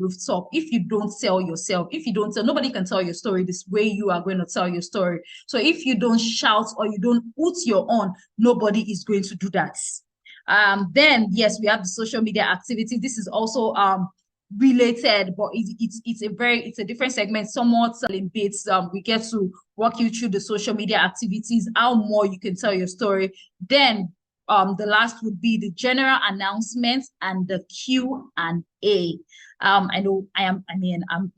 rooftop. If you don't sell yourself, if you don't tell, nobody can tell your story this way you are going to tell your story. So if you don't shout or you don't put your own, nobody is going to do that. Then yes, we have the social media activity. This is also related, but it's a different segment, somewhat in bits. We get to walk you through the social media activities, how more you can tell your story. Then the last would be the general announcements and the Q&A. I'm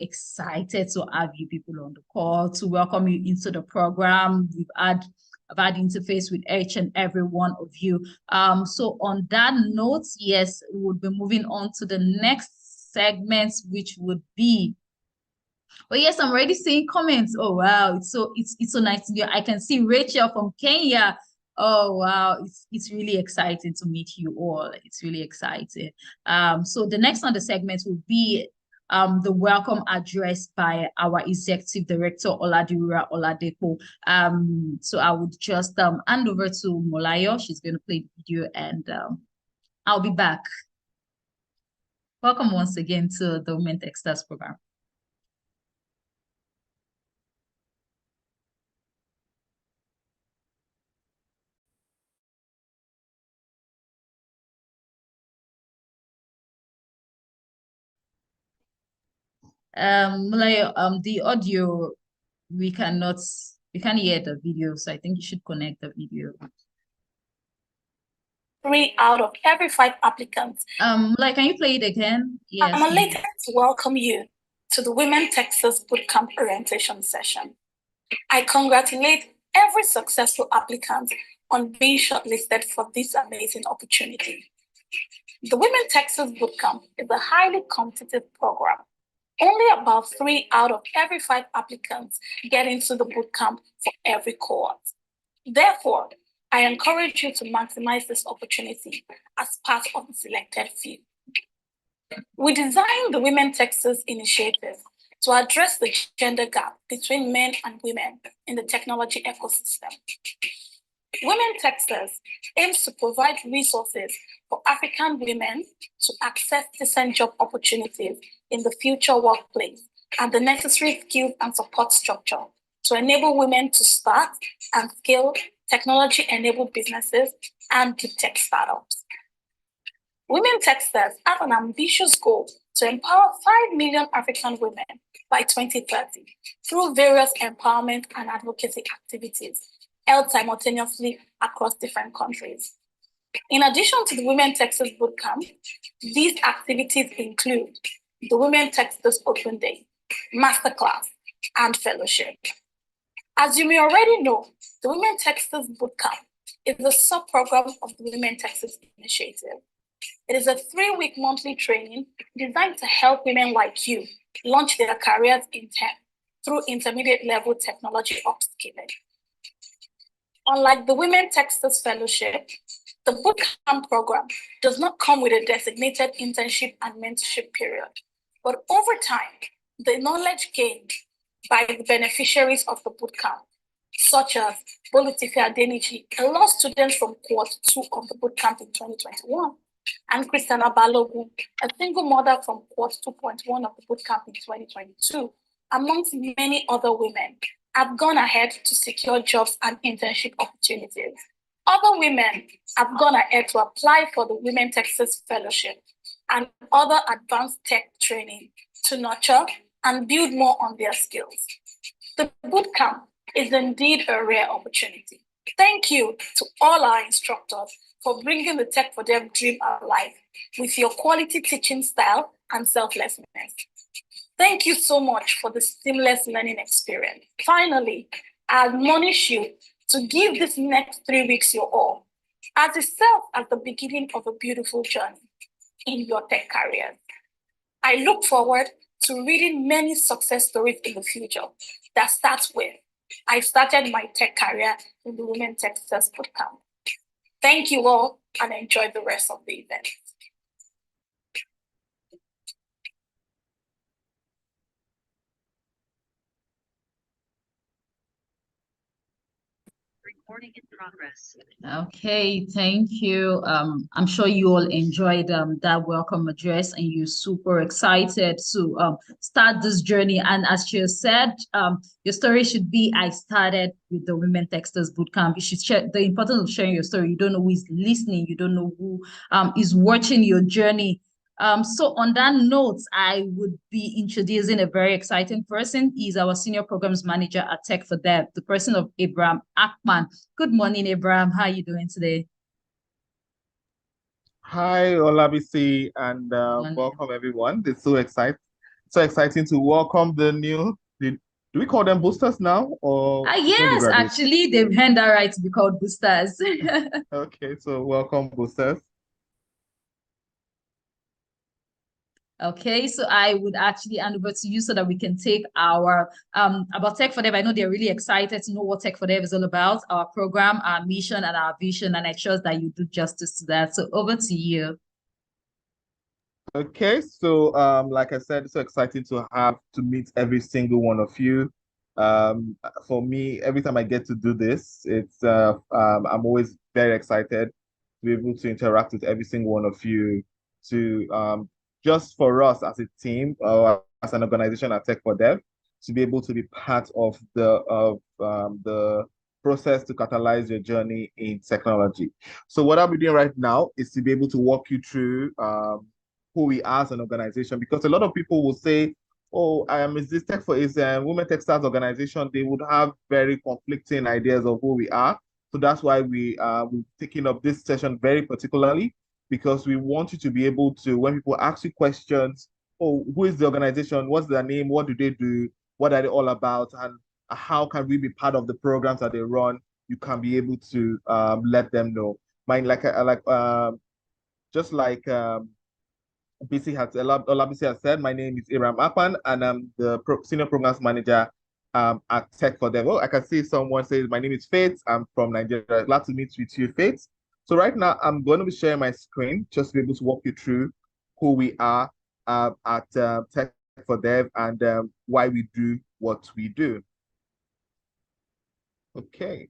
excited to have you people on the call, to welcome you into the program. I've had interface with each and every one of you. So on that note, yes, we'll be moving on to the next segment, which would be, but yes, I'm already seeing comments. Oh wow, it's so nice to hear. I can see Rachel from Kenya. Oh wow, it's really exciting to meet you all. It's really exciting. So the next on the segment will be the welcome address by our executive director Oladiwura Oladepo. So I would just hand over to Molayo. She's going to play the video, and I'll be back. Welcome once again to the Women Techsters program. The audio, we can't hear the video, so I think you should connect the video. 3 out of every 5 applicants. Can you play it again? Yes. I'm elated to welcome you to the Women Techsters Bootcamp orientation session. I congratulate every successful applicant on being shortlisted for this amazing opportunity. The Women Techsters Bootcamp is a highly competitive program. Only about 3 out of every 5 applicants get into the bootcamp for every cohort. Therefore, I encourage you to maximize this opportunity as part of the selected few. We designed the Women Techsters initiative to address the gender gap between men and women in the technology ecosystem. Women Techsters aims to provide resources for African women to access decent job opportunities in the future workplace and the necessary skills and support structure to enable women to start and scale technology-enabled businesses and deep tech startups. Women Techsters have an ambitious goal to empower 5 million African women by 2030 through various empowerment and advocacy activities held simultaneously across different countries. In addition to the Women Techsters Bootcamp, these activities include the Women Techsters Open Day, Masterclass, and Fellowship. As you may already know, the Women Techsters Bootcamp is a sub-program of the Women Techsters Initiative. It is a 3-week monthly training designed to help women like you launch their careers in tech through intermediate level technology upskilling. Unlike the Women Techsters Fellowship, the bootcamp program does not come with a designated internship and mentorship period, but over time, the knowledge gained by the beneficiaries of the bootcamp, such as Bolutife Adenichi, a law student from Cohort 2 of the bootcamp in 2021, and Christiana Balogun, a single mother from Cohort 2.1 of the bootcamp in 2022, amongst many other women, have gone ahead to secure jobs and internship opportunities. Other women have gone ahead to apply for the Women Techsters Fellowship and other advanced tech training to nurture and build more on their skills. The bootcamp is indeed a rare opportunity. Thank you to all our instructors for bringing the Tech for Them dream alive with your quality teaching style and selflessness. Thank you so much for the seamless learning experience. Finally, I admonish you to give this next 3 weeks your all, as it serves as the beginning of a beautiful journey in your tech career. I look forward to reading many success stories in the future that starts with, I started my tech career in the Women Techsters Bootcamp. Thank you all and enjoy the rest of the event. Recording in progress. Okay, thank you. I'm sure you all enjoyed that welcome address and you're super excited to start this journey. And as you said, your story should be I started with the Women Techsters Bootcamp. You should share the importance of sharing your story. You don't know who is listening, you don't know who is watching your journey. So on that note, I would be introducing a very exciting person. He's our senior programs manager at Tech for Dev, the person of Abraham Akman. Good morning, Abraham. How are you doing today? Hi, Olabisi, and welcome everyone. It's so exciting to welcome do we call them boosters now or newly Yes, graduates? actually, they've earned that right to be called boosters. Okay, so welcome boosters. Okay, so I would actually hand over to you so that we can take our about Tech for Dev. I know they're really excited to know what Tech for Dev is all about, our program, our mission, and our vision, and I trust that you do justice to that. So over to you. Okay, so like I said, it's so exciting to meet every single one of you. For me, every time I get to do this, I'm always very excited to be able to interact with every single one of you to just for us as a team or as an organization at Tech for Dev to be able to be part of the process to catalyze your journey in technology. So what I'll be doing right now is to be able to walk you through who we are as an organization, because a lot of people will say, oh, is this tech for is Women Techstars organization? They would have very conflicting ideas of who we are. So that's why we're taking up this session very particularly, because we want you to be able to, when people ask you questions, oh, who is the organization? What's their name? What do they do? What are they all about? And how can we be part of the programs that they run? You can be able to let them know. Mine, just like Olabisi has said, my name is Iram Apan, and I'm the Senior Programs Manager at Tech for Dev. Oh, I can see someone says, my name is Faith. I'm from Nigeria. Glad to meet with you, Faith. So right now, I'm going to be sharing my screen just to be able to walk you through who we are at Tech for Dev and why we do what we do. Okay.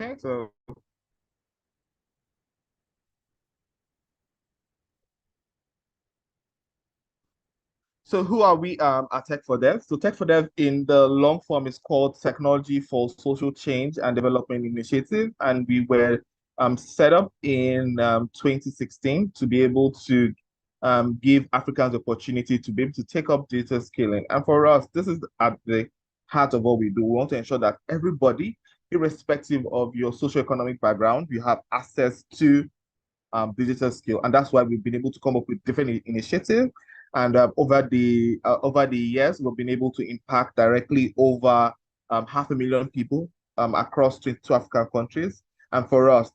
Okay, so who are we at Tech for Dev? So Tech for Dev in the long form is called Technology for Social Change and Development Initiative. And we were set up in 2016 to be able to give Africans the opportunity to be able to take up data scaling. And for us, this is at the heart of what we do. We want to ensure that everybody, irrespective of your socioeconomic background, you have access to digital skill, and that's why we've been able to come up with different initiatives. And over the years, we've been able to impact directly over 500,000 people across 22 African countries. And for us,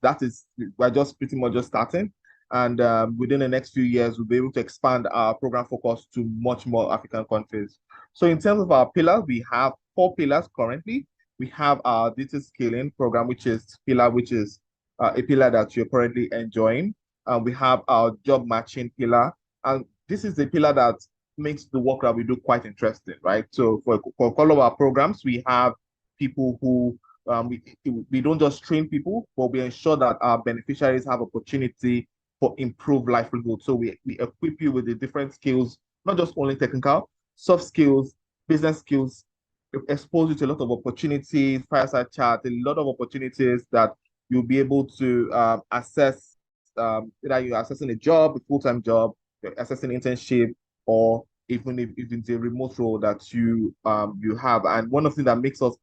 we're just pretty much just starting. And within the next few years, we'll be able to expand our program focus to much more African countries. So in terms of our pillars, we have 4 pillars currently. We have our digital scaling program, which is a pillar that you're currently enjoying. We have our job matching pillar, and this is the pillar that makes the work that we do quite interesting, right? So for all of our programs, we have people who we don't just train people, but we ensure that our beneficiaries have opportunity for improved livelihood. So we equip you with the different skills, not just only technical, soft skills, business skills, expose you to a lot of opportunities, fireside chat, a lot of opportunities that you'll be able to assess either you're assessing a job, a full-time job, you're assessing internship, or even if it's a remote role that you have. And one of the things that makes us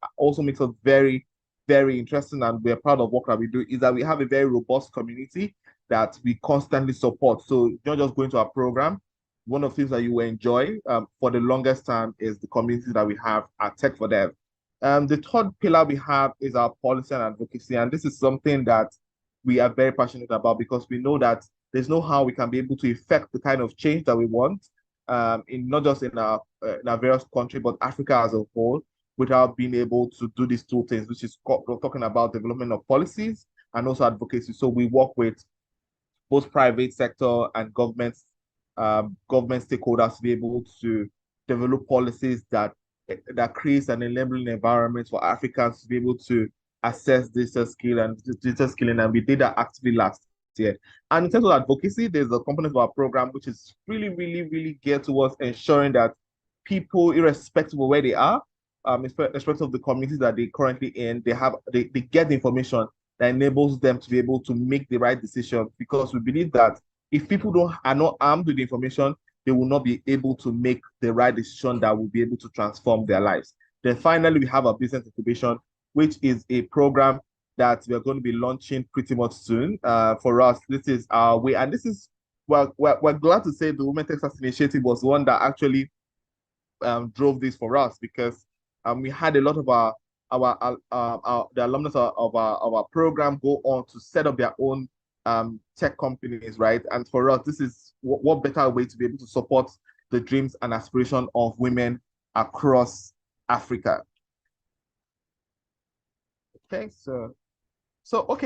very, very interesting, and we're proud of what that we do, is that we have a very robust community that we constantly support. So you're not just going to our program. One of the things that you will enjoy for the longest time is the community that we have at Tech for Dev. The third pillar we have is our policy and advocacy, and this is something that we are very passionate about, because we know that there's no how we can be able to effect the kind of change that we want in not just in our various country, but Africa as a whole, without being able to do these two things, which is we're talking about development of policies and also advocacy. So we work with both private sector and government stakeholders to be able to develop policies that creates an enabling environment for Africans to be able to assess digital skilling, and we did that actively last year. And in terms of advocacy, there's a component of our program which is really, really, really geared towards ensuring that people, irrespective of where they are, irrespective of the communities that they currently in, they get the information that enables them to be able to make the right decision, because we believe that if people are not armed with the information, they will not be able to make the right decision that will be able to transform their lives. Then finally, we have a business incubation, which is a program that we are going to be launching pretty much soon. For us, this is our way, and this is we're glad to say the Women Techsters initiative was one that actually drove this for us, because we had a lot of the alumnus of our program go on to set up their own tech companies, right? And for us, this is what better way to be able to support the dreams and aspiration of women across Africa. Okay,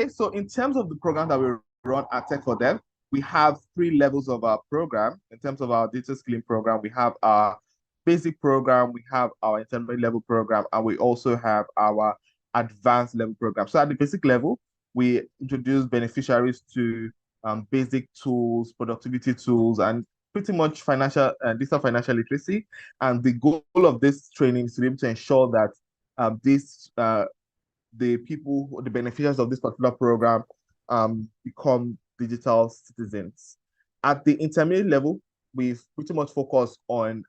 so in terms of the program that we run at Tech for Them, we have 3 levels of our program. In terms of our digital skilling program, we have our basic program, we have our intermediate level program, and we also have our advanced level program. So at the basic level, we introduce beneficiaries to basic tools, productivity tools, and pretty much digital financial literacy. And the goal of this training is to be able to ensure that the beneficiaries of this particular program become digital citizens. At the intermediate level, we've pretty much focused on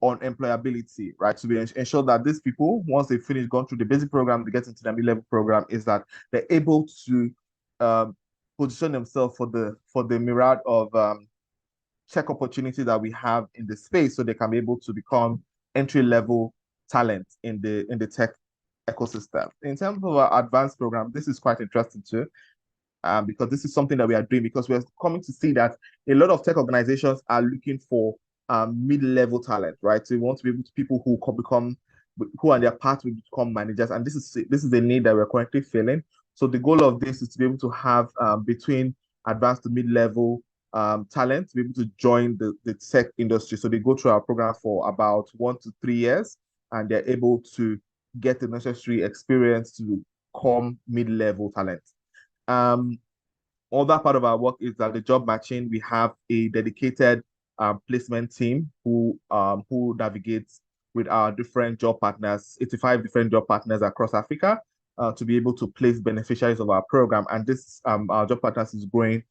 employability, right? To ensure that these people, once they finish going through the basic program, they get into the mid-level program, is that they're able to position themselves for the myriad of tech opportunities that we have in the space, so they can be able to become entry-level talent in the tech ecosystem. In terms of our advanced program, this is quite interesting too, because this is something that we are doing, because we're coming to see that a lot of tech organizations are looking for mid-level talent, right? So we want to be able to people who are their path will become managers, and this is a need that we're currently filling. So the goal of this is to be able to have between advanced to mid-level talent to be able to join the tech industry. So they go through our program for about 1 to 3 years, and they're able to get the necessary experience to become mid-level talent. Other part of our work is that the job matching, we have a dedicated placement team who navigates with our different job partners, 85 different job partners across Africa, to be able to place beneficiaries of our program. And this our job partners is growing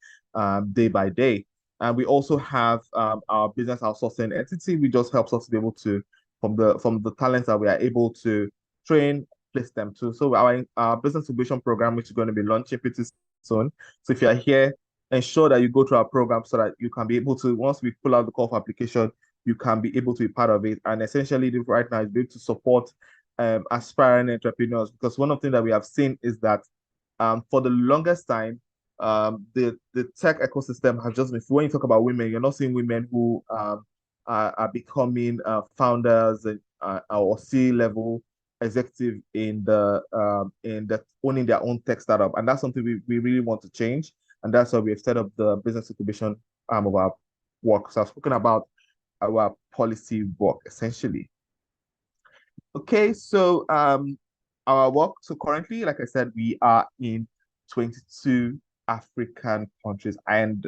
day by day. And we also have our business outsourcing entity, which just helps us to be able to, from the talents that we are able to train, place them to. So our business incubation program, which is going to be launching pretty soon. So if you are here, ensure that you go through our program so that you can be able to, once we pull out the call for application, you can be able to be part of it. And essentially, right now is be able to support aspiring entrepreneurs, because one of the things that we have seen is that for the longest time, the tech ecosystem has just been, when you talk about women, you're not seeing women who are becoming founders or C-level executive in the owning their own tech startup, and that's something we really want to change, and that's why we've set up the business incubation arm of our work. So I've spoken about our policy work essentially. Okay, so our work. So currently, like I said, we are in 22 African countries, and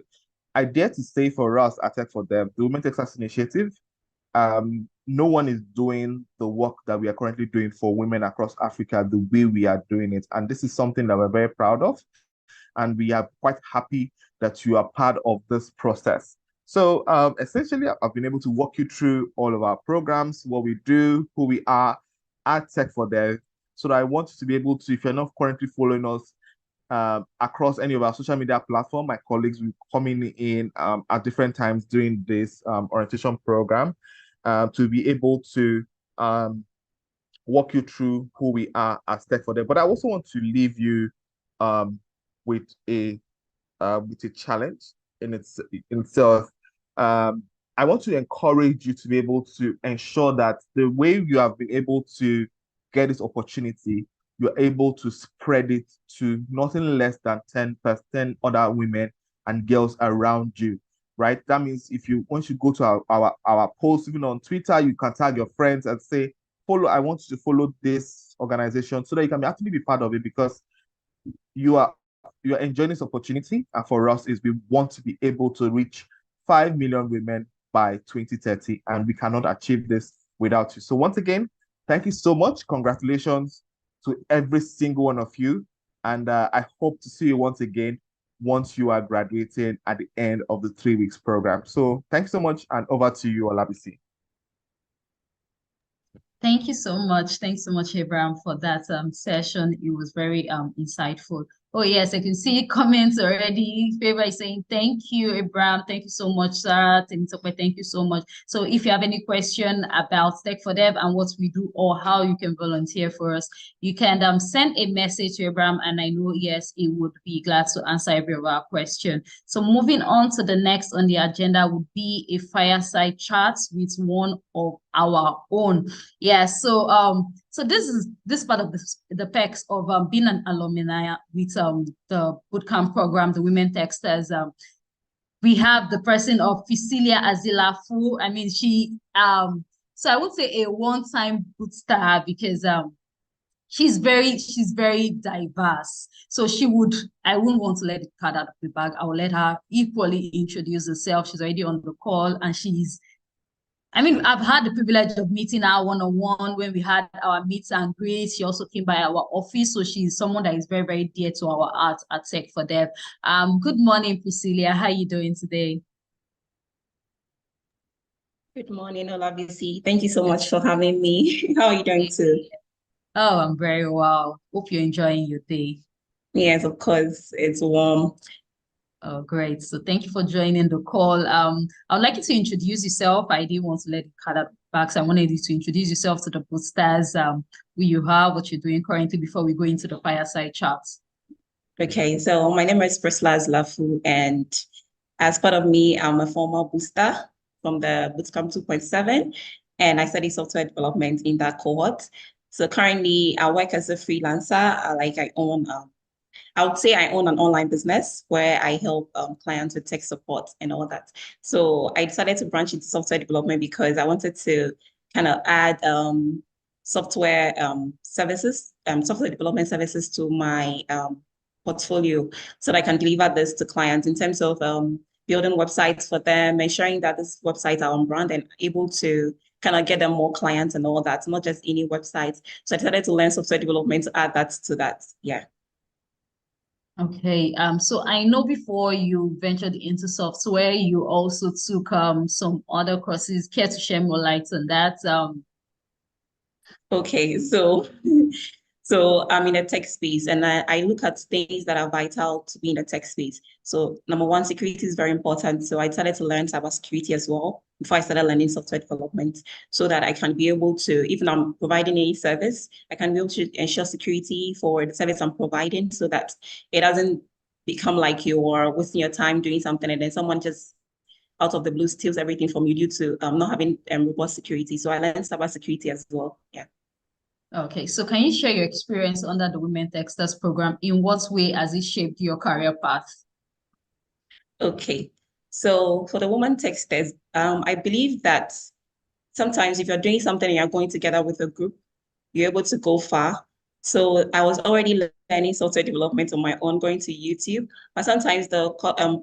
I dare to say for us at Tech for Them, the Women Techsters initiative, no one is doing the work that we are currently doing for women across Africa the way we are doing it. And this is something that we're very proud of. And we are quite happy that you are part of this process. So essentially, I've been able to walk you through all of our programs, what we do, who we are at Tech for Them. So that I want you to be able to, if you're not currently following us across any of our social media platform, my colleagues will come in at different times during this orientation program to be able to walk you through who we are at Tech for Them. But I also want to leave you with a challenge in itself. I want to encourage you to be able to ensure that the way you have been able to get this opportunity, you're able to spread it to nothing less than 10% other women and girls around you, right? That means if you once you go to our post, even on Twitter, you can tag your friends and say, follow, I want you to follow this organization so that you can actually be part of it, because you are you are enjoying this opportunity. And for us is we want to be able to reach 5 million women by 2030, and we cannot achieve this without you. So once again, thank you so much. Congratulations to every single one of you. And I hope to see you once again once you are graduating at the end of the 3 weeks program. So thanks so much, and over to you, Olabisi. Thank you so much. Thanks so much, Abraham, for that session. It was very insightful. Oh, yes, I can see comments already. Favor is saying, thank you, Abraham. Thank you so much, Sarah. Thank you so much. So if you have any question about Tech for Dev and what we do or how you can volunteer for us, you can send a message to Abraham, and I know, yes, he would be glad to answer every of our question. So moving on to the next on the agenda would be a fireside chat with one of our own. Yeah, so this part of the perks of being an alumni with the bootcamp program, the Women Techsters. We have the person of Fisilia Azilafu. I mean, she so I would say a one-time boot star, because she's very diverse. So I wouldn't want to let it cut out of the bag. I will let her equally introduce herself. She's already on the call, and I've had the privilege of meeting her one-on-one when we had our meet and greet. She also came by our office. So she's someone that is very, very dear to our art at Tech for Dev. Good morning, Priscilla. How are you doing today? Good morning, Olabisi. Thank you so much for having me. How are you doing too? Oh, I'm very well. Hope you're enjoying your day. Yes, of course. It's warm. Oh, great. So thank you for joining the call. I would like you to introduce yourself. I didn't want to let it cut out back, so I wanted you to introduce yourself to the boosters, who you are, what you're doing currently before we go into the fireside chat. Okay, so my name is Priscilla Lafu, and as part of me, I'm a former booster from the Bootcamp 2.7, and I study software development in that cohort. So currently, I work as a freelancer. I would say I own an online business where I help clients with tech support and all that. So I decided to branch into software development because I wanted to kind of add software development services to my portfolio so that I can deliver this to clients in terms of building websites for them, ensuring that these websites are on brand and able to kind of get them more clients and all that, not just any websites. So I decided to learn software development to add that to that. Yeah. Okay, so I know before you ventured into software, you also took some other courses. Care to share more light on that? Okay, so I'm in a tech space, and I look at things that are vital to be in a tech space. So number one, security is very important. So I started to learn cybersecurity as well before I started learning software development, so that I can be able to, even though I'm providing any service, I can be able to ensure security for the service I'm providing, so that it doesn't become like you're wasting your time doing something and then someone just out of the blue steals everything from you due to not having robust security. So I learned cybersecurity as well. Yeah. Okay, so can you share your experience under the Women Techsters program? In what way has it shaped your career path? Okay, so for the Women Techsters, I believe that sometimes if you're doing something and you're going together with a group, you're able to go far. So I was already learning software development on my own, going to YouTube. But sometimes the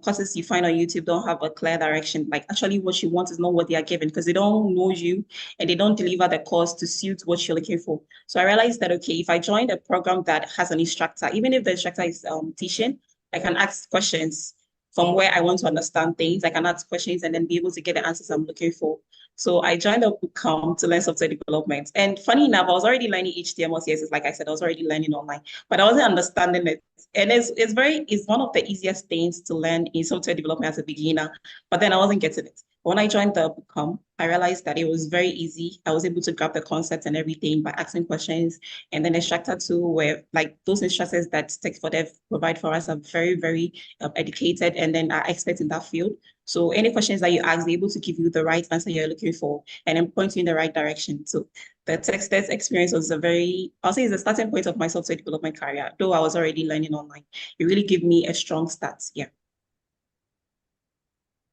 courses you find on YouTube don't have a clear direction. Like actually what you want is not what they are given, because they don't know you and they don't deliver the course to suit what you're looking for. So I realized that, okay, if I join a program that has an instructor, even if the instructor is teaching, I can ask questions from where I want to understand things. I can ask questions and then be able to get the answers I'm looking for. So I joined the bootcamp to learn software development. And funny enough, I was already learning HTML, CSS. Like I said, I was already learning online, but I wasn't understanding it. And it's one of the easiest things to learn in software development as a beginner, but then I wasn't getting it. But when I joined the bootcamp, I realized that it was very easy. I was able to grab the concepts and everything by asking questions. And then the instructor too, where like those instructors that Tech4Dev provide for us are very, very educated and then are experts in that field. So any questions that you ask, they're able to give you the right answer you're looking for and then point you in the right direction. So the Techsters experience was I'll say it's the starting point of my software development career, though I was already learning online. It really gave me a strong start. Yeah.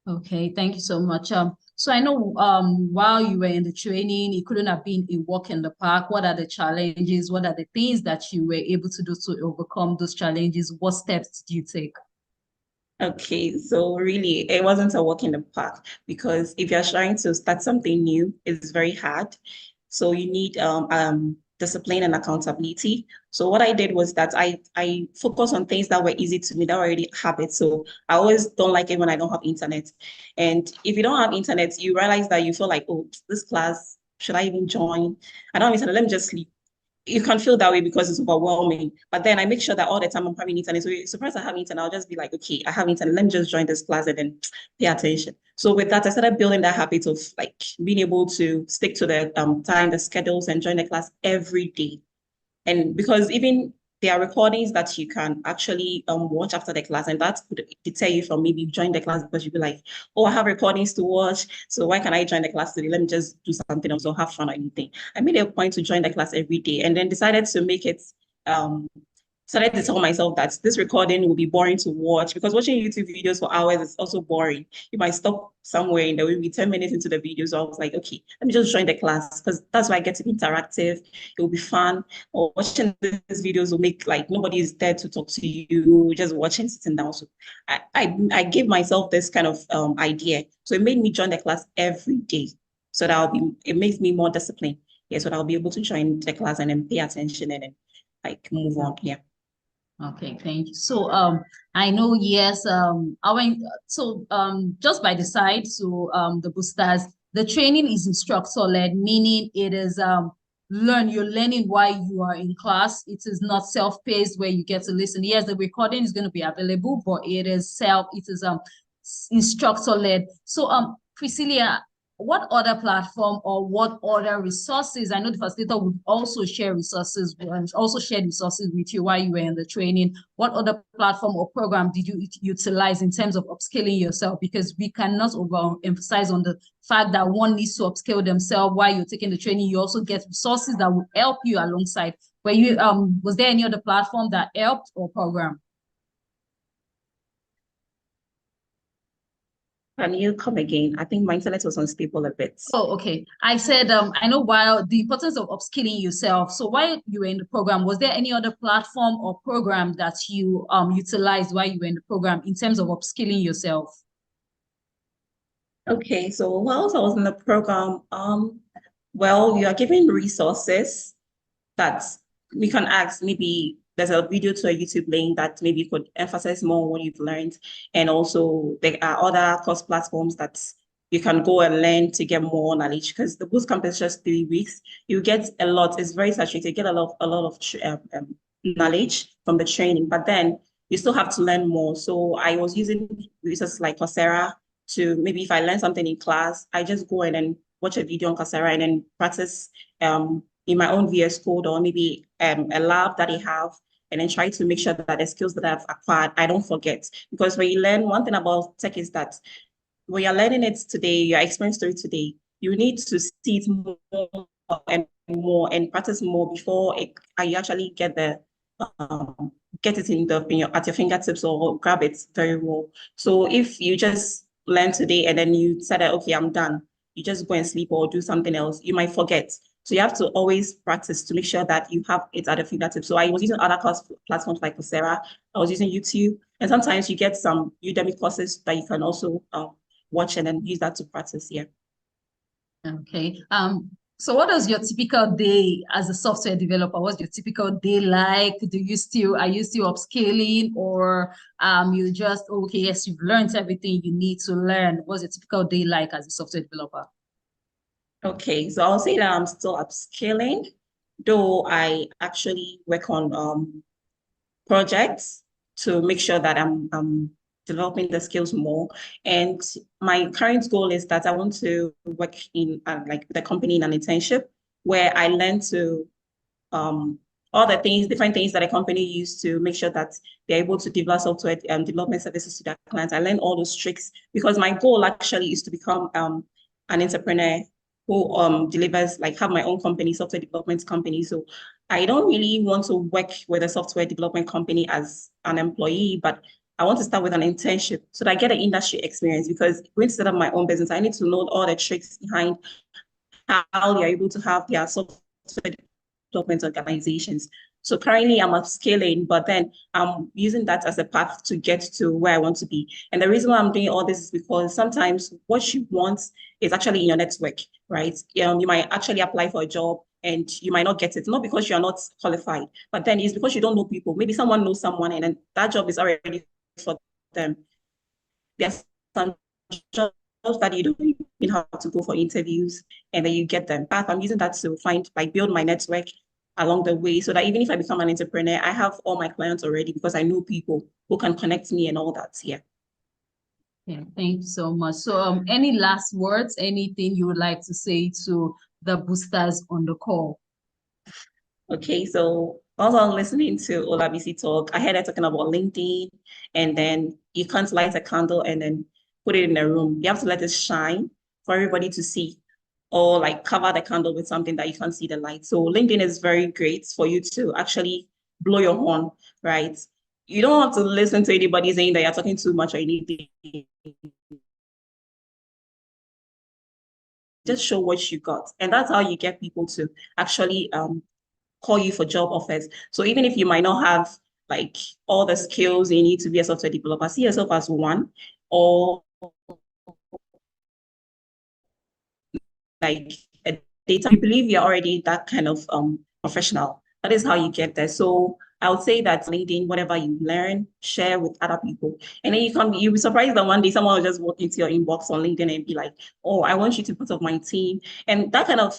Okay, thank you so much. So I know while you were in the training, it couldn't have been a walk in the park. What are the challenges? What are the things that you were able to do to overcome those challenges? What steps did you take? Okay, so really, it wasn't a walk in the park because if you're trying to start something new, it's very hard. So you need discipline and accountability. So what I did was that I focused on things that were easy to me, that were already habits. So I always don't like it when I don't have internet. And if you don't have internet, you realize that you feel like, oh, this class, should I even join? I don't have internet, let me just sleep. You can feel that way because it's overwhelming. But then I make sure that all the time I'm having internet. So surprised I have internet, I'll just be like, okay, I have internet. Let me just join this class and then pay attention. So with that, I started building that habit of like being able to stick to the time, the schedules, and join the class every day. And because even there are recordings that you can actually watch after the class, and that could deter you from maybe joining the class because you'll be like, oh, I have recordings to watch, so why can't I join the class today? Let me just do something else or have fun or anything. I made a point to join the class every day and then decided to make it started to tell myself that this recording will be boring to watch because watching YouTube videos for hours is also boring. You might stop somewhere and there will be 10 minutes into the video. So I was like, okay, let me just join the class because that's why I get to be interactive. It will be fun. Or watching these videos will make like nobody is there to talk to you, just watching, sitting down. So I gave myself this kind of idea. So it made me join the class every day. So it makes me more disciplined. Yeah, so that I'll be able to join the class and then pay attention and then like move on. Yeah. Okay, thank you. So I know, yes, I went just by the side, so the boosters, the training is instructor-led, meaning it is you're learning while you are in class. It is not self-paced where you get to listen. Yes, the recording is going to be available, but it is instructor-led. So Priscilla, what other platform or what other resources? I know the facilitator would also share resources and also share resources with you while you were in the training. What other platform or program did you utilize in terms of upskilling yourself? Because we cannot overemphasize on the fact that one needs to upskill themselves while you're taking the training. You also get resources that will help you alongside. Was there any other platform that helped or program? Can you come again? I think my internet was unstable a bit. Oh, okay. I said, I know while the importance of upskilling yourself. So while you were in the program, was there any other platform or program that you utilized while you were in the program in terms of upskilling yourself? Okay, so whilst I was in the program, well, you are given resources that we can ask. Maybe there's a video to a YouTube link that maybe could emphasize more on what you've learned. And also there are other course platforms that you can go and learn to get more knowledge because the bootcamp is just 3 weeks. You get a lot, it's very saturated. You get a lot of knowledge from the training, but then you still have to learn more. So I was using resources like Coursera to maybe if I learn something in class, I just go and then watch a video on Coursera and then practice in my own VS Code or maybe a lab that I have, and then try to make sure that the skills that I've acquired, I don't forget. Because when you learn, one thing about tech is that when you're learning it today, you're experienced to it today, you need to see it more and more and practice more before you actually get it at your fingertips or grab it very well. So if you just learn today and then you said that, okay, I'm done, you just go and sleep or do something else, you might forget. So you have to always practice to make sure that you have it at your fingertips. So I was using other class platforms like Coursera. I was using YouTube. And sometimes you get some Udemy courses that you can also watch and then use that to practice here. Okay. So what is your typical day as a software developer? What's your typical day like? Are you still upscaling or you just, okay, yes, you've learned everything you need to learn. What's your typical day like as a software developer? Okay, so I'll say that I'm still upscaling, though I actually work on projects to make sure that I'm developing the skills more. And my current goal is that I want to work in like the company in an internship where I learn to all the things, different things that a company use to make sure that they're able to develop software development services to their clients. I learn all those tricks because my goal actually is to become an entrepreneur who delivers, like have my own company, software development company. So I don't really want to work with a software development company as an employee, but I want to start with an internship so that I get an industry experience, because going to set up my own business, I need to know all the tricks behind how they're able to have their software development organizations. So currently I'm upscaling, but then I'm using that as a path to get to where I want to be. And the reason why I'm doing all this is because sometimes what you want is actually in your network, right? You might actually apply for a job and you might not get it, not because you're not qualified, but then it's because you don't know people. Maybe someone knows someone and then that job is already for them. There's some jobs that you don't even have to go for interviews and then you get them. But I'm using that to build my network along the way so that even if I become an entrepreneur, I have all my clients already because I know people who can connect me and all that. Yeah. Yeah, thank you so much. So any last words, anything you would like to say to the boosters on the call? Okay, so also I'm listening to Olabisi talk. I heard her talking about LinkedIn, and then you can't light a candle and then put it in a room. You have to let it shine for everybody to see, or like cover the candle with something that you can't see the light. So LinkedIn is very great for you to actually blow your horn, right? You don't have to listen to anybody saying that you're talking too much or anything. Just show what you got. And that's how you get people to actually call you for job offers. So even if you might not have like all the skills you need to be a software developer, see yourself as one, or like a data, you believe you're already that kind of professional. That is how you get there. So I would say that LinkedIn, whatever you learn, share with other people. And then you'll be surprised that one day someone will just walk into your inbox on LinkedIn and be like, oh, I want you to be part of my team. And that kind of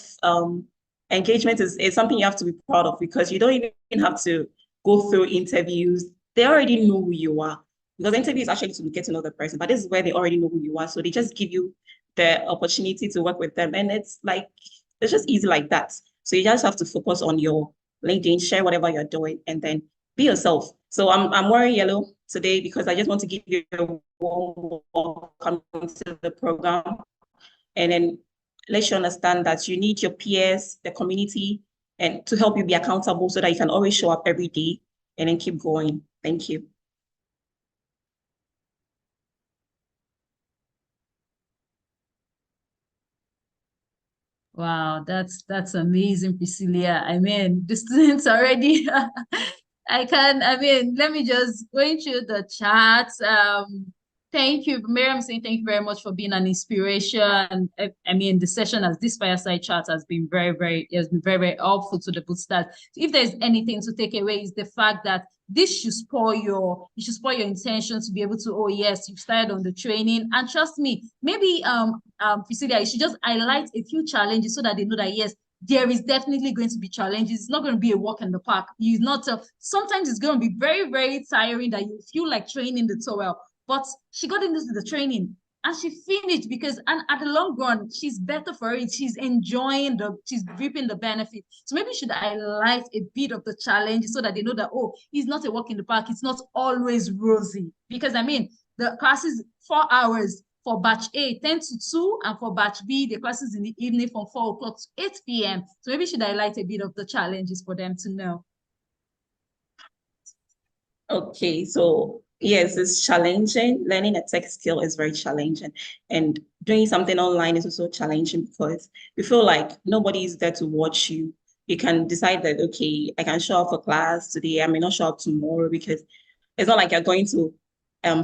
engagement is something you have to be proud of, because you don't even have to go through interviews. They already know who you are, because the interview is actually to get to know the person, but this is where they already know who you are. So they just give you the opportunity to work with them. And it's just easy like that. So you just have to focus on your LinkedIn, share whatever you're doing, and then be yourself. So I'm wearing yellow today because I just want to give you a warm welcome to the program. And then let you understand that you need your peers, the community, and to help you be accountable so that you can always show up every day and then keep going. Thank you. Wow, that's amazing, Priscilla. I mean, the students already let me just go through the chat. Thank you, Miriam saying thank you very much for being an inspiration. I mean, the session as this fireside chat has been very helpful to the boosters. So if there's anything to take away, is the fact that this should spoil your intention to be able to, oh yes, you've started on the training. And trust me, maybe Priscilla, you should just highlight a few challenges so that they know that yes, there is definitely going to be challenges. It's not going to be a walk in the park. You're not sometimes it's going to be very tiring that you feel like training the towel. But she got into the training and she finished because, and at the long run, she's better for it. She's enjoying she's reaping the benefit. So maybe you should highlight a bit of the challenge so that they know that, oh, it's not a walk in the park. It's not always rosy. Because I mean, the class is 4 hours for batch A, 10 to 2, and for batch B, the classes in the evening from 4 o'clock to 8 p.m. So maybe you should highlight a bit of the challenges for them to know. Okay, so yes, it's challenging. Learning a tech skill is very challenging. And doing something online is also challenging because you feel like nobody is there to watch you. You can decide that, okay, I can show up for class today. I may not show up tomorrow, because it's not like you're going to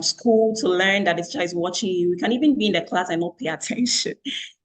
school to learn that this child is watching you. You can even be in the class and not pay attention.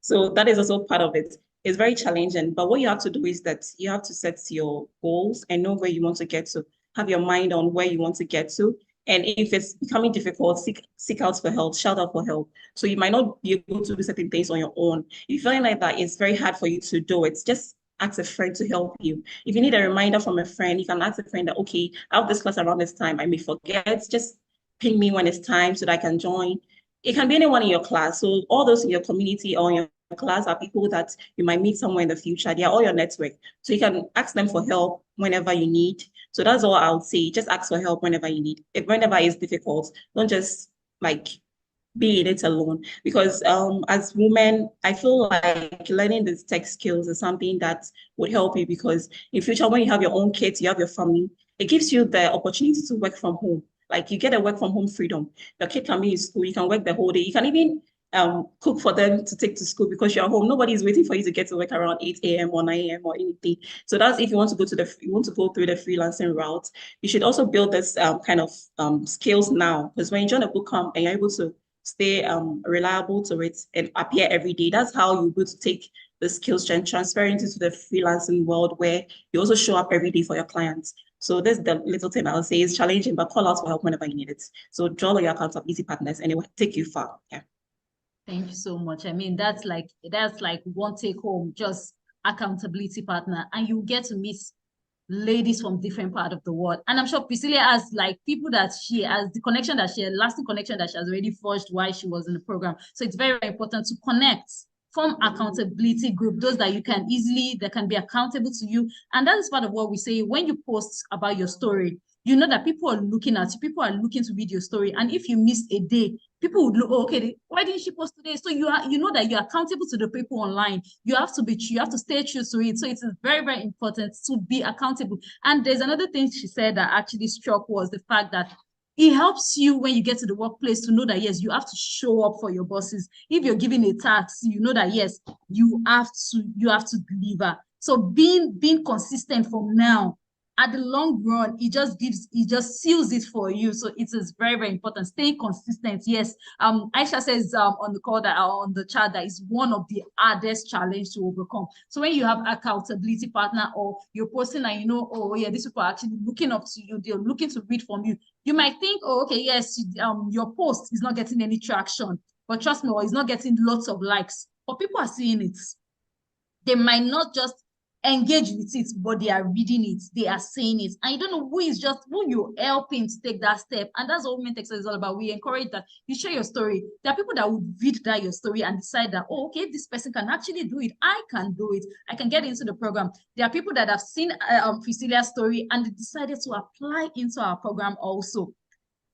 So that is also part of it. It's very challenging. But what you have to do is that you have to set your goals and know where you want to get to. Have your mind on where you want to get to. And if it's becoming difficult, seek out for help, shout out for help. So you might not be able to do certain things on your own. If you're feeling like that, it's very hard for you to do it. Just ask a friend to help you. If you need a reminder from a friend, you can ask a friend that, okay, I have this class around this time. I may forget. Just ping me when it's time so that I can join. It can be anyone in your class. So all those in your community or in your class are people that you might meet somewhere in the future. They are all your network. So you can ask them for help whenever you need. So that's all I would say. Just ask for help whenever you need. Whenever it's difficult, don't just like be in it alone. Because as women, I feel like learning these tech skills is something that would help you, because in future, when you have your own kids, you have your family, it gives you the opportunity to work from home. Like you get a work from home freedom. Your kid can be in school, you can work the whole day. You can even cook for them to take to school because you're home. Nobody is waiting for you to get to work around 8 a.m. or 9 a.m. or anything. So that's if you want to go through the freelancing route. You should also build this kind of skills now, because when you join a bootcamp and you're able to stay reliable to it and appear every day, that's how you're able to take the skills and transfer into the freelancing world, where you also show up every day for your clients. So this is the little thing I'll say. Is challenging, but call out for help whenever you need it. So draw your accountability partners and it will take you far. Yeah. Thank you so much. I mean, that's like one take home, just accountability partner, and you get to meet ladies from different part of the world. And I'm sure Priscilla has like people that she has the connection that she had, lasting connection that she has already forged while she was in the program. So it's very, very important to connect, form accountability group, those that you can easily, that can be accountable to you. And that is part of what we say when you post about your story. You know that people are looking at you, people are looking to read your story. And if you miss a day, people would look, oh, okay, why didn't she post today? So you know that you're accountable to the people online. You have to stay true to it. So it is very, very important to be accountable. And there's another thing she said that actually struck was the fact that it helps you when you get to the workplace to know that, yes, you have to show up for your bosses. If you're given a task, you know that, yes, you have to deliver. So being consistent from now, at the long run, it just seals it for you. So it is very, very important. Staying consistent. Yes. Aisha says on the call that on the chat that is one of the hardest challenge to overcome. So when you have accountability partner or you're posting and you know, oh yeah, these people are actually looking up to you, they're looking to read from you. You might think, oh, okay, yes, your post is not getting any traction, but trust me, it's not getting lots of likes, but people are seeing it. They might not just engage with it, but they are reading it, they are saying it, and you don't know who you're helping to take that step. And that's what Women Techsters is all about. We encourage that you share your story. There are people that would read that your story and decide that, oh, okay, this person can actually do it, I can do it, I can get into the program. There are people that have seen Priscilla's story and they decided to apply into our program also.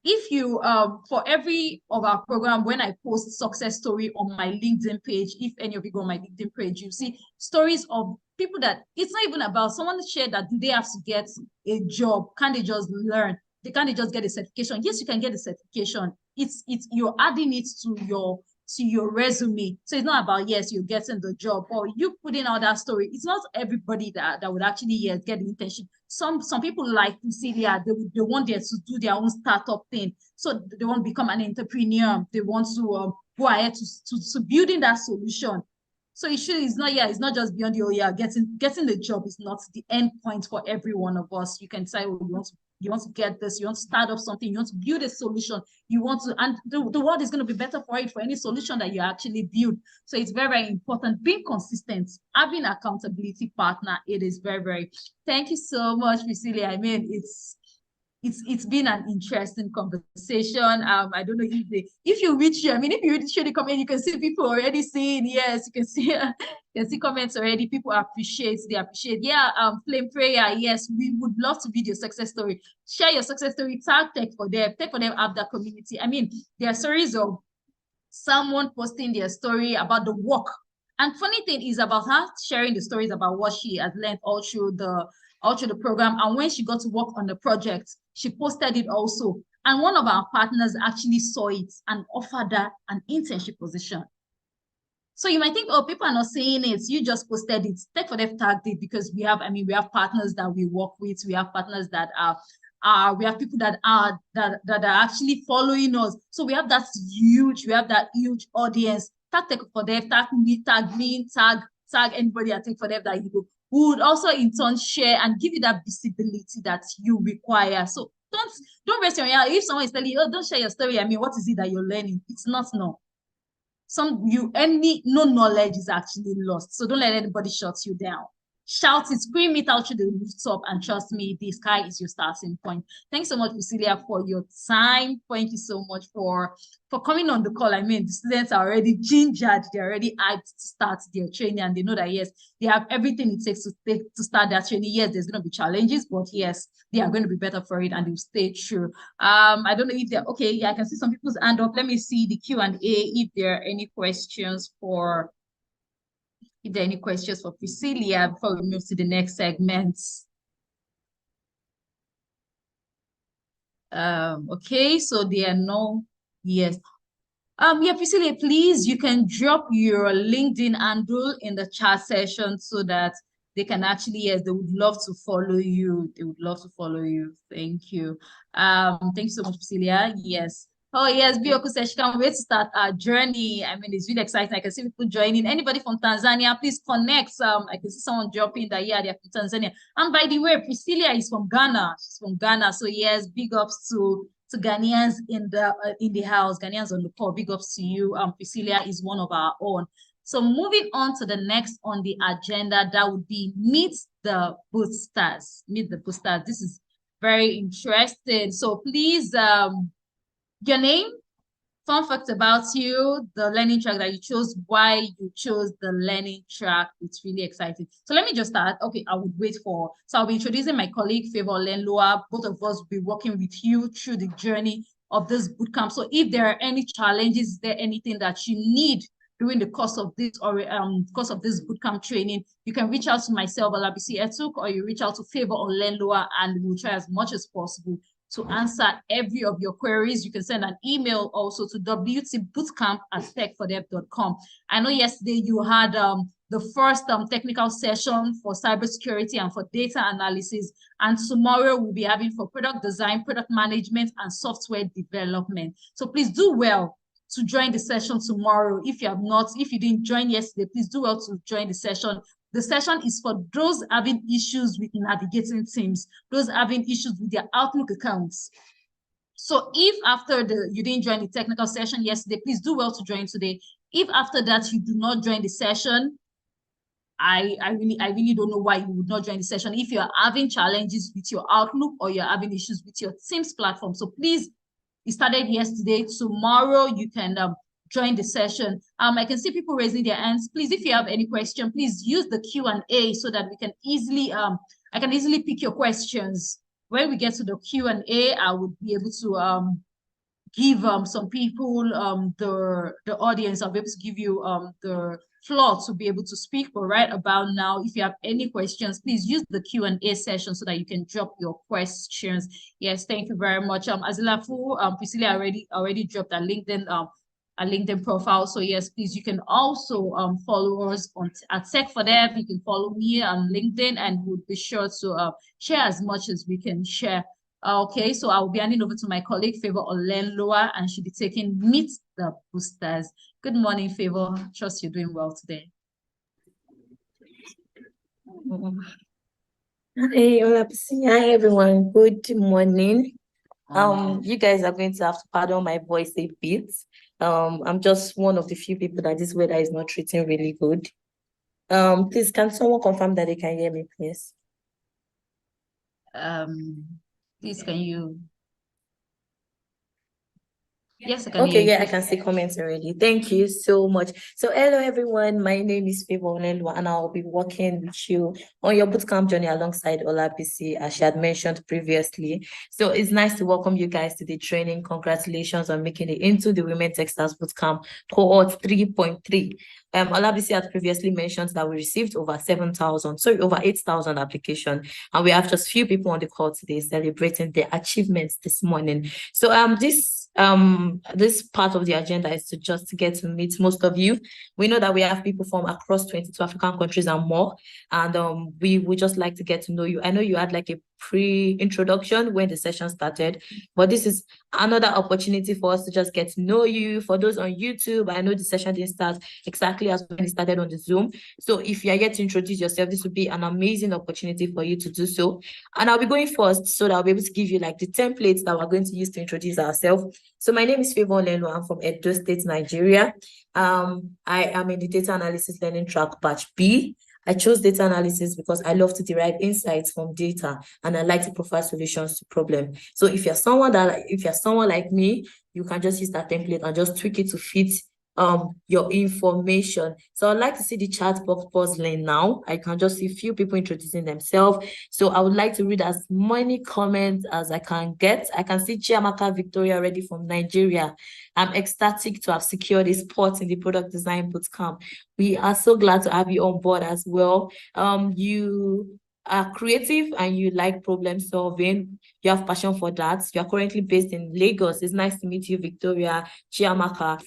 If you for every of our program, when I post success story on my LinkedIn page, if any of you go on my LinkedIn page, you see stories of people that it's not even about someone shared that do they have to get a job, can they just learn, can't they just get a certification? Yes, you can get a certification. It's you're adding it to your resume. So it's not about, yes, you're getting the job or you putting out that story. It's not everybody that would actually, yes, get the internship. Some people like Priscilla, they want to do their own startup thing. So they want to become an entrepreneur. They want to go ahead to building that solution. So it's not just beyond getting the job is not the end point for every one of us. You can say, oh, you want to get this, you want to start up something, you want to build a solution, you want to, and the world is going to be better for it, for any solution that you actually build. So it's very, very important. Being consistent, having accountability partner, it is very, very, thank you so much, Priscilla. I mean, it's been an interesting conversation. I don't know if you reach here. I mean, if you reach the comment, you can see people already saying yes. You can see comments already. People appreciate. Yeah. Flame prayer. Yes, we would love to read your success story. Share your success story. Tag Tech for Them. Tech for Them have that community. I mean, there are stories of someone posting their story about the work. And funny thing is about her sharing the stories about what she has learned all through the program. And when she got to work on the project, she posted it also. And one of our partners actually saw it and offered her an internship position. So you might think, oh, people are not saying it. You just posted it. Tech for Them tagged it because we have partners that we work with. We have partners that we have people that are actually following us. So we have that huge audience. Tag Tech for Them, tag me, tag anybody at Tech for Them that you go, who would also in turn share and give you that visibility that you require. So don't rest your hand. If someone is telling you, oh, don't share your story, I mean, what is it that you're learning? It's not no. No knowledge is actually lost. So don't let anybody shut you down. shout it, scream it out to the rooftop, and trust me, the sky is your starting point. Thanks so much, Priscilla, for your time. Thank you so much for coming on the call. I mean, the students are already gingered, they're already hyped to start their training, and they know that yes, they have everything it takes to start that training. Yes, there's going to be challenges, but yes, they are going to be better for it, and they'll stay true. I don't know if they're okay. Yeah, I can see some people's hand up. Let me see the Q&A if there are any questions for Priscilla before we move to the next segment. Okay, so there are no, yes. Yeah, Priscilla, please, you can drop your LinkedIn handle in the chat session so that they can actually, yes, they would love to follow you. They would love to follow you. Thank you. Thanks so much, Priscilla. Yes. Oh, yes, Bioku says she can't wait to start our journey. I mean, it's really exciting. I can see people joining. Anybody from Tanzania, please connect. I can see someone dropping that, yeah, they're from Tanzania. And by the way, Priscilla is from Ghana. She's from Ghana. So, yes, big ups to Ghanaians in the house, Ghanaians on the call. Big ups to you. Priscilla is one of our own. So moving on to the next on the agenda, that would be Meet the Boosters. Meet the Boosters. This is very interesting. So please, your name, fun facts about you, the learning track that you chose, why you chose the learning track. It's really exciting. So let me just start. Okay, I would wait for, so I'll be introducing my colleague, Favor Olenloa. Both of us will be working with you through the journey of this bootcamp. So if there are any challenges, is there anything that you need during the course of this bootcamp training, you can reach out to myself, Olabisi Etuk, or you reach out to Favor Olenloa, and we'll try as much as possible to answer every of your queries. You can send an email also to wtbootcamp@techfordev.com. I know yesterday you had the first technical session for cybersecurity and for data analysis, and tomorrow we'll be having for product design, product management, and software development. So please do well to join the session tomorrow. If you didn't join yesterday, please do well to join the session. The session is for those having issues with navigating Teams, those having issues with their Outlook accounts. So if after you didn't join the technical session yesterday, please do well to join today. If after that you do not join the session, I really don't know why you would not join the session. If you're having challenges with your Outlook or you're having issues with your Teams platform, so please, it started yesterday. Tomorrow you can join the session. I can see people raising their hands. Please, if you have any question, please use the Q&A so that we can easily, I can easily pick your questions. When we get to the Q&A, I would be able to give some people, the audience, I'll be able to give you the floor to be able to speak. But right about now, if you have any questions, please use the Q&A session so that you can drop your questions. Yes, thank you very much. Azilafu, Priscilla already dropped a LinkedIn profile. So yes, please, you can also follow us at Tech4Dev. You can follow me on LinkedIn, and we'll be sure to share as much as we can share. Okay, so I'll be handing over to my colleague, Favor Olenloa, and she'll be taking Meet the Boosters. Good morning, Favor. Trust you're doing well today. Hey, hi everyone. Good morning. You guys are going to have to pardon my voice a bit. I'm just one of the few people that this weather is not treating really good. Please, can someone confirm that they can hear me, please? Please, can you? Yes, I can Okay, hear you. yeah, I can see comments already. Thank you so much. So hello everyone, my name is Favor Olenloa, and I'll be working with you on your bootcamp journey alongside Olabisi, as she had mentioned previously. So it's nice to welcome you guys to the training. Congratulations on making it into the Women Techsters Bootcamp Cohort 3.3. Olabisi had previously mentioned that we received over 8,000 applications, and we have just few people on the call today celebrating their achievements this morning. So this part of the agenda is to just get to meet most of you. We know that we have people from across 22 African countries and more, and we would just like to get to know you. I know you had like a pre-introduction when the session started, but this is another opportunity for us to just get to know you. For those on YouTube, I know the session didn't start exactly as when it started on the Zoom. So if you're yet to introduce yourself, this would be an amazing opportunity for you to do so. And I'll be going first so that I'll be able to give you like the templates that we're going to use to introduce ourselves. So my name is Favor Olenloa. I'm from Edo State, Nigeria. I am in the data analysis learning track batch B. I chose data analysis because I love to derive insights from data and I like to provide solutions to problems. So if you're someone like me, you can just use that template and just tweak it to fit your information. So I'd like to see the chat box buzzing now. I can just see a few people introducing themselves. So I would like to read as many comments as I can get. I can see Chiamaka Victoria already from Nigeria. I'm ecstatic to have secured a spot in the product design bootcamp. We are so glad to have you on board as well. You are creative and you like problem solving. You have passion for that. You are currently based in Lagos. It's nice to meet you, Victoria, Chiamaka.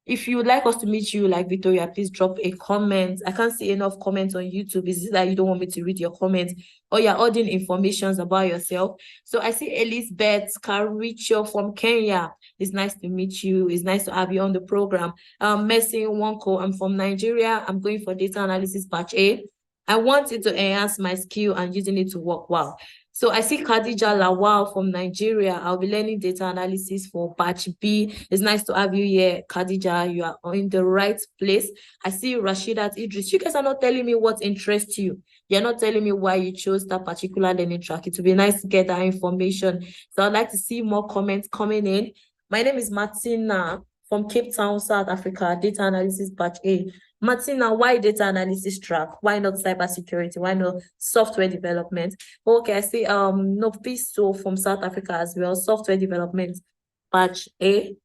If you would like us to meet you like Victoria, please drop a comment. I can't see enough comments on YouTube. Is it that you don't want me to read your comments or you're adding information about yourself? So I see Elizabeth Caricho from Kenya. It's nice to meet you. It's nice to have you on the program. Messi Wonko, I'm from Nigeria. I'm going for data analysis batch A. I want it to enhance my skill and using it to work well. So I see Khadija Lawal from Nigeria. I'll be learning data analysis for batch B. It's nice to have you here, Khadija. You are in the right place. I see Rashidat Idris. You guys are not telling me what interests you. You're not telling me why you chose that particular learning track. It would be nice to get that information. So I'd like to see more comments coming in. My name is Martina from Cape Town, South Africa, data analysis batch A. Martina, why data analysis track? Why not cybersecurity? Why not software development? Okay, I see Nopiso from South Africa as well, software development batch A.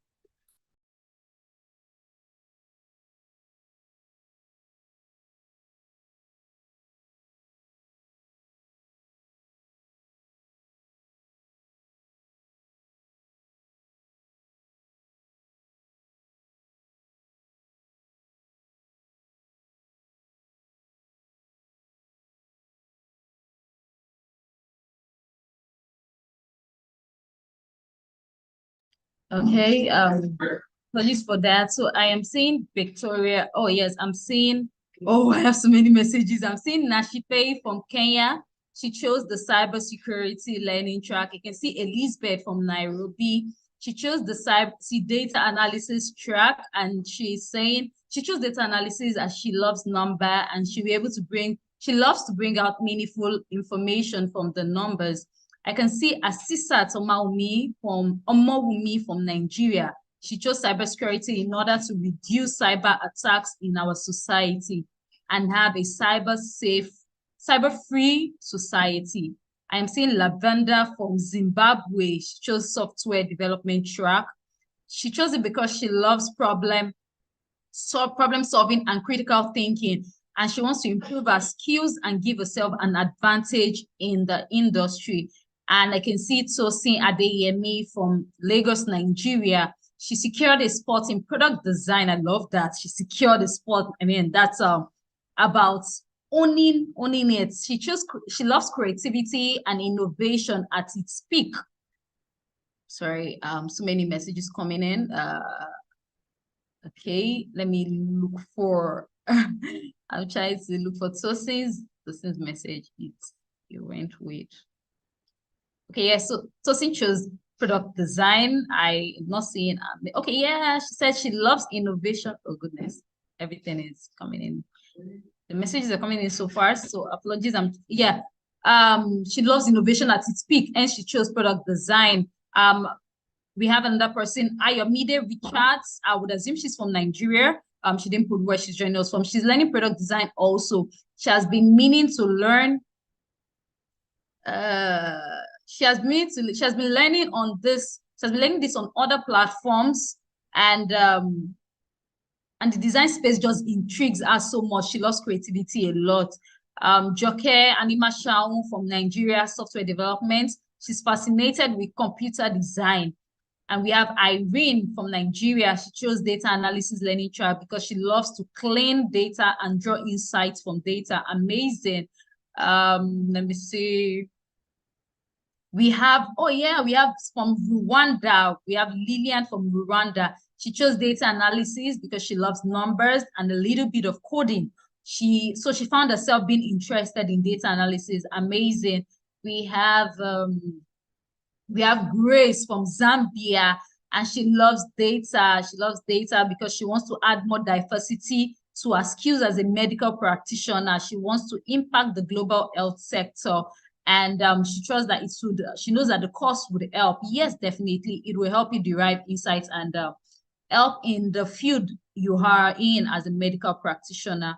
Okay, apologies for that. So I am seeing Victoria. Oh yes, I'm seeing, oh, I have so many messages. I'm seeing Nashipe from Kenya. She chose the cybersecurity learning track. You can see Elizabeth from Nairobi. She chose the data analysis track, and she's saying she chose data analysis as she loves number and she loves to bring out meaningful information from the numbers. I can see Asisa Omawumi from Nigeria. She chose cybersecurity in order to reduce cyber attacks in our society and have a cyber-free society. I am seeing Lavender from Zimbabwe. She chose software development track. She chose it because she loves problem solving and critical thinking, and she wants to improve her skills and give herself an advantage in the industry. And I can see Tosin Adeyemi from Lagos, Nigeria. She secured a spot in product design. I love that. She secured a spot. I mean, that's about owning it. She loves creativity and innovation at its peak. Sorry, so many messages coming in. Okay, let me look for I'll try to look for Tosin's message. It went with. Okay, yeah, so Tosin chose product design. I'm not seeing, okay, yeah, she said she loves innovation. Oh goodness, everything is coming in. The messages are coming in so far, so apologies. She loves innovation at its peak and she chose product design. We have another person, Ayomide Richards. I would assume she's from Nigeria. She didn't put where she's joining us from. She's learning product design also. She has been meaning to learn. She has been learning on this. She has been learning this on other platforms, and the design space just intrigues her so much. She loves creativity a lot. Joke Anima Shaun from Nigeria, software development. She's fascinated with computer design. And we have Irene from Nigeria. She chose data analysis learning track because she loves to clean data and draw insights from data. Amazing. Let me see. We have from Rwanda. We have Lillian from Rwanda. She chose data analysis because she loves numbers and a little bit of coding. She found herself being interested in data analysis. Amazing. We have Grace from Zambia, and she loves data. She loves data because she wants to add more diversity to her skills as a medical practitioner. She wants to impact the global health sector. And she trusts that it should, she knows that the course would help. Yes, definitely. It will help you derive insights and help in the field you are in as a medical practitioner.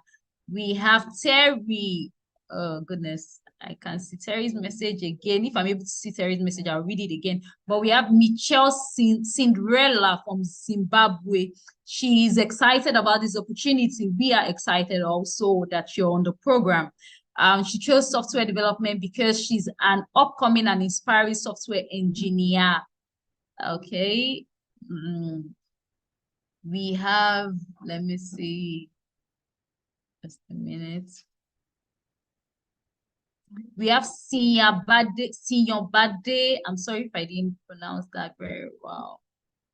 We have Terry. Oh, goodness. I can see Terry's message again. If I'm able to see Terry's message, I'll read it again. But we have Michelle Cinderella from Zimbabwe. She is excited about this opportunity. We are excited also that you're on the program. She chose software development because she's an upcoming and inspiring software engineer. Okay. We have, let me see, just a minute. We have Senior Bade. I'm sorry if I didn't pronounce that very well.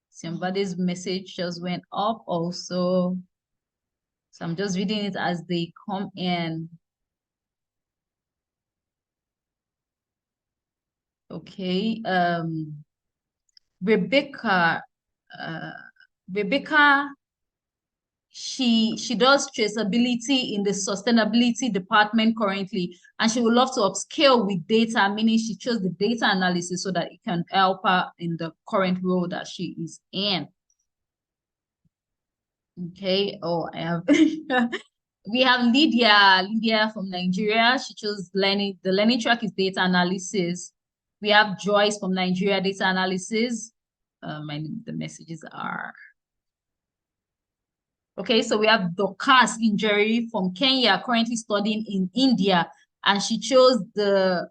Senior Bade's message just went up also. So I'm just reading it as they come in. Okay. Rebecca, she does traceability in the sustainability department currently, and she would love to upscale with data, meaning she chose the data analysis so that it can help her in the current role that she is in. Okay. Oh, I have we have Lydia from Nigeria. She chose learning. The learning track is data analysis. We have Joyce from Nigeria, data analysis. The messages are okay. So we have Dorcas Injury from Kenya, currently studying in India, and she chose the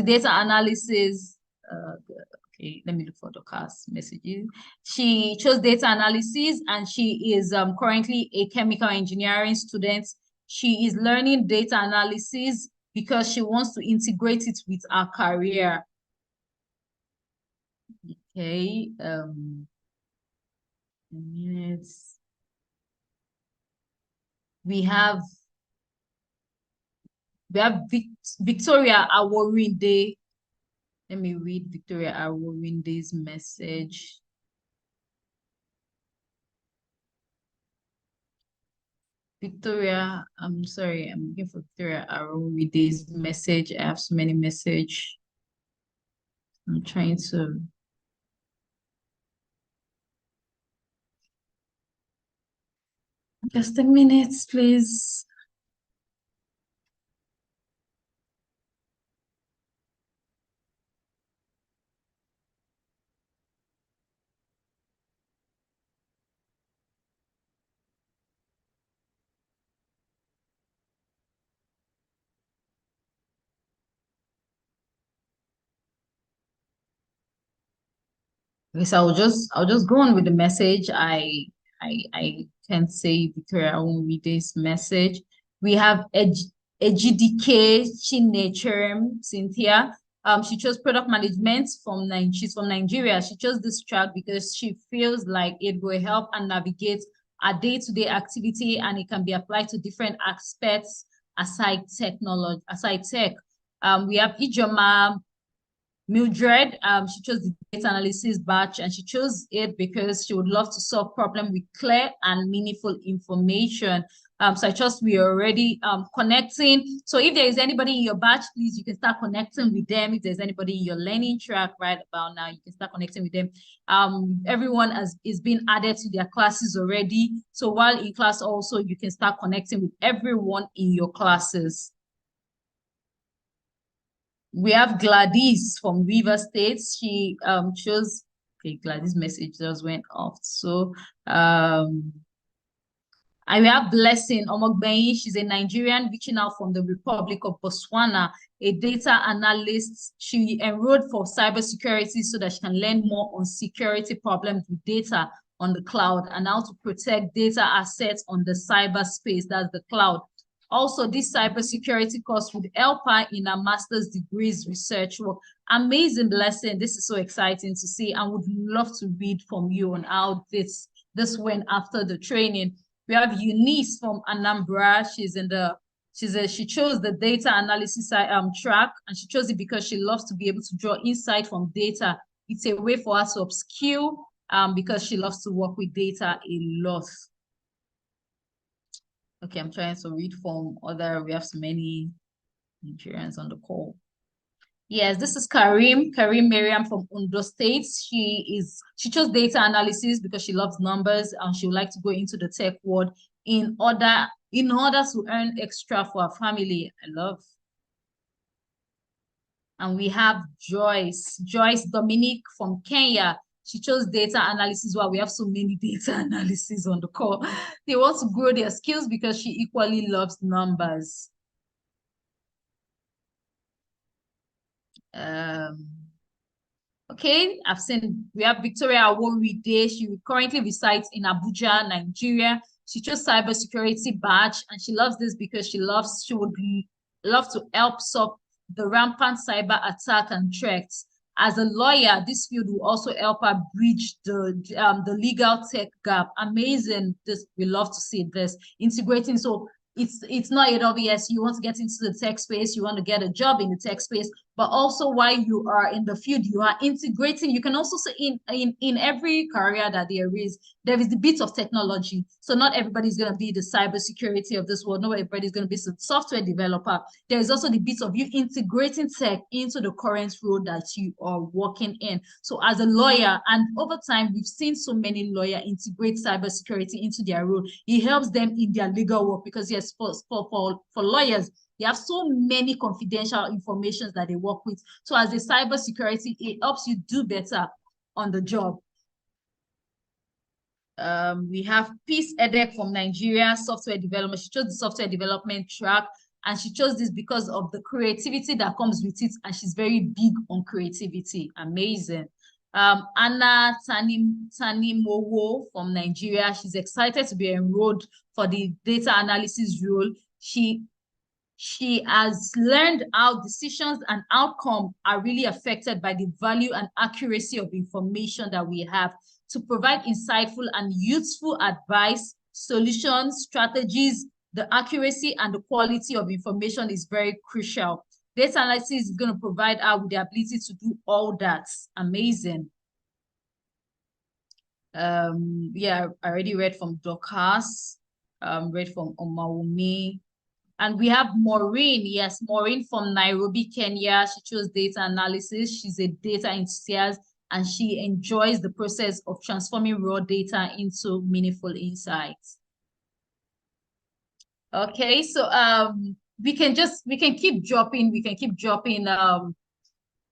data analysis. Okay, let me look for Dorcas messages. She chose data analysis, and she is currently a chemical engineering student. She is learning data analysis because she wants to integrate it with her career. Okay, minutes. We have Victoria Aworinde. Let me read Victoria Aworinde's message. Victoria, I'm sorry, I'm looking for Victoria Aworinde's message. I have so many messages. I'm trying to. Just a minute, please. Okay, so I'll just go on with the message. I can't say Victoria, I won't read this message. We have Ejidike Chinecherem Cynthia. She chose product management she's from Nigeria. She chose this track because she feels like it will help and navigate a day-to-day activity, and it can be applied to different aspects aside tech. We have Ijoma Mildred. She chose the data analysis batch, and she chose it because she would love to solve problems with clear and meaningful information. So I trust we are already connecting. So if there is anybody in your batch, please, you can start connecting with them. If there's anybody in your learning track right about now, you can start connecting with them. Everyone is being added to their classes already. So while in class also, you can start connecting with everyone in your classes. We have Gladys from River State. She chose, okay, Gladys' message just went off. So we have Blessing Omogbeyi. She's a Nigerian reaching out from the Republic of Botswana, a data analyst. She enrolled for cybersecurity so that she can learn more on security problems with data on the cloud and how to protect data assets on the cyberspace, that's the cloud. Also, this cybersecurity course would help her in her master's degrees research work. Amazing, Blessing. This is so exciting to see, and would love to read from you on how this went after the training. We have Eunice from Anambra. She chose the data analysis track, and she chose it because she loves to be able to draw insight from data. It's a way for her to upskill because she loves to work with data a lot. Okay, I'm trying to read from other, we have so many Nigerians on the call. Yes, this is Karim Miriam from Ondo State. She chose data analysis because she loves numbers and she would like to go into the tech world in order to earn extra for her family. I love. And we have Joyce Dominique from Kenya. She chose data analysis. While we have so many data analysis on the call. They want to grow their skills because she equally loves numbers. Okay, I've seen we have Victoria Aworide. She currently resides in Abuja, Nigeria. She chose cybersecurity badge, and she loves this because she would love to help solve the rampant cyber attack and threats. As a lawyer, this field will also help her bridge the legal tech gap. Amazing. We love to see this integrating. So it's not AWS, you want to get into the tech space, you want to get a job in the tech space, but also while you are in the field, you are integrating. You can also say in every career that there is the bit of technology. So not everybody's going to be the cybersecurity of this world. Not everybody's going to be a software developer. There is also the bit of you integrating tech into the current role that you are working in. So as a lawyer, and over time, we've seen so many lawyers integrate cybersecurity into their role. It helps them in their legal work because yes, for lawyers, they have so many confidential information that they work with. So as a cybersecurity, it helps you do better on the job. We have Peace Edek from Nigeria, software development. She chose the software development track, and she chose this because of the creativity that comes with it, and she's very big on creativity. Amazing. Anna Tanimowo from Nigeria. She's excited to be enrolled for the data analysis role. She has learned how decisions and outcome are really affected by the value and accuracy of information that we have to provide insightful and useful advice, solutions, strategies. The accuracy and the quality of information is very crucial. Data analysis is going to provide her with the ability to do all that. Amazing. Yeah, I already read from Dorcas, read from Omawumi. And we have Maureen. Yes, Maureen from Nairobi, Kenya. She chose data analysis. She's a data enthusiast and she enjoys the process of transforming raw data into meaningful insights. Okay, so we can keep dropping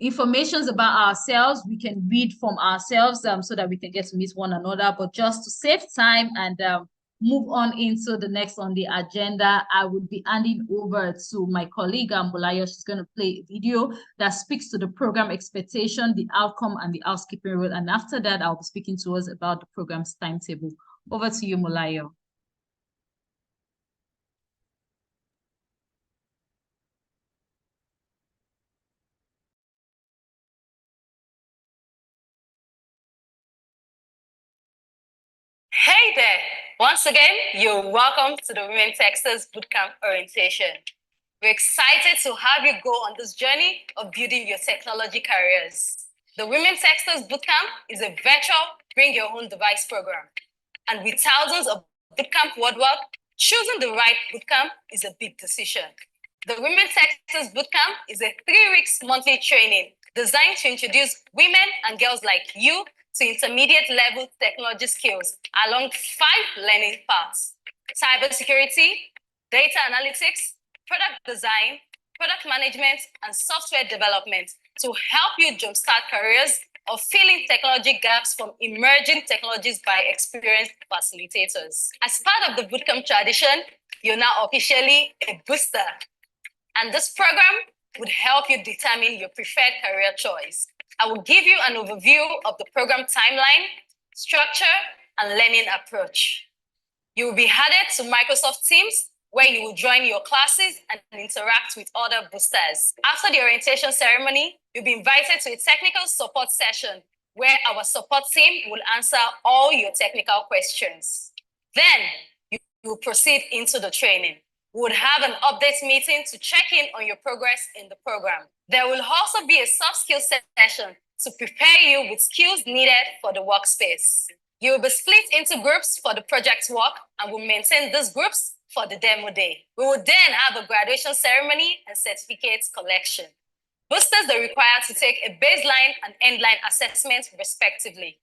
informations about ourselves. We can read from ourselves so that we can get to meet one another. But just to save time and move on into the next on the agenda, I will be handing over to my colleague Mbulayo. She's going to play a video that speaks to the program expectation, the outcome, and the housekeeping role. And after that, I'll be speaking to us about the program's timetable. Over to you, Mbulayo. Hey there! Once again, you're welcome to the Women Techsters Bootcamp orientation. We're excited to have you go on this journey of building your technology careers. The Women Techsters Bootcamp is a virtual bring your own device program. And with thousands of bootcamp worldwide, choosing the right bootcamp is a big decision. The Women Techsters Bootcamp is a 3-week monthly training designed to introduce women and girls like you to intermediate level technology skills along 5 learning paths: cybersecurity, data analytics, product design, product management, and software development to help you jumpstart careers or fill in technology gaps from emerging technologies by experienced facilitators. As part of the bootcamp tradition, you're now officially a booster. And this program would help you determine your preferred career choice. I will give you an overview of the program timeline, structure, and learning approach. You will be added to Microsoft Teams, where you will join your classes and interact with other boosters. After the orientation ceremony, you'll be invited to a technical support session where our support team will answer all your technical questions. Then you will proceed into the training. We would have an update meeting to check in on your progress in the program. There will also be a soft skills session to prepare you with skills needed for the workspace. You will be split into groups for the project work and will maintain these groups for the demo day. We will then have a graduation ceremony and certificates collection. Boosters are required to take a baseline and endline assessment respectively.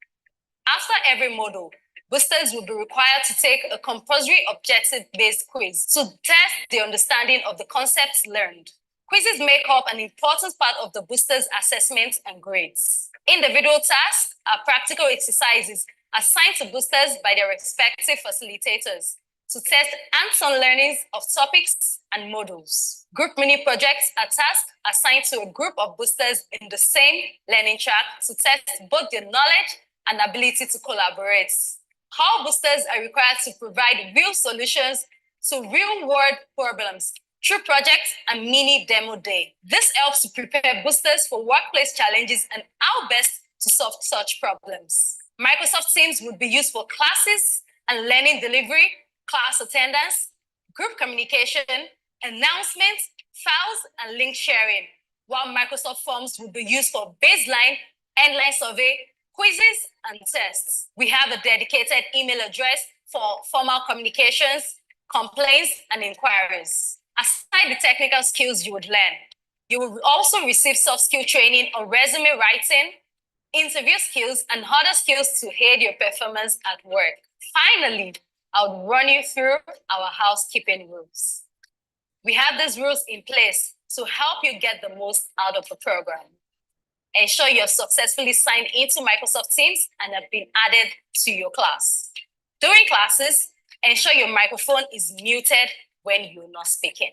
After every module, boosters will be required to take a compulsory objective-based quiz to test the understanding of the concepts learned. Quizzes make up an important part of the boosters' assessment and grades. Individual tasks are practical exercises assigned to boosters by their respective facilitators to test hands-on learnings of topics and modules. Group mini projects are tasks assigned to a group of boosters in the same learning track to test both their knowledge and ability to collaborate. How boosters are required to provide real solutions to real-world problems through projects and mini demo day. This helps to prepare boosters for workplace challenges and how best to solve such problems. Microsoft Teams would be used for classes and learning delivery, class attendance, group communication, announcements, files, and link sharing, while Microsoft Forms would be used for baseline, endline survey, quizzes, and tests. We have a dedicated email address for formal communications, complaints, and inquiries. Aside the technical skills you would learn, you will also receive soft skill training on resume writing, interview skills, and other skills to aid your performance at work. Finally, I'll run you through our housekeeping rules. We have these rules in place to help you get the most out of the program. Ensure you're successfully signed into Microsoft Teams and have been added to your class. During classes, ensure your microphone is muted when you're not speaking.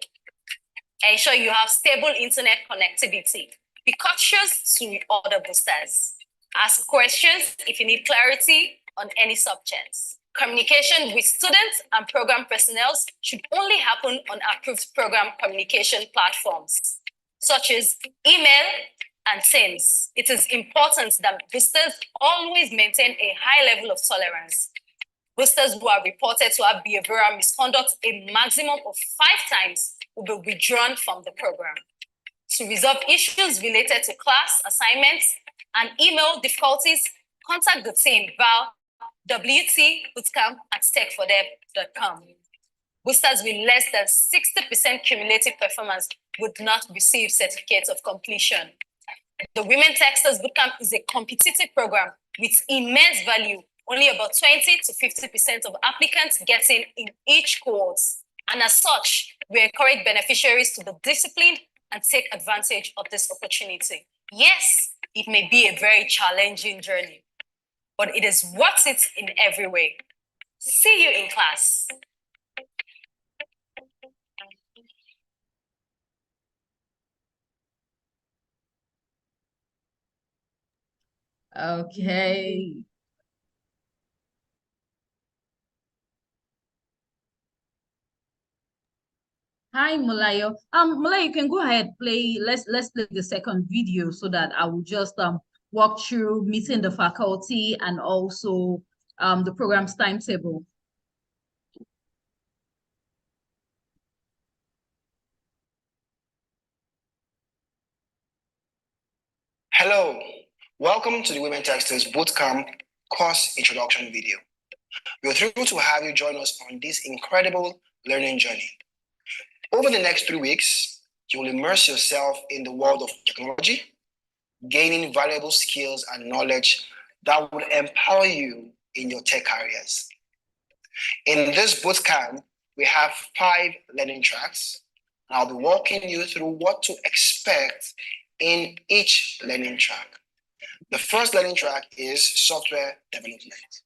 Ensure you have stable internet connectivity. Be cautious to other boosters. Ask questions if you need clarity on any subjects. Communication with students and program personnel should only happen on approved program communication platforms, such as email and Teams. It is important that boosters always maintain a high level of tolerance. Boosters who are reported to have behavioral misconduct a maximum of 5 times will be withdrawn from the program. To resolve issues related to class assignments and email difficulties, contact the team via wtbootcamp@techfordev.com. Boosters with less than 60% cumulative performance would not receive certificates of completion. The Women Techsters Bootcamp is a competitive program with immense value. Only about 20 to 50% of applicants get in each cohort. And as such, we encourage beneficiaries to be disciplined and take advantage of this opportunity. Yes, it may be a very challenging journey, but it is worth it in every way. See you in class. Okay. Hi, Mulayo. Mulayo, you can go ahead, play. Let's play the second video so that I will just walk through meeting the faculty and also the program's timetable. Hello, welcome to the Women Techsters Bootcamp course introduction video. We're thrilled to have you join us on this incredible learning journey. Over the next 3 weeks, you will immerse yourself in the world of technology, gaining valuable skills and knowledge that will empower you in your tech careers. In this bootcamp, we have 5 learning tracks. I'll be walking you through what to expect in each learning track. The first learning track is software development.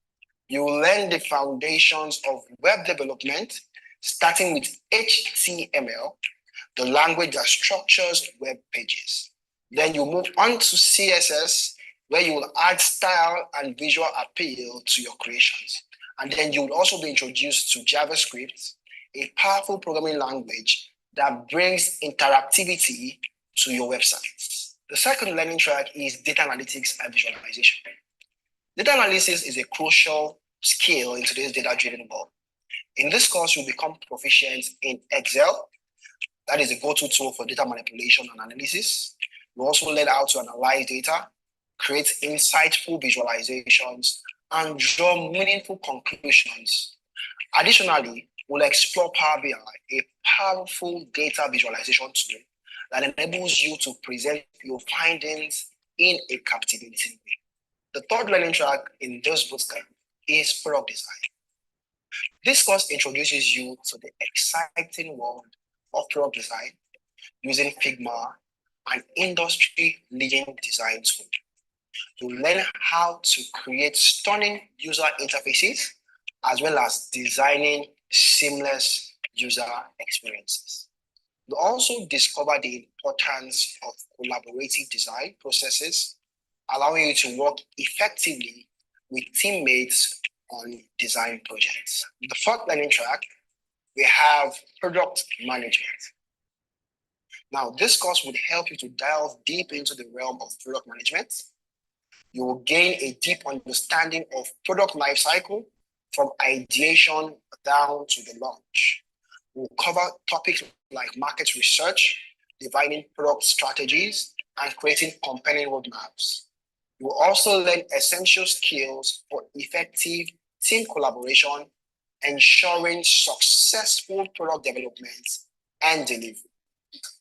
You will learn the foundations of web development, starting with HTML, the language that structures web pages. Then you move on to CSS, where you will add style and visual appeal to your creations. And then you will also be introduced to JavaScript, a powerful programming language that brings interactivity to your websites. The second learning track is data analytics and visualization. Data analysis is a crucial skill in today's data-driven world. In this course, you'll become proficient in Excel. That is a go-to tool for data manipulation and analysis. You also learn how to analyze data, create insightful visualizations, and draw meaningful conclusions Additionally, we'll explore Power BI, a powerful data visualization tool that enables you to present your findings in a captivating way. The third learning track in this bootcamp is product design. This course introduces you to the exciting world of product design using Figma, an industry-leading design tool. You learn how to create stunning user interfaces as well as designing seamless user experiences. You also discover the importance of collaborative design processes, allowing you to work effectively with teammates on design projects. The fourth learning track, we have product management. Now, this course would help you to delve deep into the realm of product management. You will gain a deep understanding of product lifecycle from ideation down to the launch. We'll cover topics like market research, defining product strategies, and creating compelling roadmaps. You will also learn essential skills for effective team collaboration, ensuring successful product development and delivery.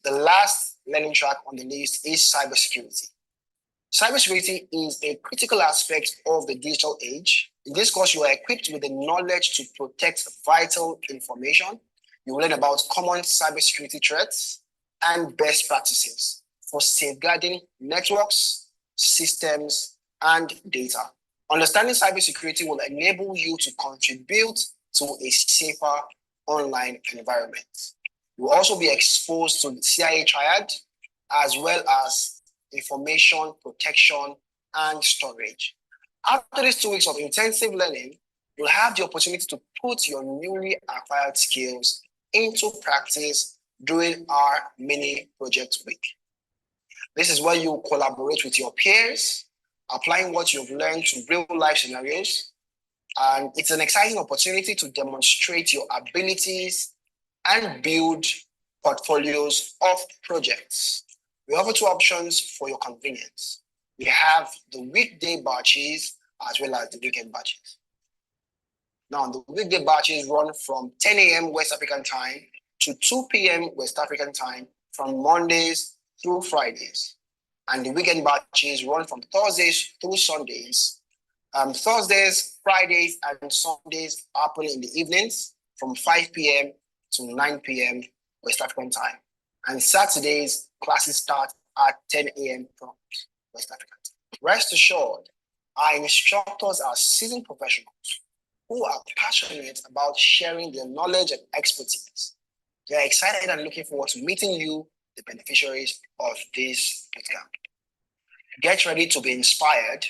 The last learning track on the list is cybersecurity. Cybersecurity is a critical aspect of the digital age. In this course, you are equipped with the knowledge to protect vital information. You will learn about common cybersecurity threats and best practices for safeguarding networks, systems, and data. Understanding cybersecurity will enable you to contribute to a safer online environment. You will also be exposed to the CIA triad, as well as information protection and storage. After these 2 weeks of intensive learning, you'll have the opportunity to put your newly acquired skills into practice during our mini project week. This is where you collaborate with your peers, applying what you've learned to real-life scenarios. And it's an exciting opportunity to demonstrate your abilities and build portfolios of projects. We offer 2 options for your convenience. We have the weekday batches as well as the weekend batches. Now, the weekday batches run from 10 a.m. West African time to 2 p.m. West African time from Mondays through Fridays. And the weekend batches run from Thursdays through Sundays. Thursdays, Fridays, and Sundays happen in the evenings from 5 p.m. to 9 p.m. West African time. And Saturdays, classes start at 10 a.m. from West African time. Rest assured, our instructors are seasoned professionals who are passionate about sharing their knowledge and expertise. They are excited and looking forward to meeting you, the beneficiaries of this bootcamp. Get ready to be inspired,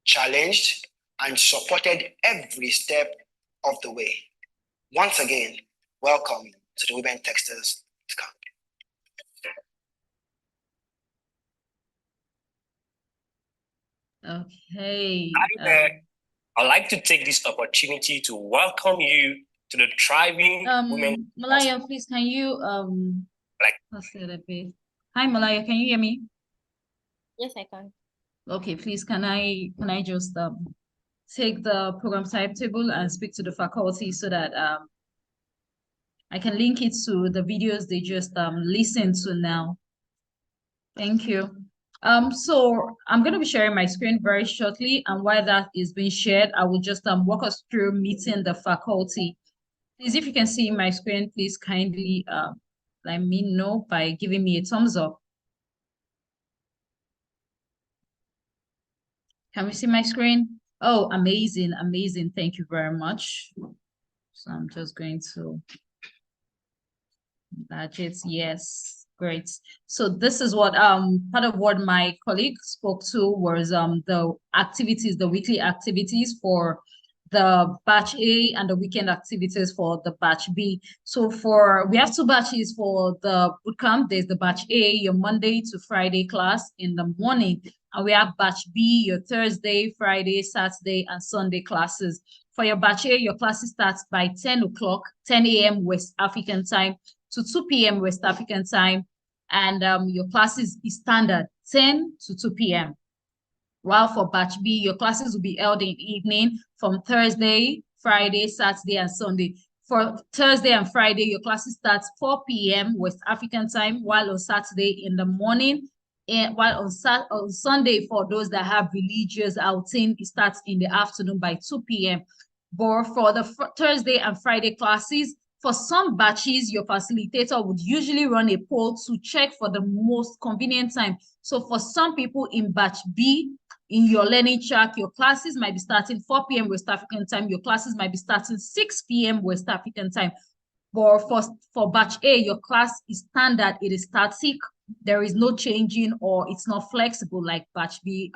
challenged, and supported every step of the way. Once again, welcome to the Women Techsters bootcamp. Okay. Hi there. I'd like to take this opportunity to welcome you to the thriving women. Malaya, please, can you let's say a bit. Hi, Malaya, can you hear me? Yes, I can. Okay, please, can I just take the program timetable and speak to the faculty so that I can link it to the videos they just listened to now. Thank you. So I'm going to be sharing my screen very shortly, and while that is being shared, I will just walk us through meeting the faculty. Please, if you can see my screen, please kindly let me know by giving me a thumbs up. Can we see my screen? Oh, amazing, amazing. Thank you very much. So I'm just going to budget. Yes, great. So this is what part of what my colleague spoke to was the activities, the weekly activities for the batch A and the weekend activities for the batch B. So we have 2 batches for the bootcamp. There's the batch A, your Monday to Friday class in the morning. And we have batch B, your Thursday, Friday, Saturday, and Sunday classes. For your batch A, your classes start by 10 a.m. West African time to 2 p.m. West African time. And your classes is standard 10 to 2 p.m. While for batch B, your classes will be held in the evening from Thursday, Friday, Saturday, and Sunday. For Thursday and Friday, your classes start 4 p.m. West African time, while on Saturday in the morning, and while on Sunday, for those that have religious outing, it starts in the afternoon by 2 p.m. But for the Thursday and Friday classes, for some batches, your facilitator would usually run a poll to check for the most convenient time. So for some people in batch B, in your learning track, your classes might be starting 4 p.m. West African time. Your classes might be starting 6 p.m. West African time. But for batch A, your class is standard. It is static. There is no changing, or it's not flexible like batch B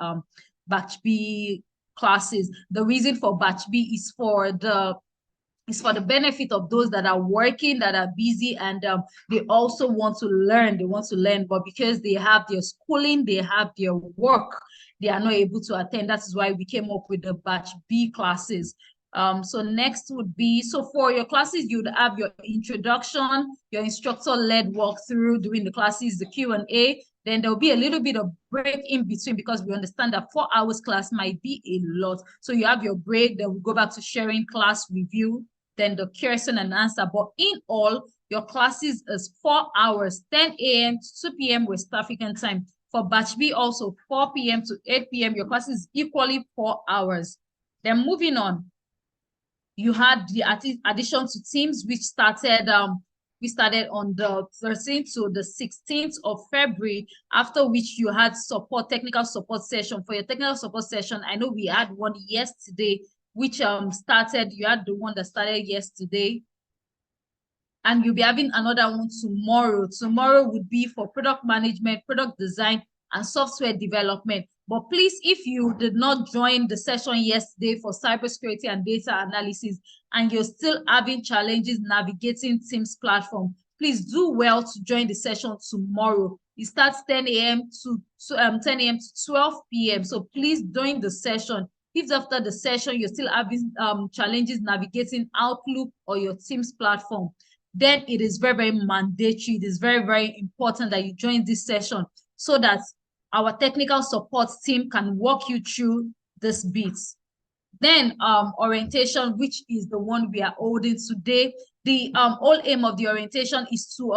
classes. The reason for batch B is for the benefit of those that are working, that are busy, and they also want to learn. They want to learn, but because they have their schooling, they have their work, they are not able to attend. That is why we came up with the batch B classes. So next would be, so for your classes, you would have your introduction, your instructor-led walkthrough during the classes, the Q&A. Then there'll be a little bit of break in between, because we understand that 4 hours class might be a lot. So you have your break, then we'll go back to sharing class review, then the question and answer. But in all, your classes is 4 hours, 10 a.m. to 2 p.m. West African time. For batch B, also 4 p.m. to 8 p.m. Your class is equally 4 hours. Then moving on, you had the addition to teams, which started we started on the 13th to the 16th of February, after which you had technical support session. For your technical support session, I know we had one yesterday, which started, you had the one that started yesterday, and you'll be having another one tomorrow. Tomorrow would be for product management, product design, and software development. But please, if you did not join the session yesterday for cybersecurity and data analysis, and you're still having challenges navigating Teams platform, please do well to join the session tomorrow. It starts 10 a.m. to 12 p.m. So please join the session. If after the session you're still having challenges navigating Outlook or your Teams platform, then it is very, very mandatory. It is very, very important that you join this session so that our technical support team can walk you through this bits. Then orientation, which is the one we are holding today. The whole aim of the orientation is to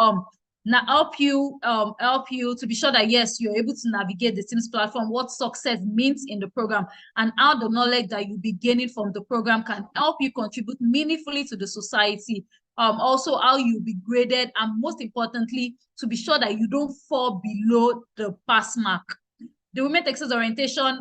help you to be sure that yes, you're able to navigate the Teams platform, what success means in the program, and how the knowledge that you'll be gaining from the program can help you contribute meaningfully to the society. Also how you'll be graded, and most importantly, to be sure that you don't fall below the pass mark. The Women Techsters orientation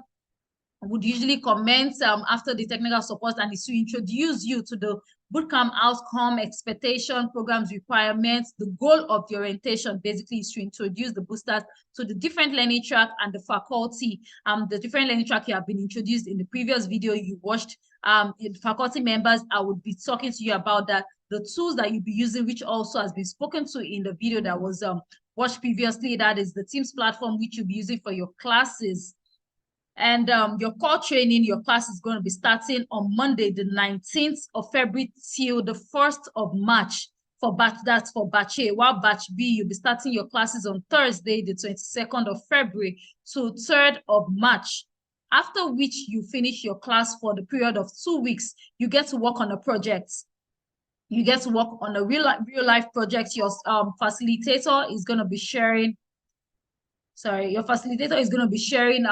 would usually commence after the technical support, and is to introduce you to the bootcamp outcome, expectation, programs requirements. The goal of the orientation basically is to introduce the boosters to the different learning track and the faculty. The different learning track you have been introduced in the previous video you watched. Faculty members, I would be talking to you about that. The tools that you'll be using, which also has been spoken to in the video that was watched previously, that is the Teams platform, which you'll be using for your classes. And your core training, your class is going to be starting on Monday, the 19th of February till the 1st of March for batch, that's for batch A. While batch B, you'll be starting your classes on Thursday, the 22nd of February to 3rd of March. After which you finish your class for the period of 2 weeks, you get to work on a project. You get to work on a real life project. Your facilitator is going to be sharing, your facilitator is going to be sharing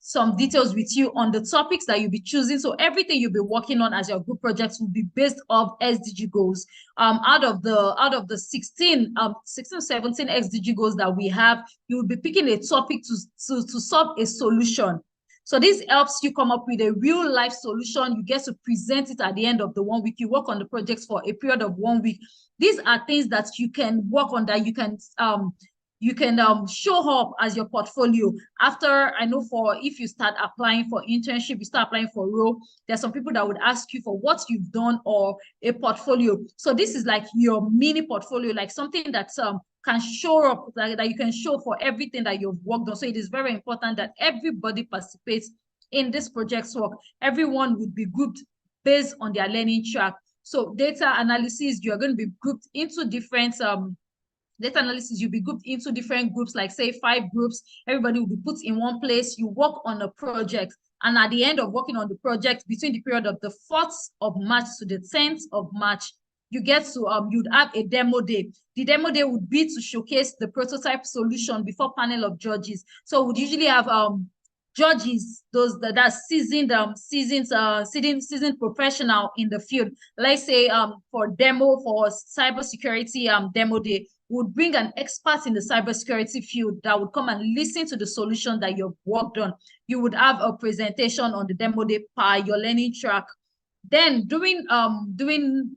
some details with you on the topics that you'll be choosing. So everything you'll be working on as your group projects will be based off SDG goals. Out of the 16 or 17 SDG goals that we have, you will be picking a topic to solve a solution. So this helps you come up with a real life solution. You get to present it at the end of the 1 week. You work on the projects for a period of 1 week. These are things that you can work on, that you can show up as your portfolio. After, I know, for if you start applying for internship, you start applying for role, there's some people that would ask you for what you've done or a portfolio. So this is like your mini portfolio, like something that can show up, that you can show for everything that you've worked on. So it is very important that everybody participates in this project's work. Everyone would be grouped based on their learning track. So data analysis, you're going to be grouped into different data analysis, you'll be grouped into different groups, like say 5 groups. Everybody will be put in one place. You work on a project. And at the end of working on the project, between the period of the 4th of March to the 10th of March, you get to, you'd have a demo day. The demo day would be to showcase the prototype solution before panel of judges. So we'd usually have judges, those that seasoned professional in the field. Let's say for cybersecurity demo day, would bring an expert in the cybersecurity field that would come and listen to the solution that you've worked on. You would have a presentation on the demo day per your learning track. Then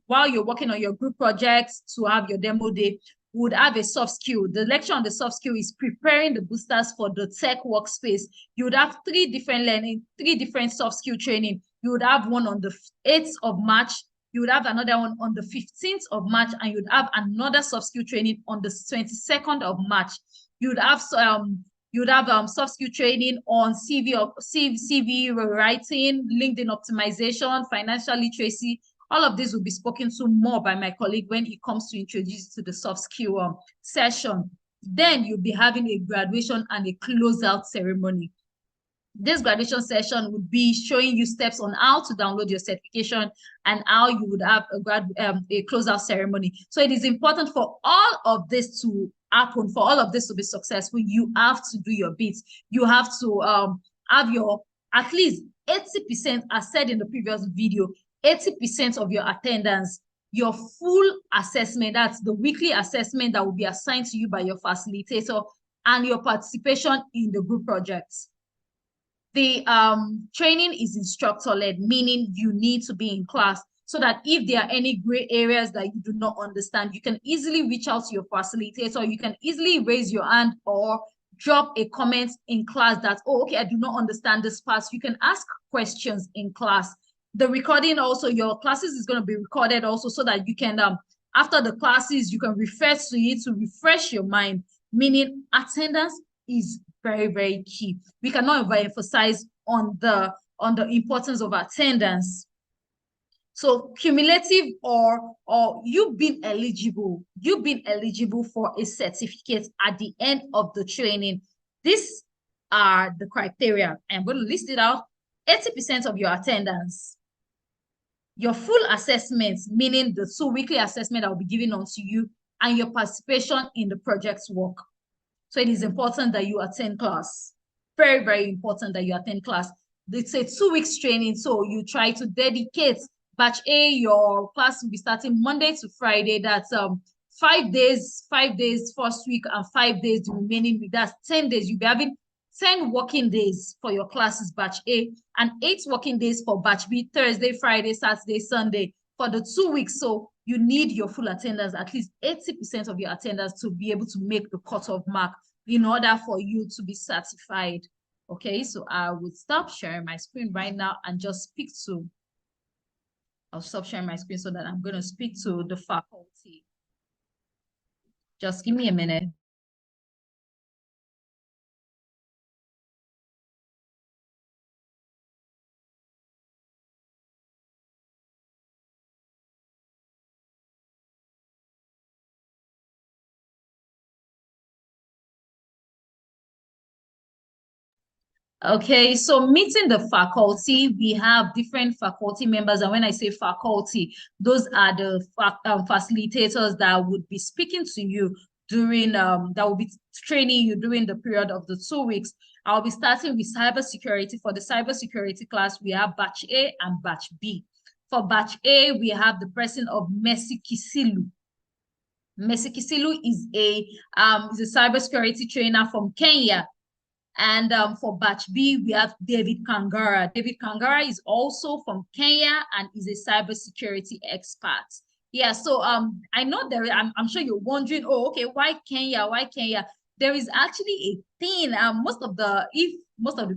while you're working on your group projects to have your demo day, would have a soft skill. The lecture on the soft skill is preparing the boosters for the tech workspace. You would have three different soft skill training. You would have one on the 8th of March, you would have another one on the 15th of March, and you'd have another soft skill training on the 22nd of March. You'd have soft skill training on CV writing, LinkedIn optimization, financial literacy. All of this will be spoken to more by my colleague when it comes to introduce you to the soft skill session. Then you'll be having a graduation and a closeout ceremony. This graduation session would be showing you steps on how to download your certification and how you would have a closeout ceremony. So it is important for all of this to happen, for all of this to be successful. You have to do your bits. You have to have your at least 80%, as said in the previous video, 80% of your attendance, your full assessment, that's the weekly assessment that will be assigned to you by your facilitator, and your participation in the group projects. The training is instructor-led, meaning you need to be in class so that if there are any gray areas that you do not understand, you can easily reach out to your facilitator. You can easily raise your hand or drop a comment in class that, oh, okay, I do not understand this part. You can ask questions in class. The recording also, your classes is going to be recorded also so that you can, after the classes, you can refer to it to refresh your mind, meaning attendance is very, very key. We cannot overemphasize on the importance of attendance. So cumulative or you've been eligible for a certificate at the end of the training. These are the criteria. I'm going to list it out. 80% of your attendance, your full assessment, meaning the 2 weekly assessment that will be given onto you, and your participation in the project's work. So it is important that you attend class. Very, very important that you attend class. It's a 2 weeks training, so you try to dedicate. Batch A, your class will be starting Monday to Friday. That's 5 days first week and 5 days the remaining week. That's 10 days. You'll be having 10 working days for your classes, batch A, and 8 working days for batch B, Thursday, Friday, Saturday, Sunday, for the 2 weeks. So you need your full attendance, at least 80% of your attendance, to be able to make the cutoff mark in order for you to be certified. Okay, so I would stop sharing my screen right now and just speak to, I'll stop sharing my screen so that I'm going to speak to the faculty. Just give me a minute. Okay, so meeting the faculty, we have different faculty members. And when I say faculty, those are the facilitators that would be speaking to you during, that will be training you during the period of the 2 weeks. I'll be starting with cybersecurity. For the cybersecurity class, we have batch A and batch B. For batch A, we have the person of Mercy Kisilu. Mercy Kisilu is a cybersecurity trainer from Kenya. And for batch B, we have David Kangara. David Kangara is also from Kenya and is a cybersecurity expert. Yeah, so I know I'm sure you're wondering, oh, okay, why Kenya? Why Kenya? There is actually a thing. Most of the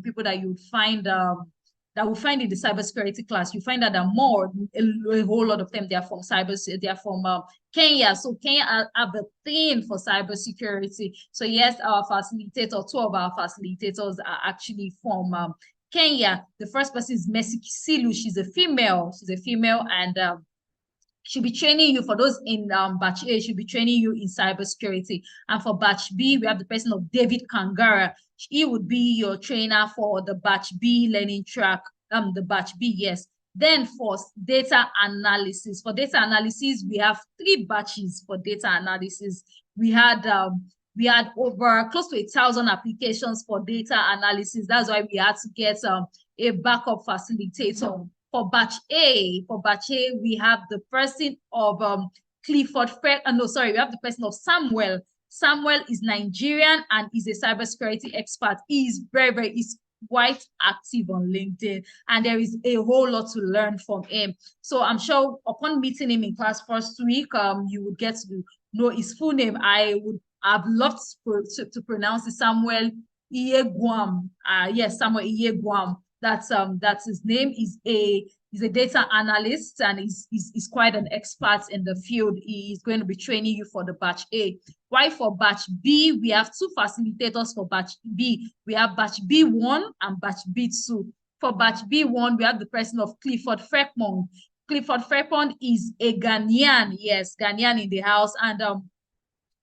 people that you find that will find in the cybersecurity class, you find that a whole lot of them, they are from Kenya. So Kenya have a thing for cybersecurity. So yes, our facilitator, 2 of our facilitators are actually from Kenya. The first person is Mercy Kisilu. She's a female, and She'll be training you. For those in batch A, she'll be training you in cybersecurity. And for batch B, we have the person of David Kangara. He would be your trainer for the batch B learning track. The batch B, yes. Then for data analysis, we have 3 batches for data analysis. We had over close to 1,000 applications for data analysis. That's why we had to get a backup facilitator. For batch A, we have the person of Clifford Fair. We have the person of Samuel. Samuel is Nigerian and is a cybersecurity expert. He is he's quite active on LinkedIn, and there is a whole lot to learn from him. So I'm sure upon meeting him in class first week, you would get to know his full name. I've loved to pronounce it, Samuel Iyegwam. Yes, Samuel Iyegwam. That's his name. He's a data analyst, and he's quite an expert in the field. He's going to be training you for the batch A. Why for batch B? We have 2 facilitators for batch B. We have batch B1 and batch B2. For batch B1, we have the person of Clifford Fairpond. Clifford Fairpond is a Ghanaian. Yes, Ghanaian in the house. And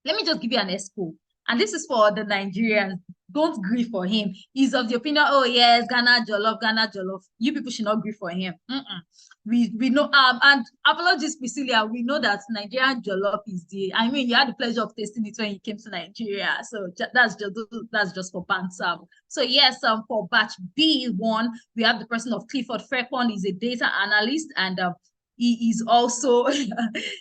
let me just give you an expo. And this is for the Nigerians. Don't grieve for him. He's of the opinion, oh yes, Ghana Jollof. You people should not grieve for him. We know, and apologies, Priscilla, we know that Nigerian Jollof is you had the pleasure of tasting it when you came to Nigeria. So that's just for banter. So yes, for batch B1, we have the person of Clifford Fairpond. He's a data analyst, and he is also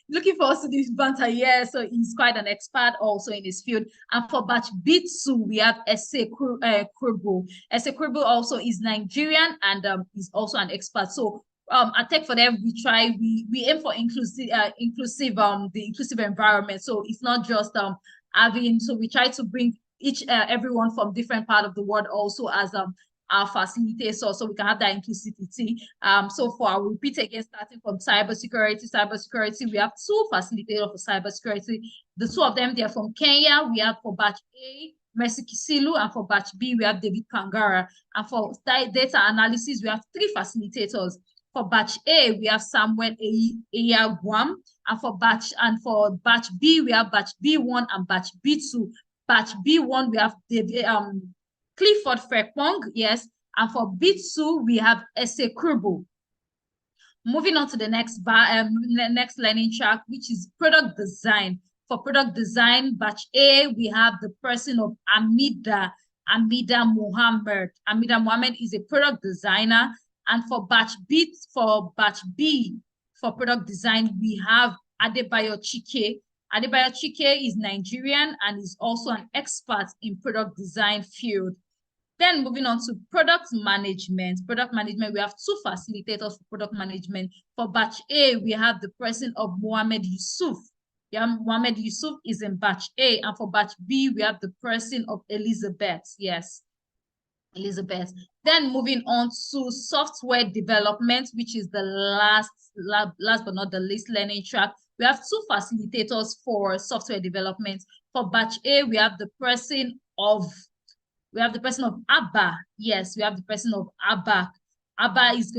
looking forward to this banter. Yeah, so he's quite an expert also in his field. And for batch B2, we have Ese Kurbo. Ese Kurbo also is Nigerian, and is also an expert. So at Tech for Them, we aim for the inclusive environment. So it's not just so we try to bring everyone from different part of the world also as our facilitators, so we can have that inclusivity. So I'll repeat again, starting from cybersecurity, we have 2 facilitators for cybersecurity. The 2 of them, they're from Kenya. We have for batch A, Mercy Kisilu, and for batch B, we have David Kangara. And for data analysis, we have 3 facilitators. For batch A, we have Samuel Eyagwam, and for batch B, we have batch B1 and batch B2. Batch B1, we have David Clifford Fairpong, yes, and for B2 we have Ese Kurbo. Moving on to the next learning track, which is product design. For product design, batch A, we have the person of Amida Muhammad. Amida Muhammad is a product designer, and for batch B, for product design, we have Adebayo Chike. Adebayo Chike is Nigerian and is also an expert in product design field. Then moving on to product management. Product management, we have 2 facilitators for product management. For batch A, we have the person of Mohammed Yusuf. Yeah, Mohammed Yusuf is in batch A. And for batch B, we have the person of Elizabeth. Yes, Elizabeth. Then moving on to software development, which is the last but not the least learning track. We have 2 facilitators for software development. For batch A, we have the person of Abba. Yes, we have the person of Abba. Abba is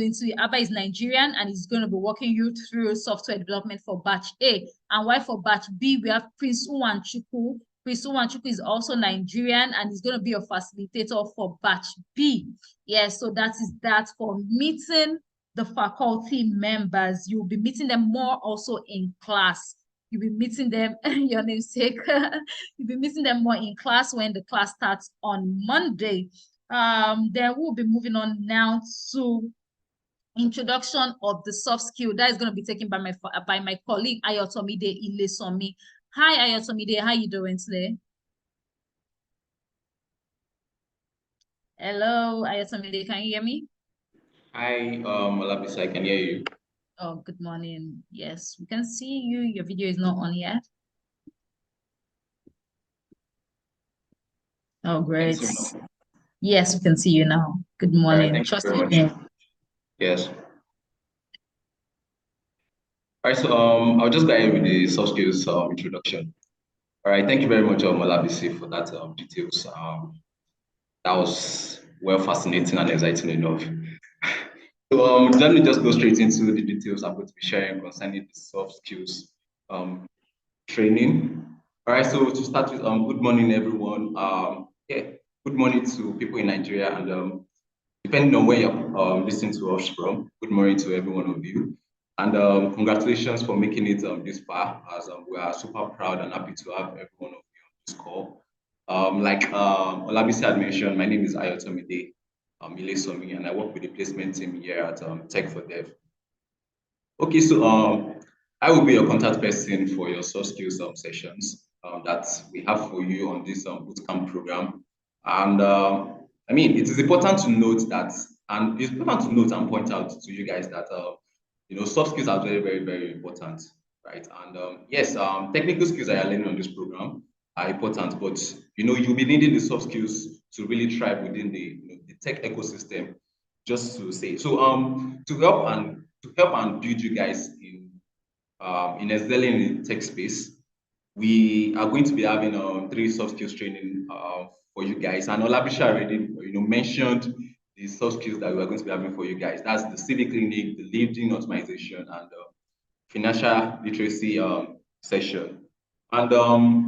Nigerian and is going to be walking you through software development for batch A. And while for batch B, we have Prince Uwanchukwu. Prince Uwanchukwu is also Nigerian and is going to be a facilitator for batch B. Yes, so that is that for meeting the faculty members. You'll be meeting them more also in class. You'll be meeting them, your namesake, you'll be meeting them more in class when the class starts on Monday. Then we'll be moving on now to introduction of the soft skill. That is going to be taken by my colleague, Ayotomide Ilesomi. Hi, Ayotomide, how you doing today? Hello, Ayotomide, can you hear me? Hi, Olabisi, I can hear you. Oh, good morning. Yes, we can see you. Your video is not on yet. Oh, great. Yes, we can see you now. Good morning. All right, thank you very much. Yes. All right, so I'll just go ahead with the soft skills introduction. All right, thank you very much, Olabisi, for that details. That was well fascinating and exciting enough. let me just go straight into the details I'm going to be sharing concerning the soft skills training. All right, so to start with, good morning, everyone. Good morning to people in Nigeria, and depending on where you're listening to us from, good morning to every one of you. And congratulations for making it this far, as we are super proud and happy to have every one of you on this call. Like Olabisi had mentioned, my name is Ayotomide Ilesomi, and I work with the placement team here at Tech for Dev. Okay, so I will be your contact person for your soft skills sessions that we have for you on this bootcamp program. And I mean, it is important to note that, and it's important to note and point out to you guys that soft skills are very, very, very important, right? And yes, technical skills that you're learning on this program are important, but you'll be needing the soft skills to really thrive within the tech ecosystem. Just to say, so to help and build you guys in excelling in tech space, we are going to be having 3 soft skills training for you guys. And Olabisi already mentioned the soft skills that we are going to be having for you guys. That's the civic clinic, the LinkedIn optimization, and financial literacy session. And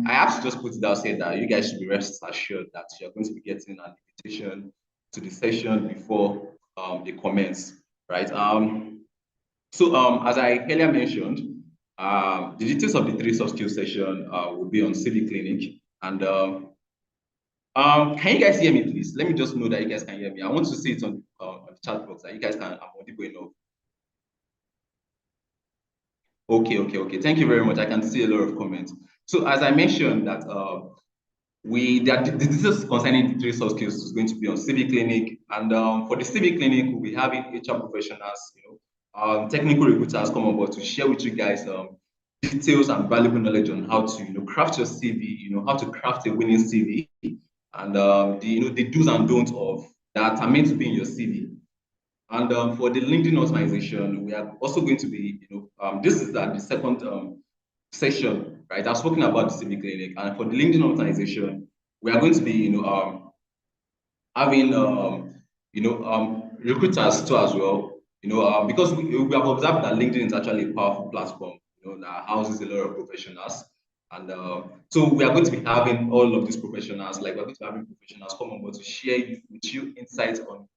I have to just put it out, say that you guys should be rest assured that you're going to be getting an invitation to the session before they commence, right? So as I earlier mentioned, the details of the 3 soft skills session will be on civic clinic. And can you guys hear me, please? Let me just know that you guys can hear me. I want to see it on the chat box that you guys can. I'm audible enough. Okay. Thank you very much. I can see a lot of comments. So as I mentioned that the details concerning the 3 soft skills is going to be on civic clinic, and for the civic clinic, we'll be having HR professionals, technical recruiters come on board to share with you guys details and valuable knowledge on how to craft your CV, how to craft a winning CV, and the do's and don'ts of that are meant to be in your CV. And for the LinkedIn organization, we are also going to be, this is the second session, right? I've spoken about the civic clinic, and for the LinkedIn organization, we are going to be, having, recruiters too as well, because we have observed that LinkedIn is actually a powerful platform, that houses a lot of professionals. And so we are going to be having all of these professionals, like we're going to be having professionals come on board to share with you insights on,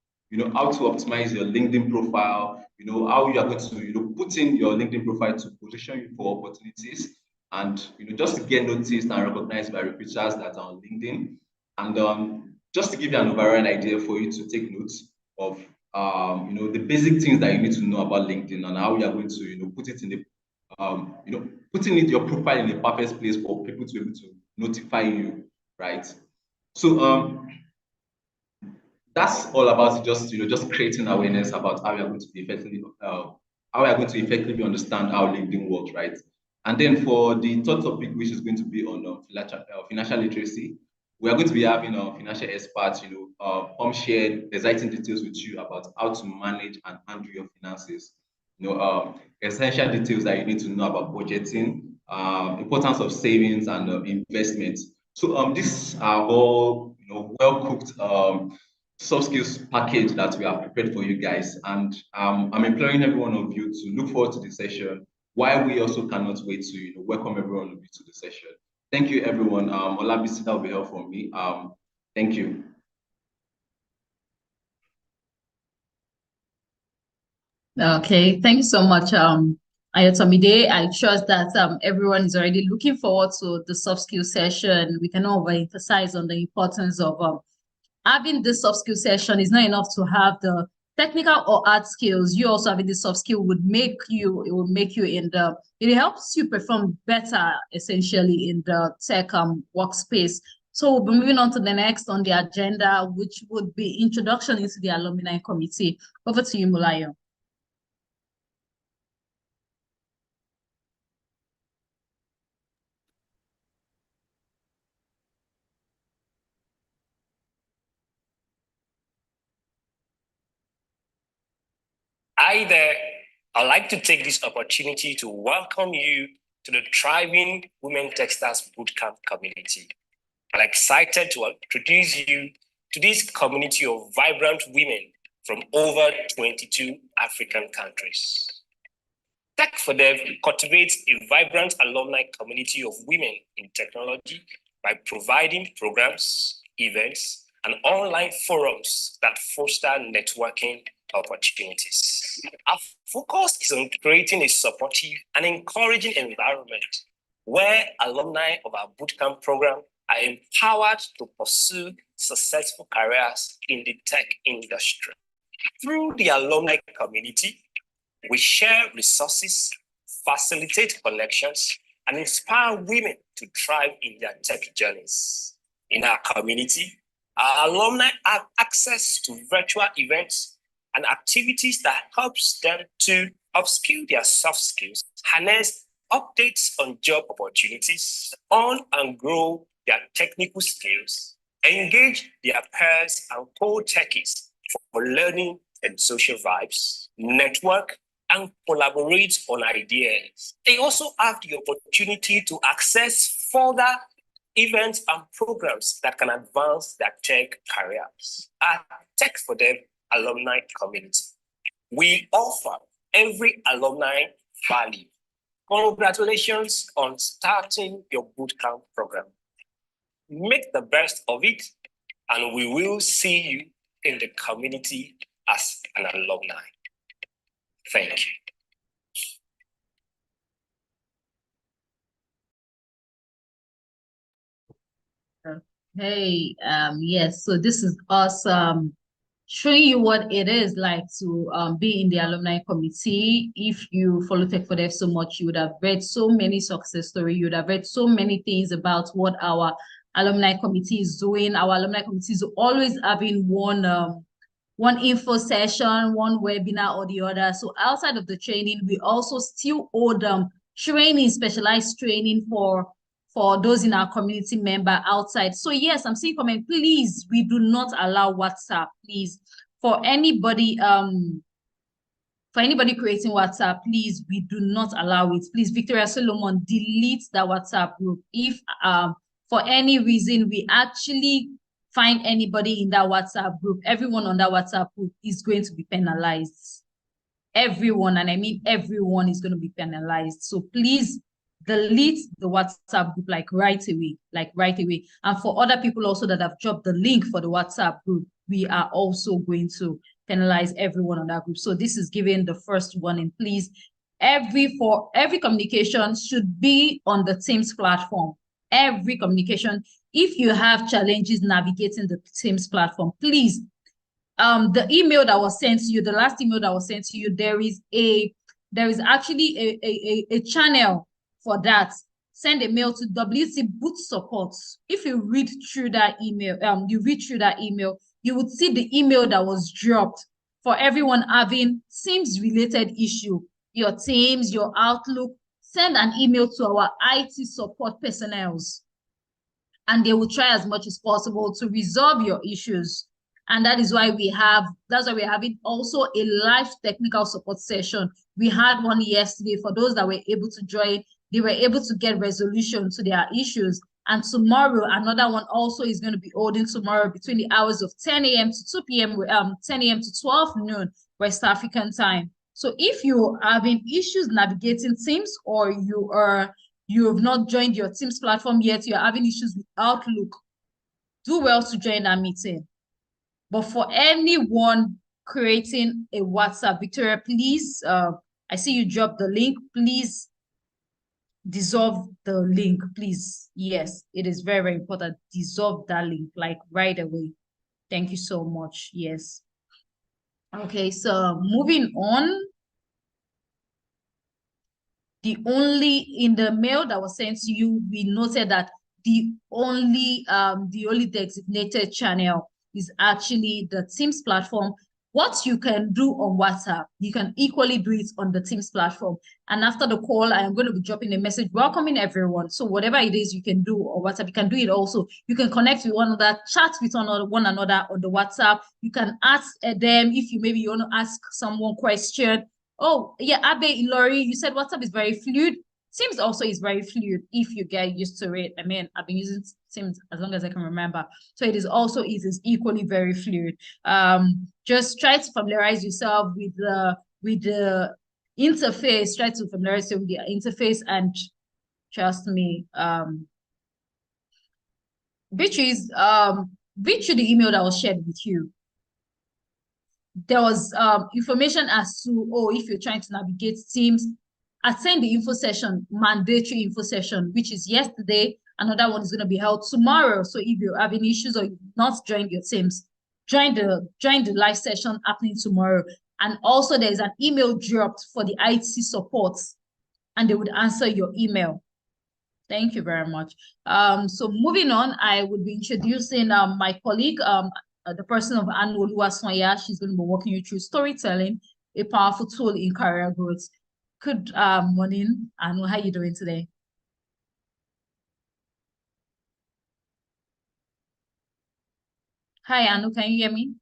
how to optimize your LinkedIn profile, how you are going to, put in your LinkedIn profile to position you for opportunities, and, just to get noticed and recognized by recruiters that are on LinkedIn. And just to give you an overall idea for you to take notes of, the basic things that you need to know about LinkedIn and how you are going to, put it in the, putting your profile in the perfect place for people to be able to notify you, right? So that's all about just creating awareness about how we are going to be effectively understand how LinkedIn works, right? And then for the third topic, which is going to be on financial literacy, we are going to be having financial experts, share exciting details with you about how to manage and handle your finances. Essential details that you need to know about budgeting, importance of savings and investments. So these are all well cooked soft skills package that we have prepared for you guys, and I'm imploring every one of you to look forward to the session, while we also cannot wait to welcome everyone of you to the session. Thank you, everyone. Olabisi, that will be helpful for me. Thank you. Okay, thank you so much, Ayotomide. I trust that everyone is already looking forward to the soft skill session. We can overemphasize on the importance of having this soft skill session. Is not enough to have the technical or hard skills. You also having the soft skill will make you it helps you perform better essentially in the tech workspace. So we'll be moving on to the next on the agenda, which would be introduction into the alumni committee. Over to you, Mulayo. Hi there. I'd like to take this opportunity to welcome you to the thriving Women Techsters Bootcamp community. I'm excited to introduce you to this community of vibrant women from over 22 African countries. Tech for Dev cultivates a vibrant alumni community of women in technology by providing programs, events, and online forums that foster networking opportunities. Our focus is on creating a supportive and encouraging environment where alumni of our bootcamp program are empowered to pursue successful careers in the tech industry. Through the alumni community, we share resources, facilitate connections, and inspire women to thrive in their tech journeys. In our community, our alumni have access to virtual events and activities that helps them to upskill their soft skills, harness updates on job opportunities, earn and grow their technical skills, engage their peers and co-techies for learning and social vibes, network, and collaborate on ideas. They also have the opportunity to access further events and programs that can advance their tech careers. At Tech for Them alumni community, we offer every alumni value. Congratulations on starting your bootcamp program. Make the best of it, and we will see you in the community as an alumni. Thank you. Hey, yes, so this is us showing you what it is like to be in the alumni committee. If you follow Tech for Dev so much, you would have read so many success stories, you would have read so many things about what our alumni committee is doing. Our alumni committee is always having one info session, one webinar or the other. So outside of the training, we also still owe them training, specialized training for those in our community member outside. So yes, I'm seeing comment, please, we do not allow WhatsApp, please. For anybody creating WhatsApp, please, we do not allow it. Please, Victoria Solomon, delete that WhatsApp group. If for any reason we actually find anybody in that WhatsApp group, everyone on that WhatsApp group is going to be penalized. Everyone, and I mean everyone, is going to be penalized. So please delete the WhatsApp group right away. And for other people also that have dropped the link for the WhatsApp group, we are also going to penalize everyone on that group. So this is giving the first warning. Please, every communication should be on the Teams platform. Every communication. If you have challenges navigating the Teams platform, please, the email that was sent to you, the last email that was sent to you, there is actually a channel for that. Send a mail to WC Boot Support. If you read through that email, you would see the email that was dropped for everyone having Teams related issue. Your Teams, your Outlook, send an email to our IT support personnel, and they will try as much as possible to resolve your issues. And that is why we're having also a live technical support session. We had one yesterday. For those that were able to join, they were able to get resolution to their issues. And tomorrow, another one also is going to be holding tomorrow between the hours of 10 a.m. to 2 p.m., 10 a.m. to 12 noon, West African time. So if you're having issues navigating Teams, or you have not joined your Teams platform yet, you're having issues with Outlook, do well to join that meeting. But for anyone creating a WhatsApp, Victoria, please, I see you drop the link. Please dissolve the link, please. Yes, it is very, very important. Dissolve that link right away. Thank you so much. Yes. Okay, so moving on. In the mail that was sent to you, we noted that the only designated channel is actually the Teams platform. What you can do on WhatsApp, you can equally do it on the Teams platform. And after the call, I am going to be dropping a message welcoming everyone. So whatever it is you can do on WhatsApp, you can do it also. You can connect with one another, chat with one another on the WhatsApp. You can ask them if you want to ask someone question. Oh, yeah, Abe Ilori, you said WhatsApp is very fluid. Teams also is very fluid if you get used to it. I mean, I've been using Teams as long as I can remember. So it is equally very fluid. Just try to familiarize yourself with the interface. Try to familiarize yourself with the interface, and trust me, Beatrice, the email that was shared with you, there was information as to, if you're trying to navigate Teams, attend the info session, mandatory info session, which is yesterday. Another one is going to be held tomorrow. So if you're having issues or you've not joined your Teams, join the live session happening tomorrow. And also there's an email dropped for the IT support, and they would answer your email. Thank you very much. So moving on, I would be introducing my colleague, the person of Anu Oluwasonya. She's going to be walking you through storytelling, a powerful tool in career growth. Good morning, Anu. How are you doing today? Hi, Anu. Can you hear me?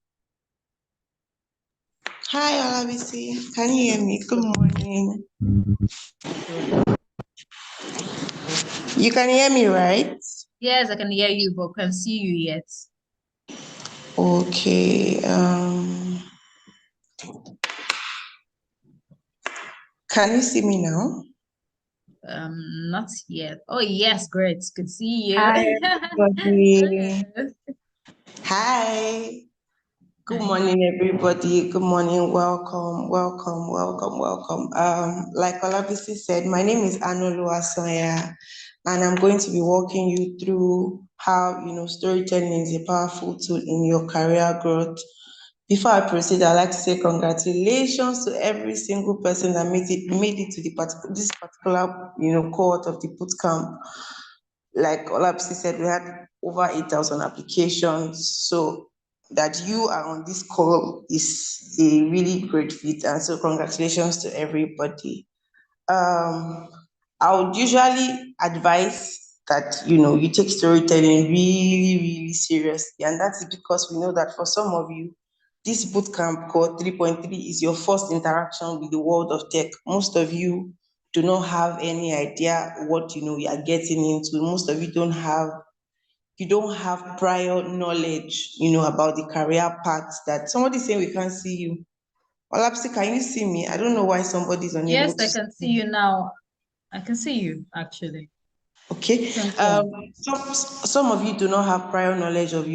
Hi, Olabisi. Can you hear me? Good morning. You can hear me, right? Yes, I can hear you, but can't see you yet. Okay. Can you see me now? Not yet. Oh, yes, great. Good to see you. Hi, everybody. Hi. Good morning, everybody. Good morning. Welcome, welcome, welcome, welcome. Like Olabisi said, my name is Anu Oluwasonya, and I'm going to be walking you through how, storytelling is a powerful tool in your career growth. Before I proceed, I'd like to say congratulations to every single person that made it to this particular, cohort of the bootcamp. Like Olabisi said, we had over 8,000 applications. So that you are on this call is a really great feat. And so congratulations to everybody. I would usually advise that, you take storytelling really, really seriously. And that's because we know that for some of you, this bootcamp called 3.3 is your first interaction with the world of tech. Most of you do not have any idea what, you are getting into. Most of you don't have prior knowledge, about the career paths that somebody's saying we can't see you. Olapsi, can you see me? I don't know why somebody's unable Yes, to I can see you now. I can see you, actually. Okay. Some of you do not have prior knowledge of,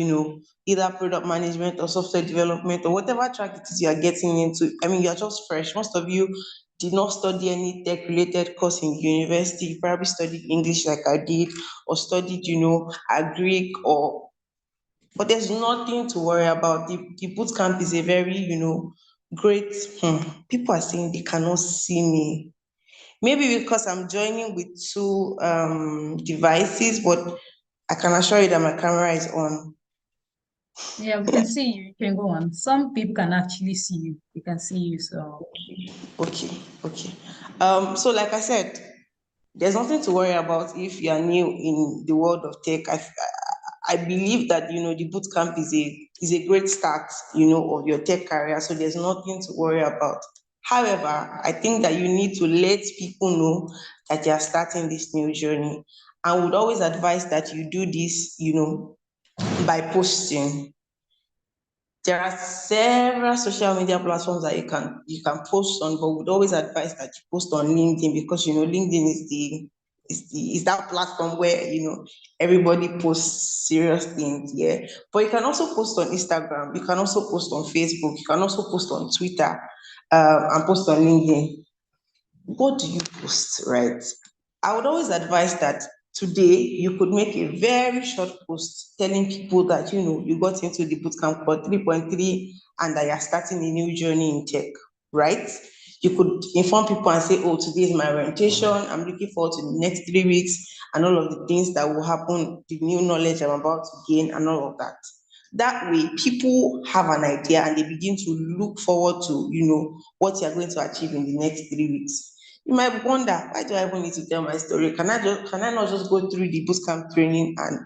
either product management or software development or whatever track it is you are getting into. I mean, you're just fresh. Most of you did not study any tech-related course in university. You probably studied English like I did, or studied, Greek but there's nothing to worry about. The bootcamp is a very, great, people are saying they cannot see me. Maybe because I'm joining with two devices, but I can assure you that my camera is on. Yeah, we can see you. You can go on. Some people can actually see you. They can see you, so. Okay. So like I said, there's nothing to worry about if you are new in the world of tech. I believe that, the bootcamp is a great start, of your tech career. So there's nothing to worry about. However, I think that you need to let people know that you are starting this new journey. I would always advise that you do this, by posting. There are several social media platforms that you can post on, but would always advise that you post on LinkedIn because LinkedIn is that platform where everybody posts serious things. Yeah, but you can also post on Instagram, you can also post on Facebook, you can also post on Twitter, and post on LinkedIn. What do you post, right? I would always advise that today you could make a very short post telling people that you got into the bootcamp for 3.3 and that you're starting a new journey in tech, right? You could inform people and say, oh, today is my orientation. I'm looking forward to the next 3 weeks and all of the things that will happen, the new knowledge I'm about to gain and all of that. That way, people have an idea and they begin to look forward to, what you're going to achieve in the next 3 weeks. You might wonder, why do I even need to tell my story? Can I not just go through the bootcamp training and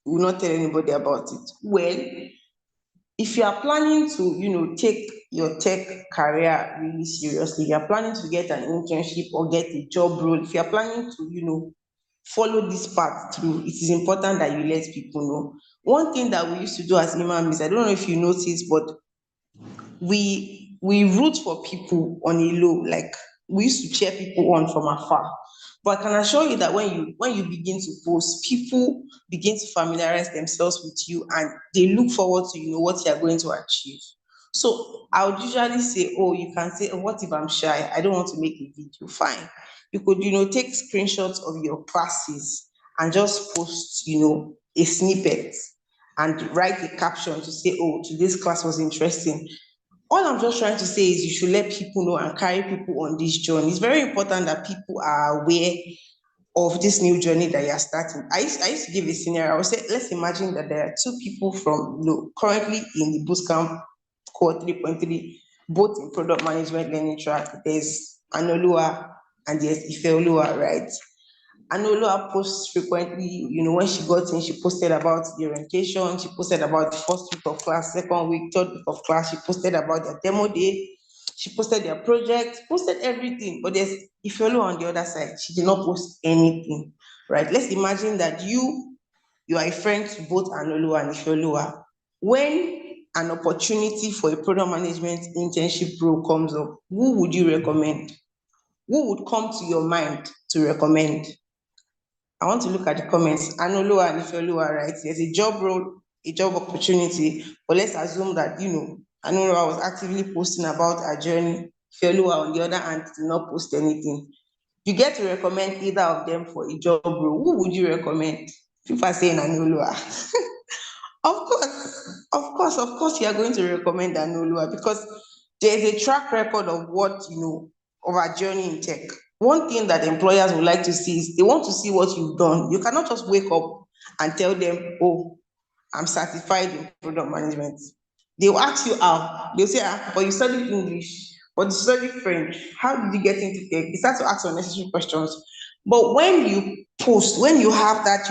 will not tell anybody about it? Well, if you are planning to, take your tech career really seriously, you're planning to get an internship or get a job role, if you're planning to, follow this path through, it is important that you let people know. One thing that we used to do as human beings, I don't know if you noticed, but we root for people on a low, like we used to cheer people on from afar. But I can assure you that when you begin to post, people begin to familiarize themselves with you and they look forward to what you are going to achieve. So I would usually say, oh, you can say, oh, what if I'm shy? I don't want to make a video. Fine. You could, take screenshots of your classes and just post, a snippet and write a caption to say, oh, today's class was interesting. All I'm just trying to say is you should let people know and carry people on this journey. It's very important that people are aware of this new journey that you're starting. I used to give a scenario. I would say, let's imagine that there are two people from currently in the bootcamp Cohort 3.3, both in product management learning track. There's Anolua and there's Ifeolua, right? Anolua posts frequently, when she got in, she posted about the orientation, she posted about the first week of class, second week, third week of class, she posted about their demo day, she posted their project, posted everything. But there's Ifeolu on the other side, she did not post anything, right? Let's imagine that you are a friend to both Anolua and Ifeolua. When an opportunity for a product management internship role comes up, who would you recommend? Who would come to your mind to recommend? I want to look at the comments. Anolua and Ifeolua, right? There's a job role, a job opportunity, but let's assume that, Anolua was actively posting about her journey. Ifeolua, on the other hand, did not post anything. You get to recommend either of them for a job role. Who would you recommend? People are saying Anolua. Of course, you are going to recommend Anolua because there is a track record of of our journey in tech. One thing that employers would like to see is they want to see what you've done. You cannot just wake up and tell them, oh, I'm certified in product management. They will ask you how. They'll say, but you studied English, but you studied French. How did you get into tech? They start to ask unnecessary questions. But when you post, when you have that,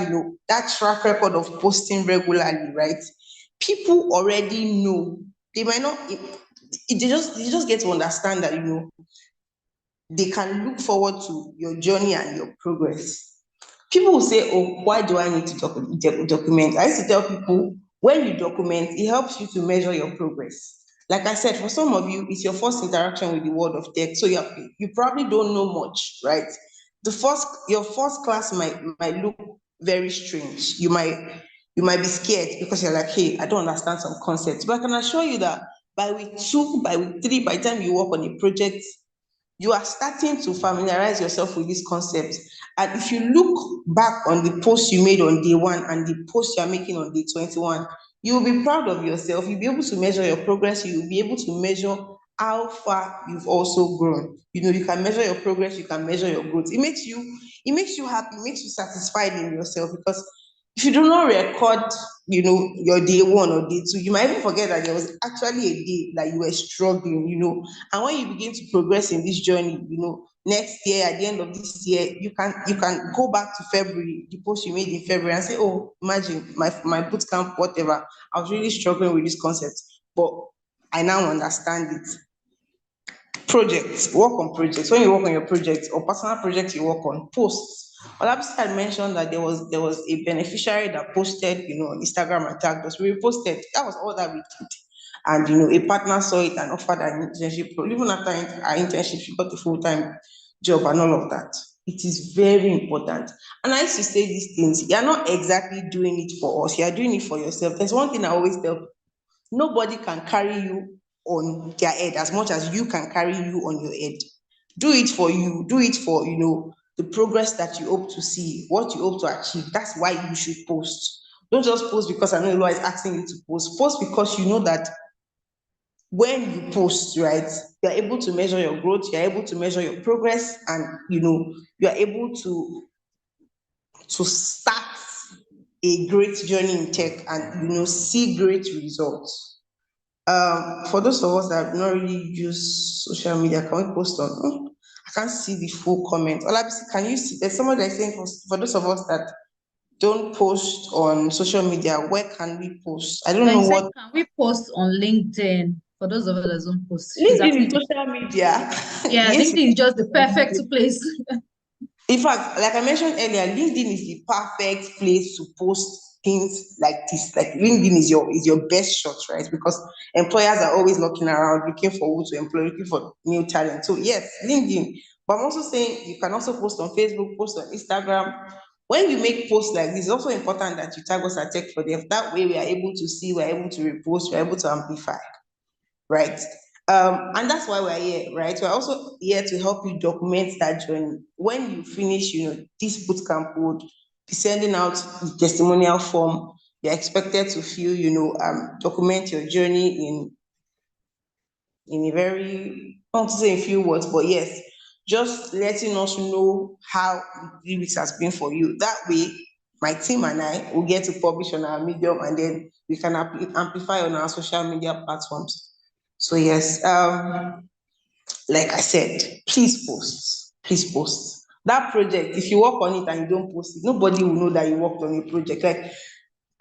that track record of posting regularly, right? People already know. They might not, they just get to understand that, they can look forward to your journey and your progress. People will say, oh, why do I need to document? I used to tell people, when you document, it helps you to measure your progress. Like I said, for some of you, it's your first interaction with the world of tech, so you probably don't know much, right? Your first class might look very strange. You might be scared because you're like, hey, I don't understand some concepts. But I can assure you that by week 2, by week 3, by the time you work on a project, you are starting to familiarize yourself with these concepts. And if you look back on the post you made on day 1 and the post you are making on day 21, you will be proud of yourself. You'll be able to measure your progress. You'll be able to measure how far you've also grown. You can measure your progress, you can measure your growth. It makes you happy, it makes you satisfied in yourself, because if you do not record, your day 1 or day 2, you might even forget that there was actually a day that you were struggling, And when you begin to progress in this journey, next year, at the end of this year, you can go back to February, the post you made in February, and say, oh, imagine my bootcamp, whatever, I was really struggling with this concept, but I now understand it. Projects, work on projects. When you work on your projects or personal projects you work on, posts. Olabisi had mentioned that there was a beneficiary that posted, on Instagram and tagged us. We reposted. That was all that we did. And a partner saw it and offered an internship. Even after our internship, she got a full-time job and all of that. It is very important. And I used to say these things. You're not exactly doing it for us. You're doing it for yourself. There's one thing I always tell people. Nobody can carry you on their head as much as you can carry you on your head. Do it for you. Do it for, the progress that you hope to see, what you hope to achieve. That's why you should post. Don't just post because Anolua is asking you to post. Post because you know that when you post, right, you're able to measure your growth, you're able to measure your progress, and, you're able to start a great journey in tech and, see great results. For those of us that not really use social media, can we post on? I can't see the full comment. Olabisi, can you see? There's somebody that's saying for those of us that don't post on social media, where can we post? I don't know what. Can we post on LinkedIn? For those of us that don't post, she's LinkedIn asking. is social media. Yeah, Yes. LinkedIn is just the perfect place. In fact, like I mentioned earlier, LinkedIn is the perfect place to post things like this. Like LinkedIn is your best shot, right? Because employers are always looking around, looking for who to employ, looking for new talent. So yes, LinkedIn. But I'm also saying you can also post on Facebook, post on Instagram. When you make posts like this, it's also important that you tag us at Tech for Dev. That way we are able to see, we're able to repost, we're able to amplify, right? And that's why we're here, right? We're also here to help you document that journey. When you finish, this bootcamp would be sending out the testimonial form. You're expected to fill, document your journey in a very, I don't want to say a few words, but yes, just letting us know how the 3 weeks has been for you. That way, my team and I will get to publish on our Medium, and then we can amplify on our social media platforms. So yes, like I said, please post. Please post. That project, if you work on it and you don't post it, nobody will know that you worked on a project. Like,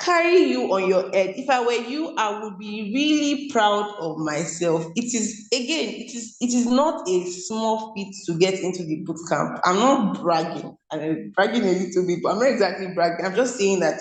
carry you on your head. If I were you, I would be really proud of myself. It is not a small feat to get into the boot camp. I'm not bragging. I'm bragging a little bit, but I'm not exactly bragging. I'm just saying that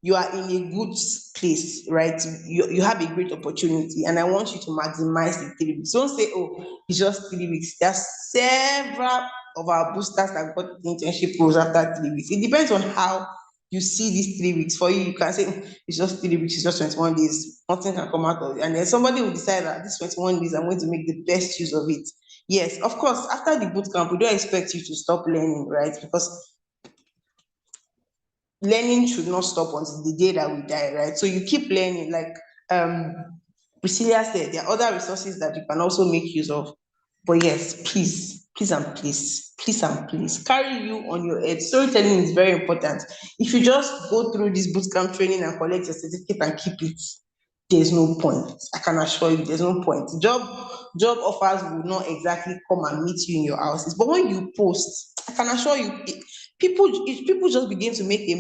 you are in a good place, right? You have a great opportunity, and I want you to maximize the 3 weeks. Don't say, oh, it's just 3 weeks. There's several of our boosters that got internship roles after 3 weeks. It depends on how you see these 3 weeks. For you can say, it's just 3 weeks, it's just 21 days, nothing can come out of it. And then somebody will decide that this 21 days, I'm going to make the best use of it. Yes, of course, after the boot camp, we don't expect you to stop learning, right? Because learning should not stop until the day that we die, right? So you keep learning. Like Priscilla said, there are other resources that you can also make use of. But yes, please and please carry you on your head. Storytelling is very important. If you just go through this bootcamp training and collect your certificate and keep it, there's no point. I can assure you, there's no point. Job offers will not exactly come and meet you in your houses. But when you post, I can assure you, people just begin to make a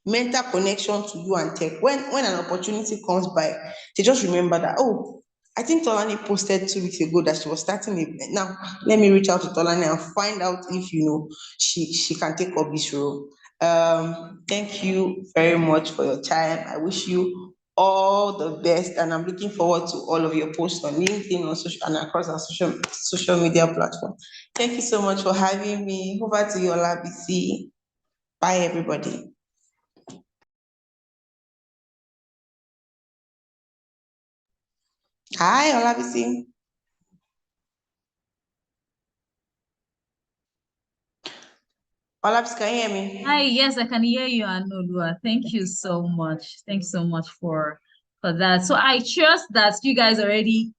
mental connection to you and tech. When an opportunity comes by, they just remember that, oh, I think Tolani posted 2 weeks ago that she was starting it. Now, let me reach out to Tolani and find out if she can take up this role. Thank you very much for your time. I wish you all the best, and I'm looking forward to all of your posts on LinkedIn, on social, and across our social media platform. Thank you so much for having me. Over to you, Olabisi. Bye, everybody. Hi, Olabisi. Olabisi, can you hear me? Hi, yes, I can hear you, Anolua. Thank you so much. Thank you so much for that. So I trust that you guys already,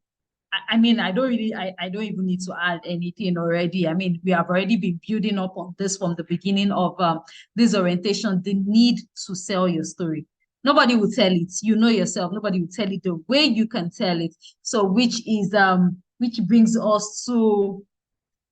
I mean, I don't even need to add anything already. I mean, we have already been building up on this from the beginning of this orientation, the need to sell your story. Nobody will tell it. You know yourself. Nobody will tell it the way you can tell it. So which brings us to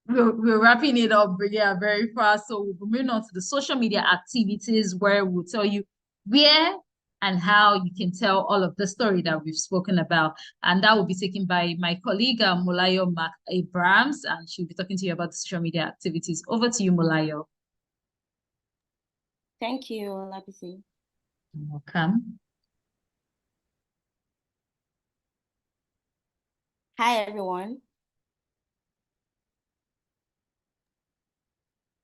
we're wrapping it up, yeah, very fast. So we'll be moving on to the social media activities where we'll tell you where and how you can tell all of the story that we've spoken about. And that will be taken by my colleague, Molayo Mac Abrams, and she'll be talking to you about the social media activities. Over to you, Molayo. Thank you, Lapisi. Welcome. Hi, everyone.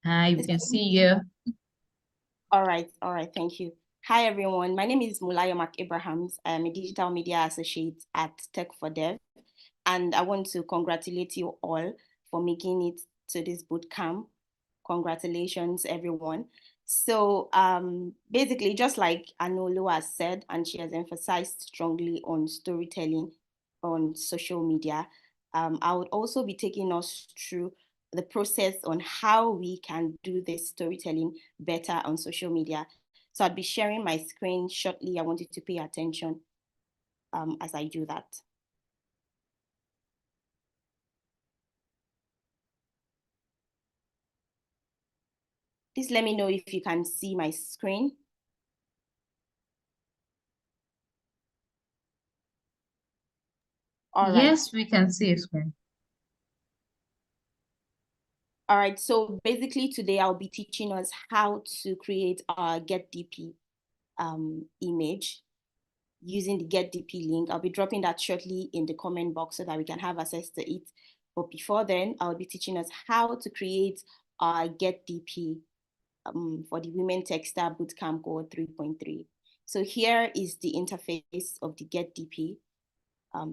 Hi, we can see you. All right, thank you. Hi, everyone. My name is Molayo Mac Abrahams. I'm a digital media associate at Tech for Dev, and I want to congratulate you all for making it to this bootcamp. Congratulations, everyone. So basically, just like Anolu has said, and she has emphasized strongly on storytelling on social media, I would also be taking us through the process on how we can do this storytelling better on social media. So I'll be sharing my screen shortly. I want you to pay attention as I do that. Please let me know if you can see my screen. All Yes, right. we can see it. Screen. All right, so basically today I'll be teaching us how to create our GetDP image using the GetDP link. I'll be dropping that shortly in the comment box so that we can have access to it. But before then, I'll be teaching us how to create our GetDP for the Women Techsters Bootcamp Cohort 3.3. So here is the interface of the GetDP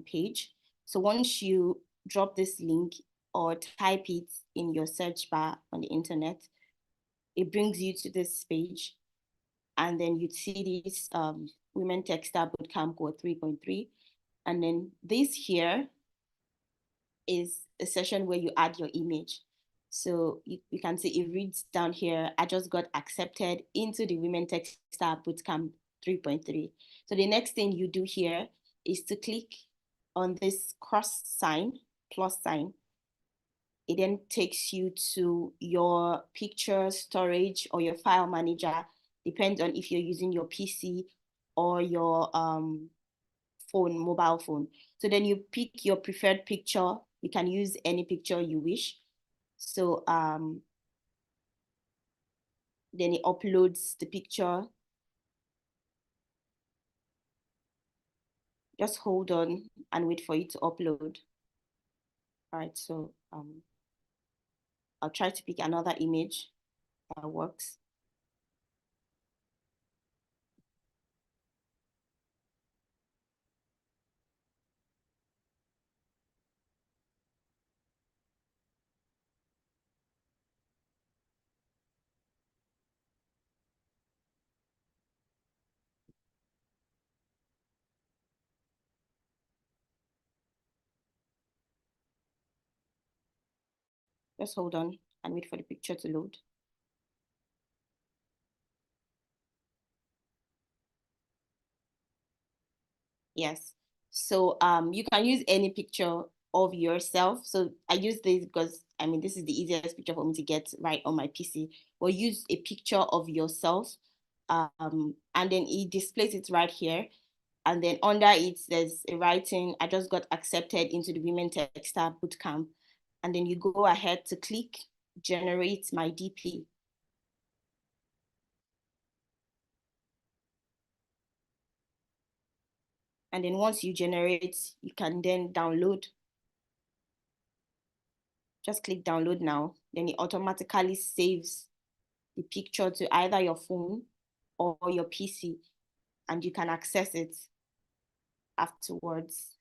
page. So once you drop this link or type it in your search bar on the internet, it brings you to this page. And then you'd see this Women Techsters Bootcamp Cohort 3.3. And then this here is a session where you add your image. So you can see it reads down here, I just got accepted into the Women Techsters Bootcamp 3.3. So the next thing you do here is to click on this cross sign, plus sign. It then takes you to your picture storage or your file manager, depends on if you're using your PC or your phone, mobile phone. So then you pick your preferred picture. You can use any picture you wish. So then it uploads the picture. Just hold on and wait for it to upload. All right, so I'll try to pick another image that works. Just hold on and wait for the picture to load. Yes, so you can use any picture of yourself. So I use this because I mean, this is the easiest picture for me to get right on my PC. Or use a picture of yourself and then it displays it right here. And then under it, there's a writing, I just got accepted into the Women Techsters Bootcamp. And then you go ahead to click generate my DP. And then once you generate, you can then download. Just click download now. Then it automatically saves the picture to either your phone or your PC, and you can access it afterwards.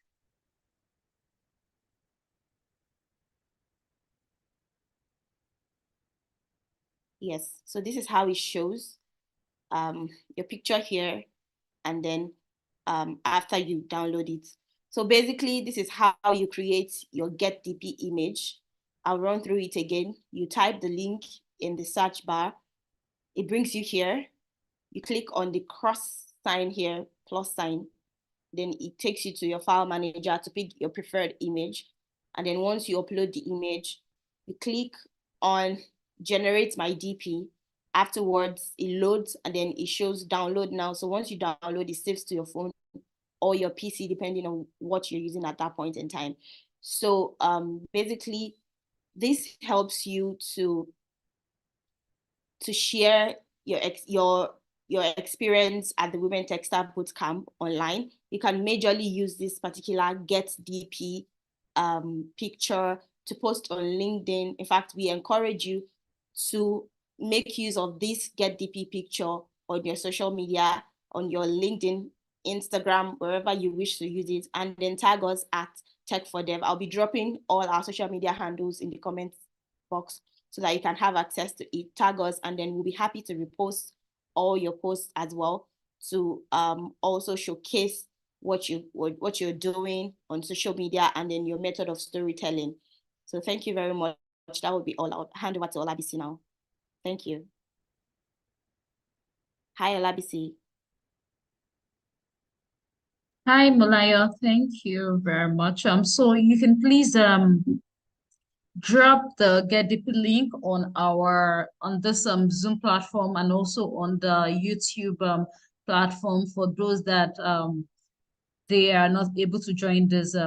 Yes, so this is how it shows your picture here, and then after you download it. So basically, this is how you create your GetDP image. I'll run through it again. You type the link in the search bar. It brings you here. You click on the cross sign here, plus sign. Then it takes you to your file manager to pick your preferred image. And then once you upload the image, you click on generate my DP. Afterwards, it loads and then it shows download now. So once you download, it saves to your phone or your PC, depending on what you're using at that point in time. So basically, this helps you to share your experience at the Women Techsters Bootcamp online. You can majorly use this particular GetDP picture to post on LinkedIn. In fact, we encourage you to make use of this GetDP picture on your social media, on your LinkedIn, Instagram, wherever you wish to use it, and then tag us at Tech4Dev. I'll be dropping all our social media handles in the comments box so that you can have access to it, tag us, and then we'll be happy to repost all your posts as well to also showcase what you're doing on social media and then your method of storytelling. So thank you very much. That will be all. I'll hand over to Olabisi now. Thank you. Hi, Olabisi. Hi, Malaya. Thank you very much. So you can please drop the GetDP link on this Zoom platform and also on the YouTube platform for those that they are not able to join this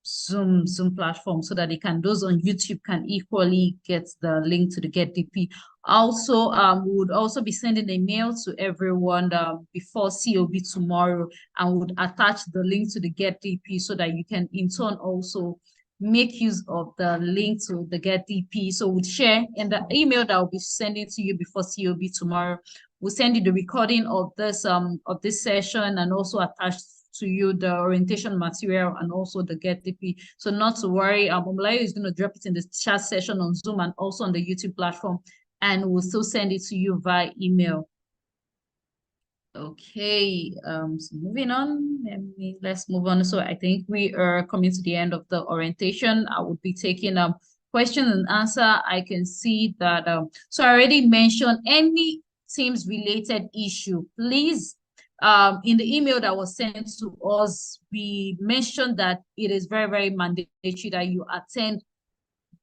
Zoom platform, so that those on YouTube can equally get the link to the GetDP. Also, we would also be sending a mail to everyone before COB tomorrow, and would attach the link to the GetDP so that you can in turn also make use of the link to the GetDP. So we'll share in the email that I'll be sending to you before COB tomorrow. We'll send you the recording of this session, and also attach to you the orientation material and also the GetDP. So not to worry, Omolayo is going to drop it in the chat session on Zoom and also on the YouTube platform, and we'll still send it to you via email. Okay, so moving on, let's move on. So I think we are coming to the end of the orientation. I would be taking question and answer. I can see that, so I already mentioned any Teams related issue, please, in the email that was sent to us, we mentioned that it is very, very mandatory that you attend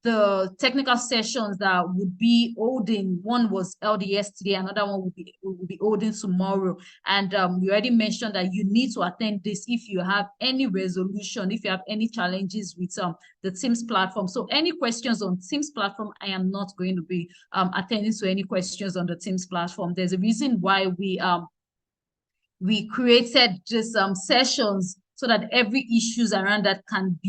the technical sessions that would be holding. One was held yesterday, another one will be holding tomorrow. And we already mentioned that you need to attend this if you have any resolution, if you have any challenges with the Teams platform. So any questions on Teams platform, I am not going to be attending to any questions on the Teams platform. There's a reason why we created just sessions so that every issues around that can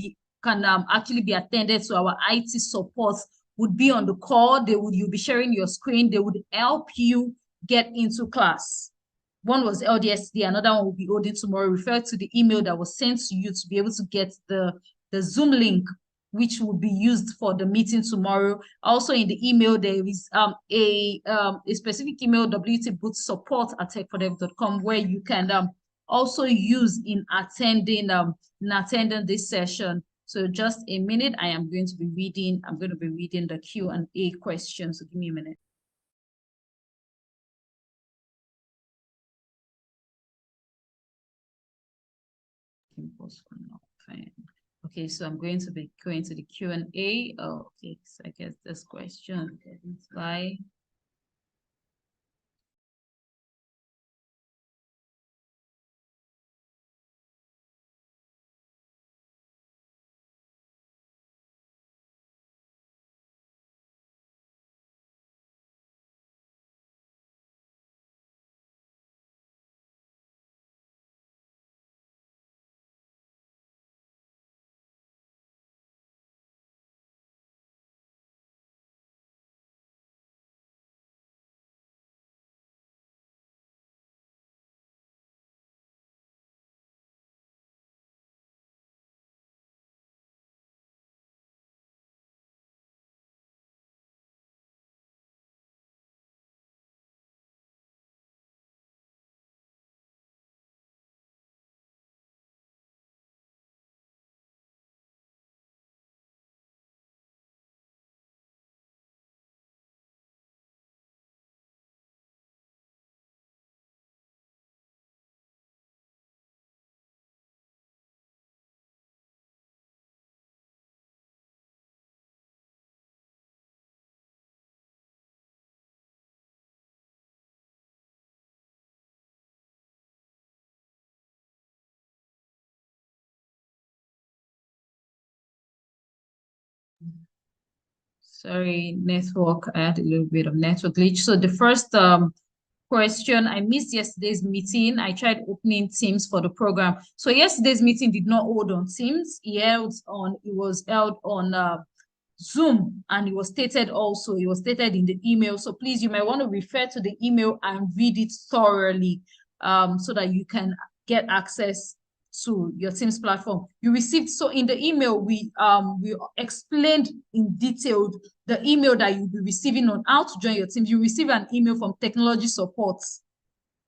actually be attended. So our IT support would be on the call. You'll be sharing your screen. They would help you get into class. One was held yesterday, another one will be holding tomorrow. Refer to the email that was sent to you to be able to get the Zoom link, which will be used for the meeting tomorrow. Also in the email, there is a specific email, wtbootsupport@techfordev.com, where you can also use in attending this session. So just a minute, I'm going to be reading the Q&A questions. So give me a minute. Okay, so I'm going to be going to the Q&A. Oh, okay, so I guess this question is by. Sorry, network. I had a little bit of network glitch. So the first question, I missed yesterday's meeting. I tried opening Teams for the program. So yesterday's meeting did not hold on Teams. It was held on Zoom, and it was stated in the email. So please, you might want to refer to the email and read it thoroughly so that you can get access to your Teams platform. You received, so in the email, we explained in detail the email that you'll be receiving on how to join your Teams. You receive an email from technology support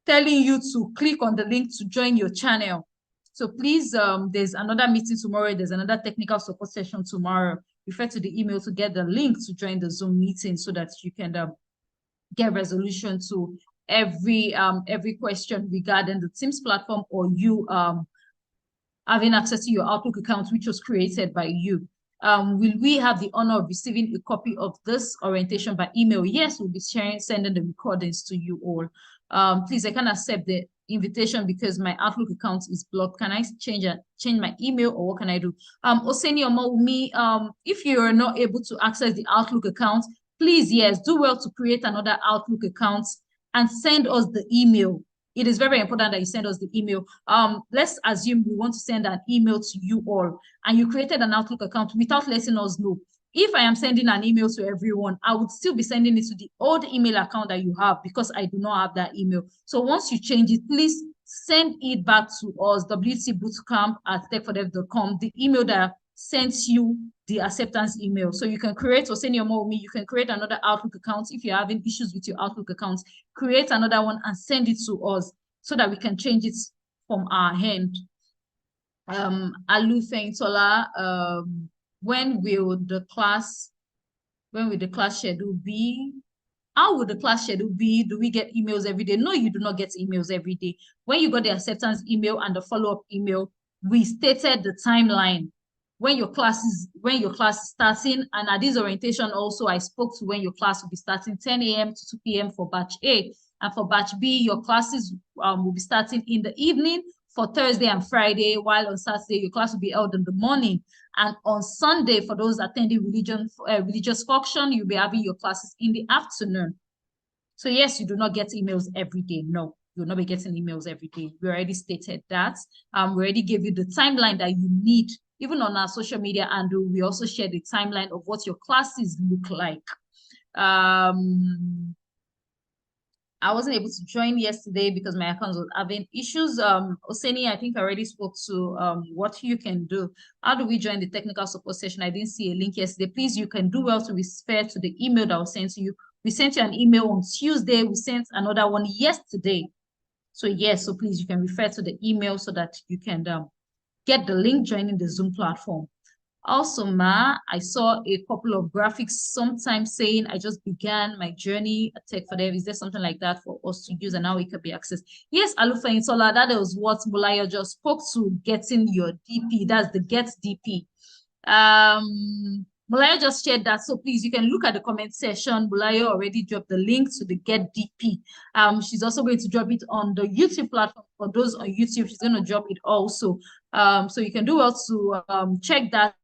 telling you to click on the link to join your channel. So please, there's another meeting tomorrow. There's another technical support session tomorrow. Refer to the email to get the link to join the Zoom meeting so that you can get resolution to every question regarding the Teams platform, or you having access to your Outlook account, which was created by you. Will we have the honor of receiving a copy of this orientation by email? Yes, we'll be sending the recordings to you all. Please, I can accept the invitation because my Outlook account is blocked. Can I change my email, or what can I do? Oseni Omawumi, if you're not able to access the Outlook account, please, yes, do well to create another Outlook account and send us the email. It is very important that you send us the email. Let's assume we want to send an email to you all, and you created an Outlook account without letting us know. If I am sending an email to everyone, I would still be sending it to the old email account that you have because I do not have that email. So once you change it, please send it back to us, wtbootcamp@techfordev.com, the email that sends you the acceptance email. So you can create, or send your more with me, you can create another Outlook account. If you're having issues with your Outlook account, create another one and send it to us so that we can change it from our hand. Alu Feintola, when will the class schedule be? How would the class schedule be? Do we get emails every day? No, you do not get emails every day. When you got the acceptance email and the follow-up email, we stated the timeline when your class is starting. And at this orientation also, I spoke to when your class will be starting 10 a.m. to 2 p.m. for batch A. And for batch B, your classes will be starting in the evening for Thursday and Friday, while on Saturday, your class will be held in the morning. And on Sunday, for those attending religious function, you'll be having your classes in the afternoon. So yes, you do not get emails every day. No, you'll not be getting emails every day. We already stated that. We already gave you the timeline that you need, even on our social media, and we also share the timeline of what your classes look like. I wasn't able to join yesterday because my account was having issues. Oseni, I think I already spoke to what you can do. How do we join the technical support session? I didn't see a link yesterday. Please, you can do well to refer to the email that was sent to you. We sent you an email on Tuesday. We sent another one yesterday. So yes, so please, you can refer to the email so that you can get the link joining the Zoom platform. Also, Ma, I saw a couple of graphics sometimes saying I just began my journey at Tech for Dev. Is there something like that for us to use and now it can be accessed? Yes, Alufa Insola, that was what Mulaya just spoke to, getting your DP. That's the Get DP. Mulaya just shared that, so please, you can look at the comment section. Mulaya already dropped the link to the Get DP. She's also going to drop it on the YouTube platform. For those on YouTube, she's going to drop it also. So you can do well to check that.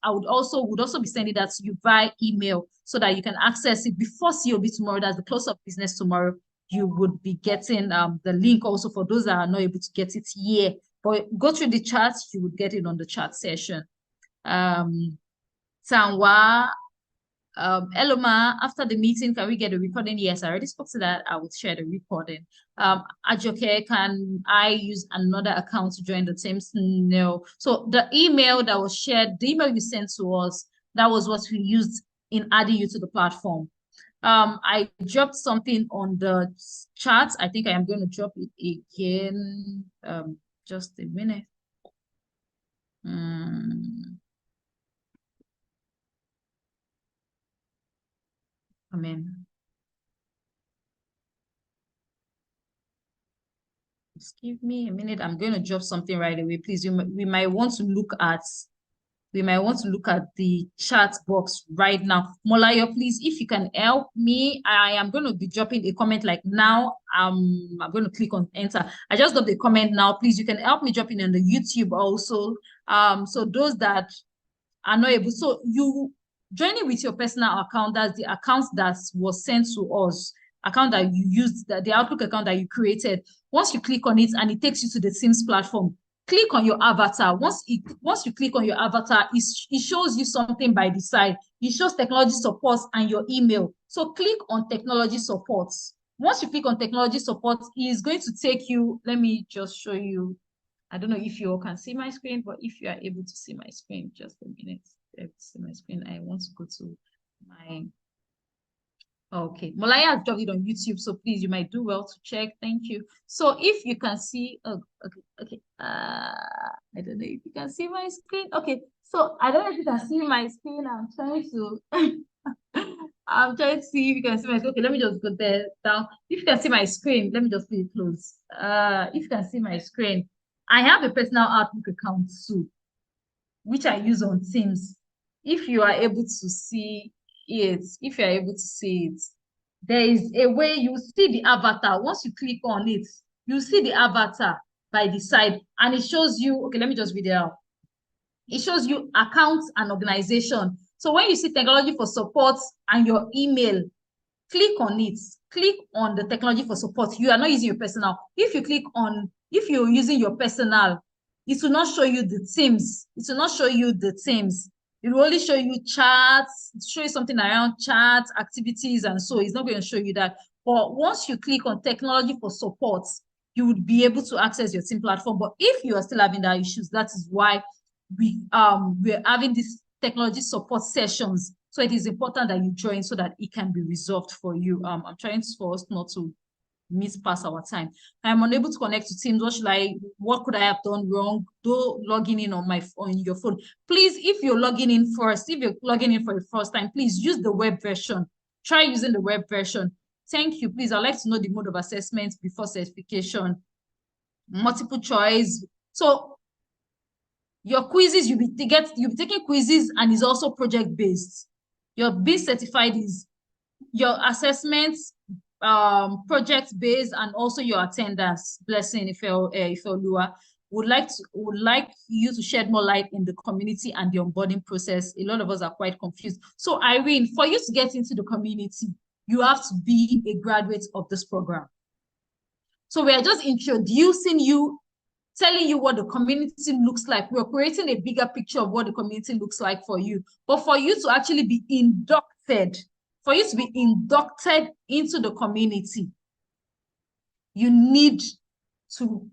I would also be sending that to you via email so that you can access it before COB tomorrow. That's the close of business tomorrow. You would be getting the link also for those that are not able to get it here. But go through the chat, you would get it on the chat session. Sanwa, Eloma, after the meeting, can we get a recording? Yes, I already spoke to that. I will share the recording. Ajoke, can I use another account to join the Teams? No. So the email that was shared, the email you sent to us, that was what we used in adding you to the platform. I dropped something on the chat. I think I am going to drop it again. Just a minute. Just give me a minute. I'm going to drop something right away. Please, we might want to look at the chat box right now. Molayo, please, if you can help me, I am going to be dropping a comment like now. I'm going to click on enter. I just got the comment now. Please, you can help me drop it on the YouTube also. So those that are not able, so you joining with your personal account, that's the account that was sent to us, account that you used, the Outlook account that you created. Once you click on it and it takes you to the Teams platform, click on your avatar. Once you click on your avatar, it shows you something by the side. It shows technology support and your email. So click on technology support. Once you click on technology support, it is going to take you, let me just show you. I don't know if you all can see my screen, but if you are able to see my screen, just a minute. See my screen. I want to go to my. Okay, Molaya has dropped it on YouTube, so please, you might do well to check. Thank you. So if you can see, okay. I don't know if you can see my screen. Okay, so I don't know if you can see my screen. I'm trying to. I'm trying to see if you can see my screen. Okay, let me just go there down. If you can see my screen, let me just put it close. If you can see my screen, I have a personal Outlook account too, which I use on Teams. If you are able to see it, there is a way you see the avatar. Once you click on it, you see the avatar by the side, and it shows you, okay, let me just read it out. It shows you accounts and organization. So when you see technology for support and your email, click on it. Click on the technology for support. You are not using your personal. If you're using your personal, it will not show you the teams. It will not show you the teams. It will only show you charts, show you something around charts, activities, and so it's not going to show you that. But once you click on technology for support, you would be able to access your team platform. But if you are still having that issues, that is why we're having these technology support sessions. So it is important that you join so that it can be resolved for you. I'm trying for us not to miss past our time. I'm unable to connect to Teams. What could I have done wrong? Though logging in on your phone. Please, if you're logging in for the first time, please use the web version. Try using the web version. Thank you. Please, I'd like to know the mode of assessment before certification. Multiple choice. So your quizzes, you'll be taking quizzes, and it's also project-based. Your being certified is your assessments, project-based, and also your attendance. Blessing, Ifeoluwa, would like you to shed more light in the community and the onboarding process. A lot of us are quite confused. So Irene, for you to get into the community, you have to be a graduate of this program. So we are just introducing you, telling you what the community looks like. We're creating a bigger picture of what the community looks like for you. But for you to actually be inducted, into the community, you need to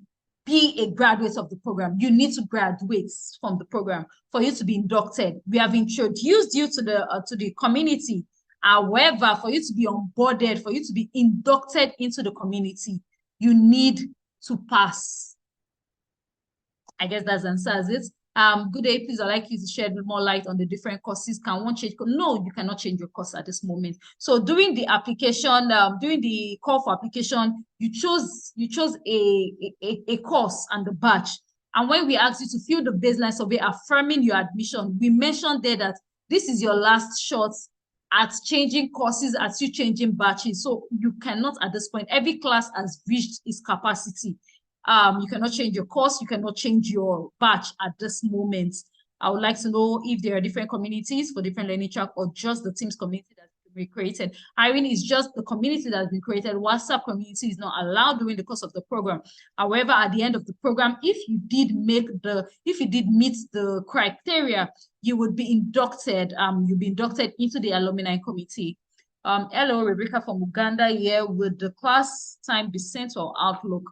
be a graduate of the program. You need to graduate from the program for you to be inducted. We have introduced you to the community. However, for you to be onboarded, for you to be inducted into the community, you need to pass. I guess that answers it. Good day, please. I'd like you to shed more light on the different courses. Can one change? No, you cannot change your course at this moment. So during the application, during the call for application, you chose a course and the batch. And when we asked you to fill the baseline survey affirming your admission, we mentioned there that this is your last shot at changing courses, at you changing batches. So you cannot at this point. Every class has reached its capacity. You cannot change your course, you cannot change your batch at this moment. I would like to know if there are different communities for different learning track or just the Teams community that's been created. Irene, is just the community that's been created. WhatsApp community is not allowed during the course of the program. However, at the end of the program, if you did meet the criteria, you would be inducted. You'll be inducted into the alumni committee. Hello, Rebecca from Uganda here. Would the class time be sent or Outlook?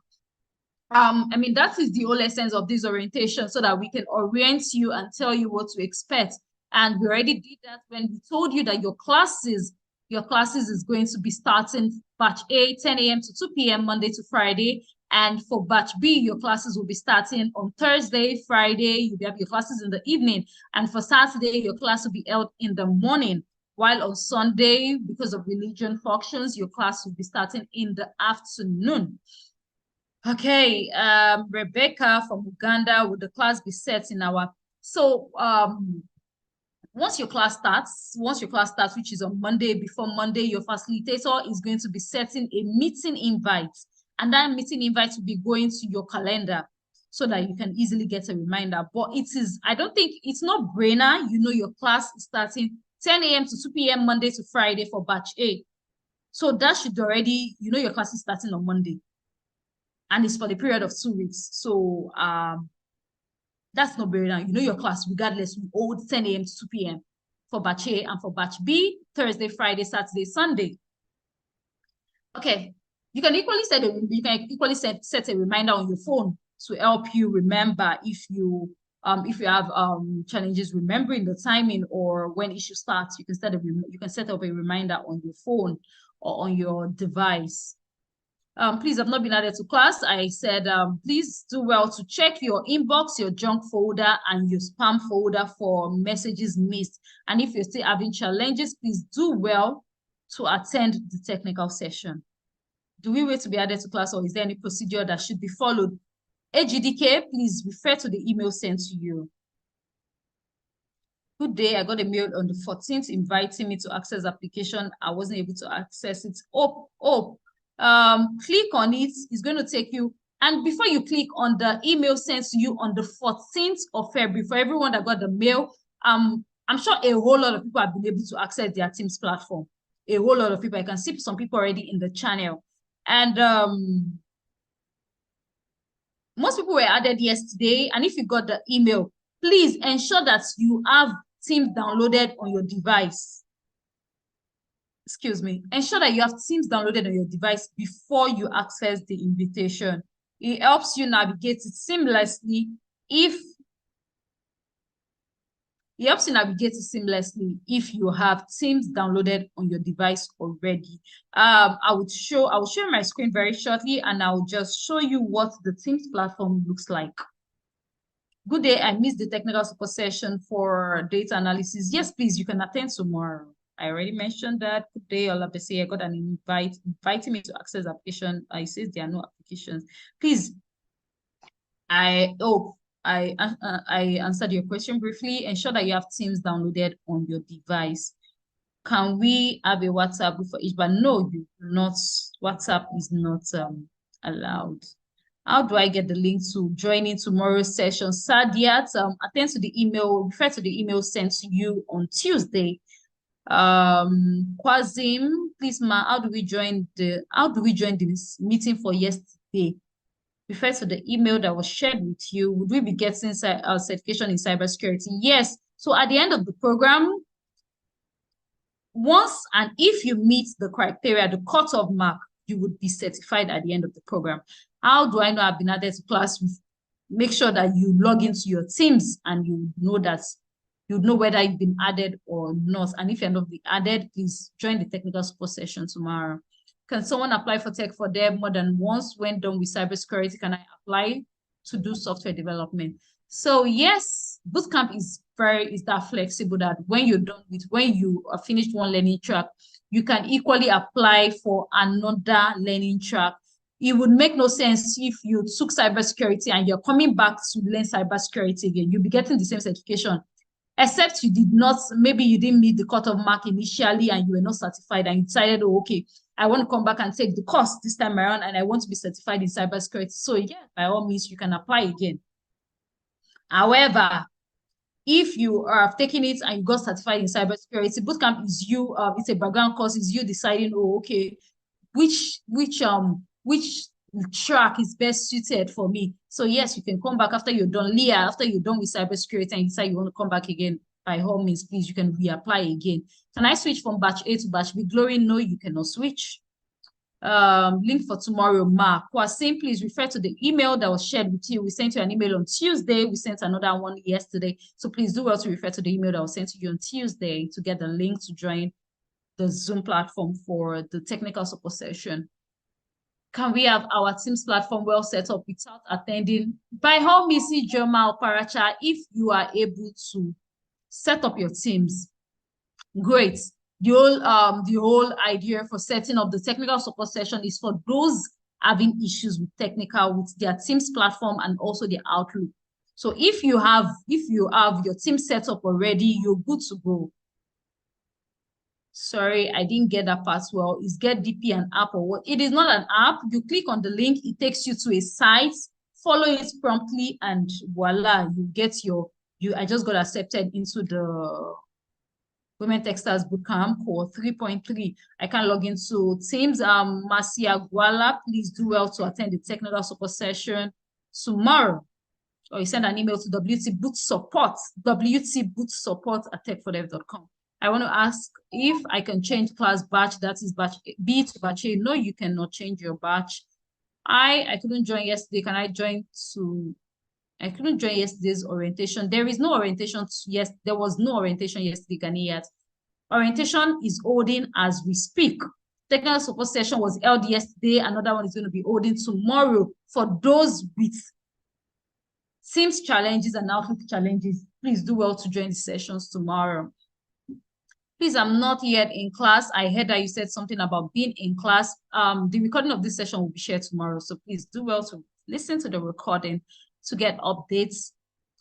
I mean, that is the whole essence of this orientation, so that we can orient you and tell you what to expect. And we already did that when we told you that your classes is going to be starting batch A, 10 a.m. to 2 p.m. Monday to Friday. And for batch B, your classes will be starting on Thursday, Friday, you'll have your classes in the evening. And for Saturday, your class will be held in the morning. While on Sunday, because of religion functions, your class will be starting in the afternoon. Okay, Rebecca from Uganda, would the class be set in our... So once your class starts, which is on Monday, before Monday, your facilitator is going to be setting a meeting invite. And that meeting invite will be going to your calendar so that you can easily get a reminder. But I don't think it's not brainer. You know, your class is starting 10 a.m. to 2 p.m. Monday to Friday for batch A. So that should already, you know, your class is starting on Monday. And it's for the period of 2 weeks. So that's not brainer. You know your class, regardless, we hold 10 a.m. to 2 p.m. for batch A, and for batch B, Thursday, Friday, Saturday, Sunday. Okay. You can equally set a reminder on your phone to help you remember if you have challenges remembering the timing or when issue starts. You can set up a reminder on your phone or on your device. Please, I've not been added to class. I said, please do well to check your inbox, your junk folder, and your spam folder for messages missed. And if you're still having challenges, please do well to attend the technical session. Do we wait to be added to class, or is there any procedure that should be followed? AGDK, please refer to the email sent to you. Good day, I got a mail on the 14th inviting me to access application. I wasn't able to access it. Click on it. It's going to take you. And before you click on the email sent to you on the 14th of February, for everyone that got the mail, I'm sure a whole lot of people have been able to access their Teams platform. A whole lot of people. I can see some people already in the channel. And most people were added yesterday. And if you got the email, please ensure that you have Teams downloaded on your device. Excuse me. Ensure that you have Teams downloaded on your device before you access the invitation. It helps you navigate it seamlessly if you have Teams downloaded on your device already. I will share my screen very shortly, and I'll just show you what the Teams platform looks like. Good day. I missed the technical support session for data analysis. Yes, please, you can attend tomorrow. I already mentioned that. Good day, Olabese. I got an invite inviting me to access application. I says there are no applications. Please, I hope I answered your question briefly. Ensure that you have Teams downloaded on your device. Can we have a WhatsApp group for each? But no, you not. WhatsApp is not allowed. How do I get the link to join in tomorrow's session? Sadiat, attend to the email, refer to the email sent to you on Tuesday. Kwazim, please, ma, how do we join this meeting for yesterday? Refer to the email that was shared with you. Would we be getting certification in cybersecurity? Yes. So at the end of the program, once and if you meet the criteria, the cutoff mark, you would be certified at the end of the program. How do I know I've been added to class? Make sure that you log into your Teams and you know that you know whether you've been added or not. And if you're not being added, please join the technical support session tomorrow. Can someone apply for Tech for Dev more than once? When done with cybersecurity, can I apply to do software development? So yes, Bootcamp is that flexible that when you are finished one learning track, you can equally apply for another learning track. It would make no sense if you took cybersecurity and you're coming back to learn cybersecurity again. You'll be getting the same certification, except you did not, maybe you didn't meet the cutoff mark initially and you were not certified and you decided, oh, okay, I want to come back and take the course this time around and I want to be certified in cybersecurity. So yeah, by all means, you can apply again. However, if you are taking it and you got certified in cybersecurity, Bootcamp is you, it's a background course, is you deciding, oh, okay, which track is best suited for me. So yes, you can come back after you're done, Leah, after you're done with cybersecurity and you decide you want to come back again. By all means, please, you can reapply again. Can I switch from batch A to batch B? Glory, no, you cannot switch. Link for tomorrow, Mark. Kwasim, please refer to the email that was shared with you. We sent you an email on Tuesday. We sent another one yesterday. So please do well to refer to the email that was sent to you on Tuesday to get the link to join the Zoom platform for the technical support session. Can we have our Teams platform well set up without attending? By all means, Jamal Paracha, if you are able to set up your Teams, great. The whole idea for setting up the technical support session is for those having issues with their Teams platform and also their Outlook. So if you have your Teams set up already, you're good to go. Sorry, I didn't get that part well. Is GetDP an app or what? It is not an app. You click on the link, it takes you to a site, follow it promptly, and voila, you get I just got accepted into the Women Techsters Bootcamp Cohort 3.3. I can log into Teams. Marcia Guala, please do well to attend the technical support session tomorrow. Or you send an email to wtbootsupport@techfordev.com. I want to ask if I can change class batch, that is batch B to batch A. No, you cannot change your batch. I couldn't join yesterday. Can I join to? I couldn't join yesterday's orientation. There is no orientation. Yes, there was no orientation yesterday, Ghanaian. Orientation is holding as we speak. Technical support session was held yesterday. Another one is going to be holding tomorrow for those with Teams challenges and Outlook challenges. Please do well to join the sessions tomorrow. Please, I'm not yet in class. I heard that you said something about being in class. The recording of this session will be shared tomorrow. So please do well to listen to the recording to get updates.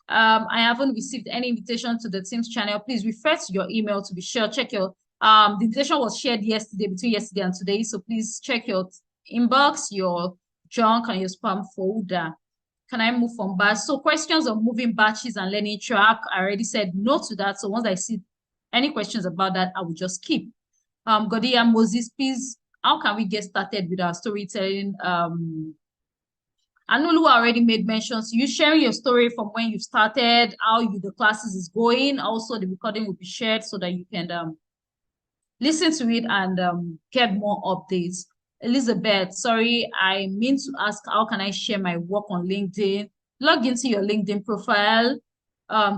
I haven't received any invitation to the Teams channel. Please refer to your email to be sure. Check your, the invitation was shared yesterday, between yesterday and today. So please check your inbox, your junk, and your spam folder. Can I move from batch? So questions on moving batches and learning track, I already said no to that. So once I see any questions about that, I will just keep. Godia Moses, please, how can we get started with our storytelling? Anulu already made mentions. You sharing your story from when you started, how the classes is going. Also, the recording will be shared so that you can listen to it and get more updates. Elizabeth, sorry, I mean to ask, how can I share my work on LinkedIn? Log into your LinkedIn profile,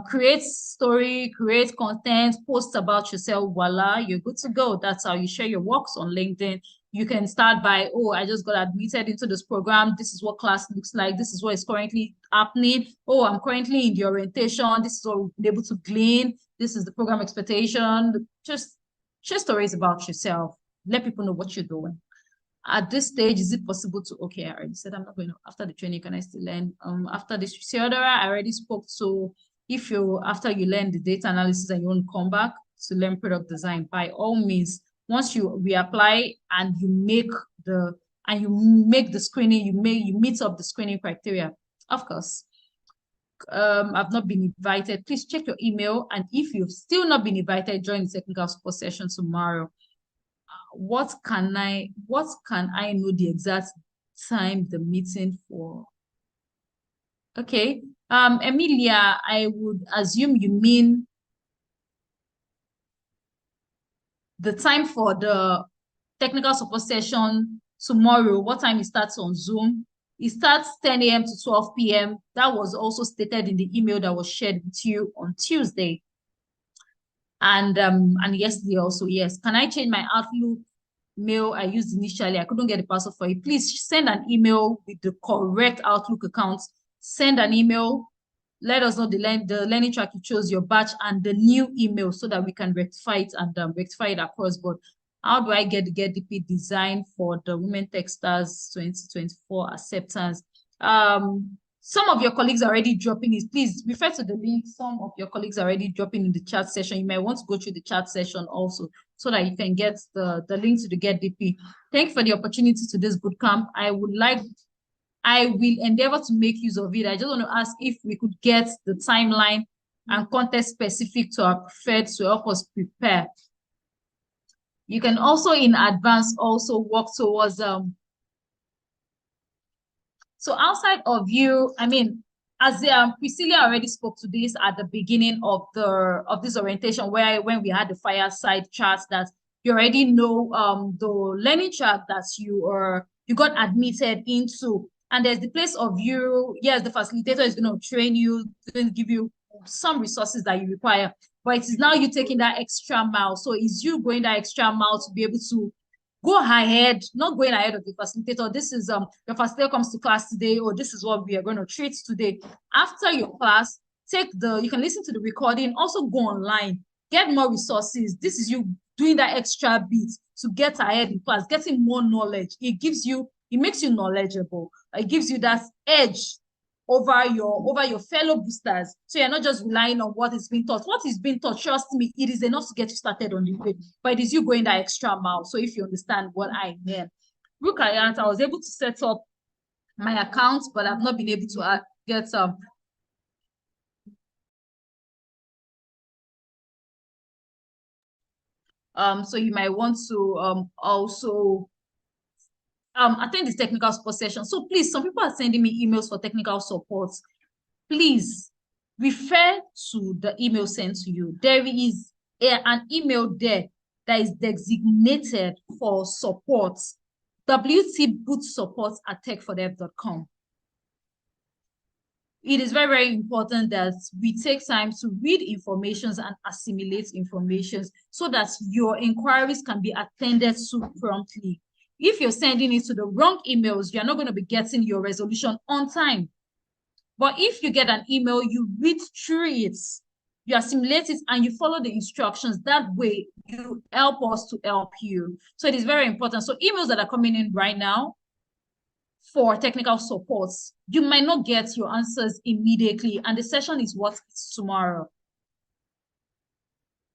create story, create content, post about yourself, voila, you're good to go. That's how you share your works on LinkedIn. You can start by, oh, I just got admitted into this program. This is what class looks like. This is what is currently happening. Oh, I'm currently in the orientation. This is what we've been able to glean. This is the program expectation. Just share stories about yourself. Let people know what you're doing. At this stage, is it possible to, okay, I already said I'm not going to, after the training, can I still learn? After this, Theodora, I already spoke to, if you, after you learn the data analysis and you want to come back to learn product design, by all means, once you reapply and you make the screening, you meet up the screening criteria, of course. I've not been invited. Please check your email. And if you've still not been invited, join the technical support session tomorrow. What can I know the exact time the meeting for? Okay. Emilia, I would assume you mean the time for the technical support session tomorrow. What time it starts on Zoom? It starts 10 a.m. to 12 p.m. That was also stated in the email that was shared with you on Tuesday. And yesterday also, yes. Can I change my Outlook mail I used initially? I couldn't get the password for it. Please send an email with the correct Outlook account. Send an email. Let us know the learning track you chose, your batch, and the new email so that we can rectify it and rectify it across board. How do I get the GetDP design for the Women Techsters 2024 acceptance? Some of your colleagues are already dropping it. Please refer to the link. Some of your colleagues are already dropping in the chat session. You might want to go through the chat session also so that you can get the link to the GetDP. Thank you for the opportunity to this bootcamp. I will endeavor to make use of it. I just want to ask if we could get the timeline and context specific to our preferred to help us prepare. You can also in advance also work towards so outside of you, I mean, as Priscilla already spoke to this at the beginning of this orientation, when we had the Fireside chat, that you already know the learning track that you got admitted into, and there's the place of you. Yes, the facilitator is going to train you, going to give you some resources that you require, but it is now you taking that extra mile. So it's you going that extra mile to be able to go ahead, not going ahead of the facilitator. This is your facilitator comes to class today, or this is what we are going to treat today. After your class, you can listen to the recording, also go online, get more resources. This is you doing that extra bit to get ahead in class, getting more knowledge. It makes you knowledgeable. It gives you that edge over your fellow boosters. So you're not just relying on what is being taught. What is being taught, trust me, it is enough to get you started on the way, but it is you going that extra mile. So if you understand what I mean. Look at I was able to set up my account, but I've not been able to get some. So you might want to also attend this technical support session. So please, some people are sending me emails for technical support. Please refer to the email sent to you. There is an email there that is designated for support. wtbootsupport@techfordev.com. It is very, very important that we take time to read information and assimilate information so that your inquiries can be attended to promptly. If you're sending it to the wrong emails, you're not going to be getting your resolution on time. But if you get an email, you read through it, you assimilate it, and you follow the instructions. That way, you help us to help you. So it is very important. So emails that are coming in right now for technical support, you might not get your answers immediately, and the session is what is tomorrow.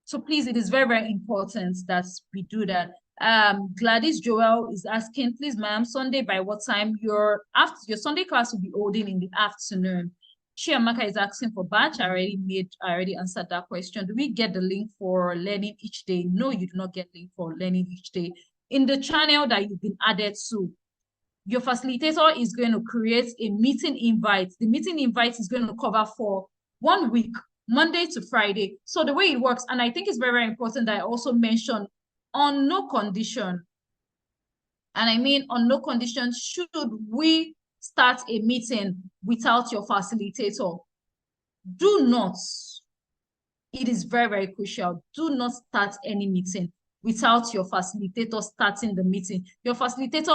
So please, it is very, very important that we do that. Gladys Joel is asking, please, ma'am, Sunday by what time? Your Sunday class will be holding in the afternoon. Chiamaka is asking for batch. I already answered that question. Do we get the link for learning each day? No, you do not get link for learning each day. In the channel that you've been added to, your facilitator is going to create a meeting invite. The meeting invite is going to cover for 1 week, Monday to Friday. So the way it works, and I think it's very, very important that I also mention, on no condition, and I mean on no condition should we start a meeting without your facilitator. Do not, it is very, very crucial, do not start any meeting without your facilitator starting the meeting. Your facilitator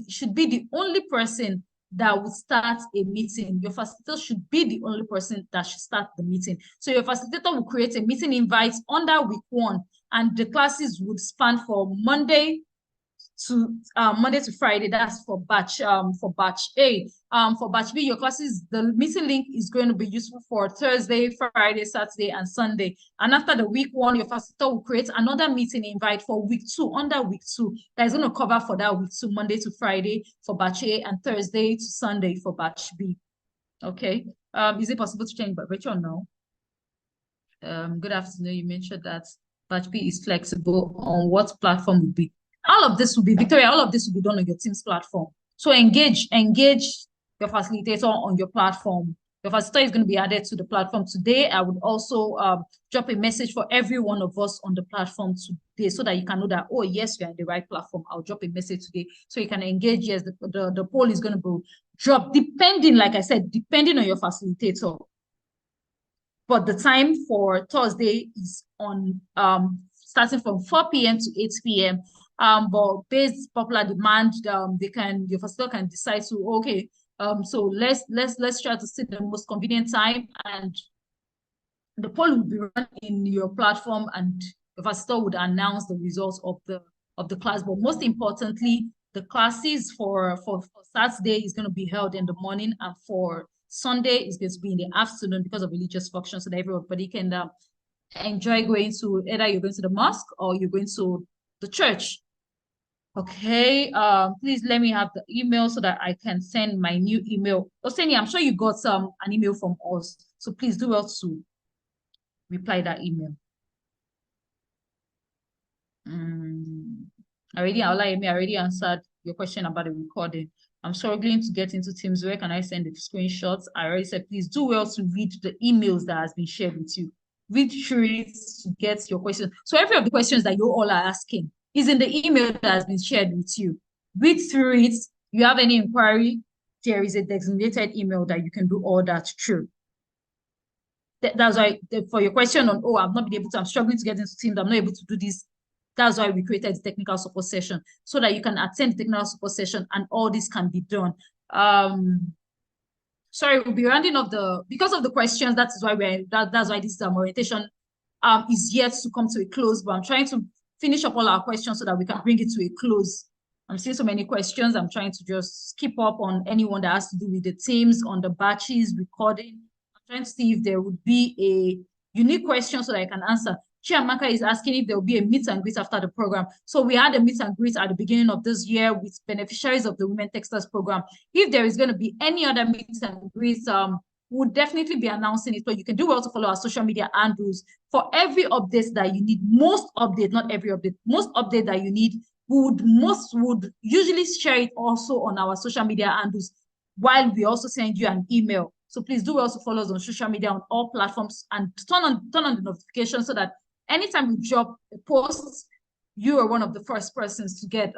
should be the only person that would start a meeting. Your facilitator should be the only person that should start the meeting. So your facilitator will create a meeting invite under week 1, and the classes would span for Monday to Friday. That's for batch A. For batch B, your classes, the meeting link is going to be useful for Thursday, Friday, Saturday, and Sunday. And after the week 1, your facilitator will create another meeting invite for week 2, under week 2, that is going to cover for that week 2, Monday to Friday for batch A, and Thursday to Sunday for batch B. Okay. Is it possible to change by Rachel? No. Good afternoon. You mentioned that batch B is flexible. On what platform would be? All of this will be, Victoria, all of this will be done on your team's platform. So engage your facilitator on your platform. Your facilitator is going to be added to the platform today. I would also drop a message for every one of us on the platform today so that you can know that, oh, yes, you're on the right platform. I'll drop a message today so you can engage. Yes, the poll is going to be dropped depending, like I said, depending on your facilitator. But the time for Thursday is on starting from 4 p.m. to 8 p.m. But based popular demand, your facilitator can decide to, okay, so let's try to set the most convenient time, and the poll will be run in your platform, and your facilitator would announce the results of the class. But most importantly, the classes for Saturday is going to be held in the morning, and for Sunday is going to be in the afternoon because of religious function, so that everybody can enjoy going to, either you're going to the mosque or you're going to the church. Okay, please let me have the email so that I can send my new email. Oseni, I'm sure you got an email from us, so please do well to reply that email. I already answered your question about the recording. I'm struggling to get into Teams. Where can I send the screenshots? I already said, please do well to read the emails that has been shared with you. Read through it to get your questions. So every of the questions that you all are asking is in the email that has been shared with you. Read through it. You have any inquiry, there is a designated email that you can do all that through. That's why for your question on, I'm struggling to get into Teams, I'm not able to do this. That's why we created the technical support session, so that you can attend the technical support session and all this can be done. Sorry, we'll be rounding up because of the questions. That is why that's why this orientation is yet to come to a close, but I'm trying to finish up all our questions so that we can bring it to a close. I'm seeing so many questions. I'm trying to just keep up on anyone that has to do with the teams, on the batches, recording. I'm trying to see if there would be a unique question so that I can answer. Chiamaka is asking if there will be a meet and greet after the program. So we had a meet and greet at the beginning of this year with beneficiaries of the Women Techsters program. If there is going to be any other meet and greet, we'll definitely be announcing it. But you can do well to follow our social media handles for every update that you need. Most update, not every update, most update that you need, we would usually share it also on our social media handles, while we also send you an email. So please do also follow us on social media on all platforms, and turn on the notifications so that anytime we drop a post, you are one of the first persons to get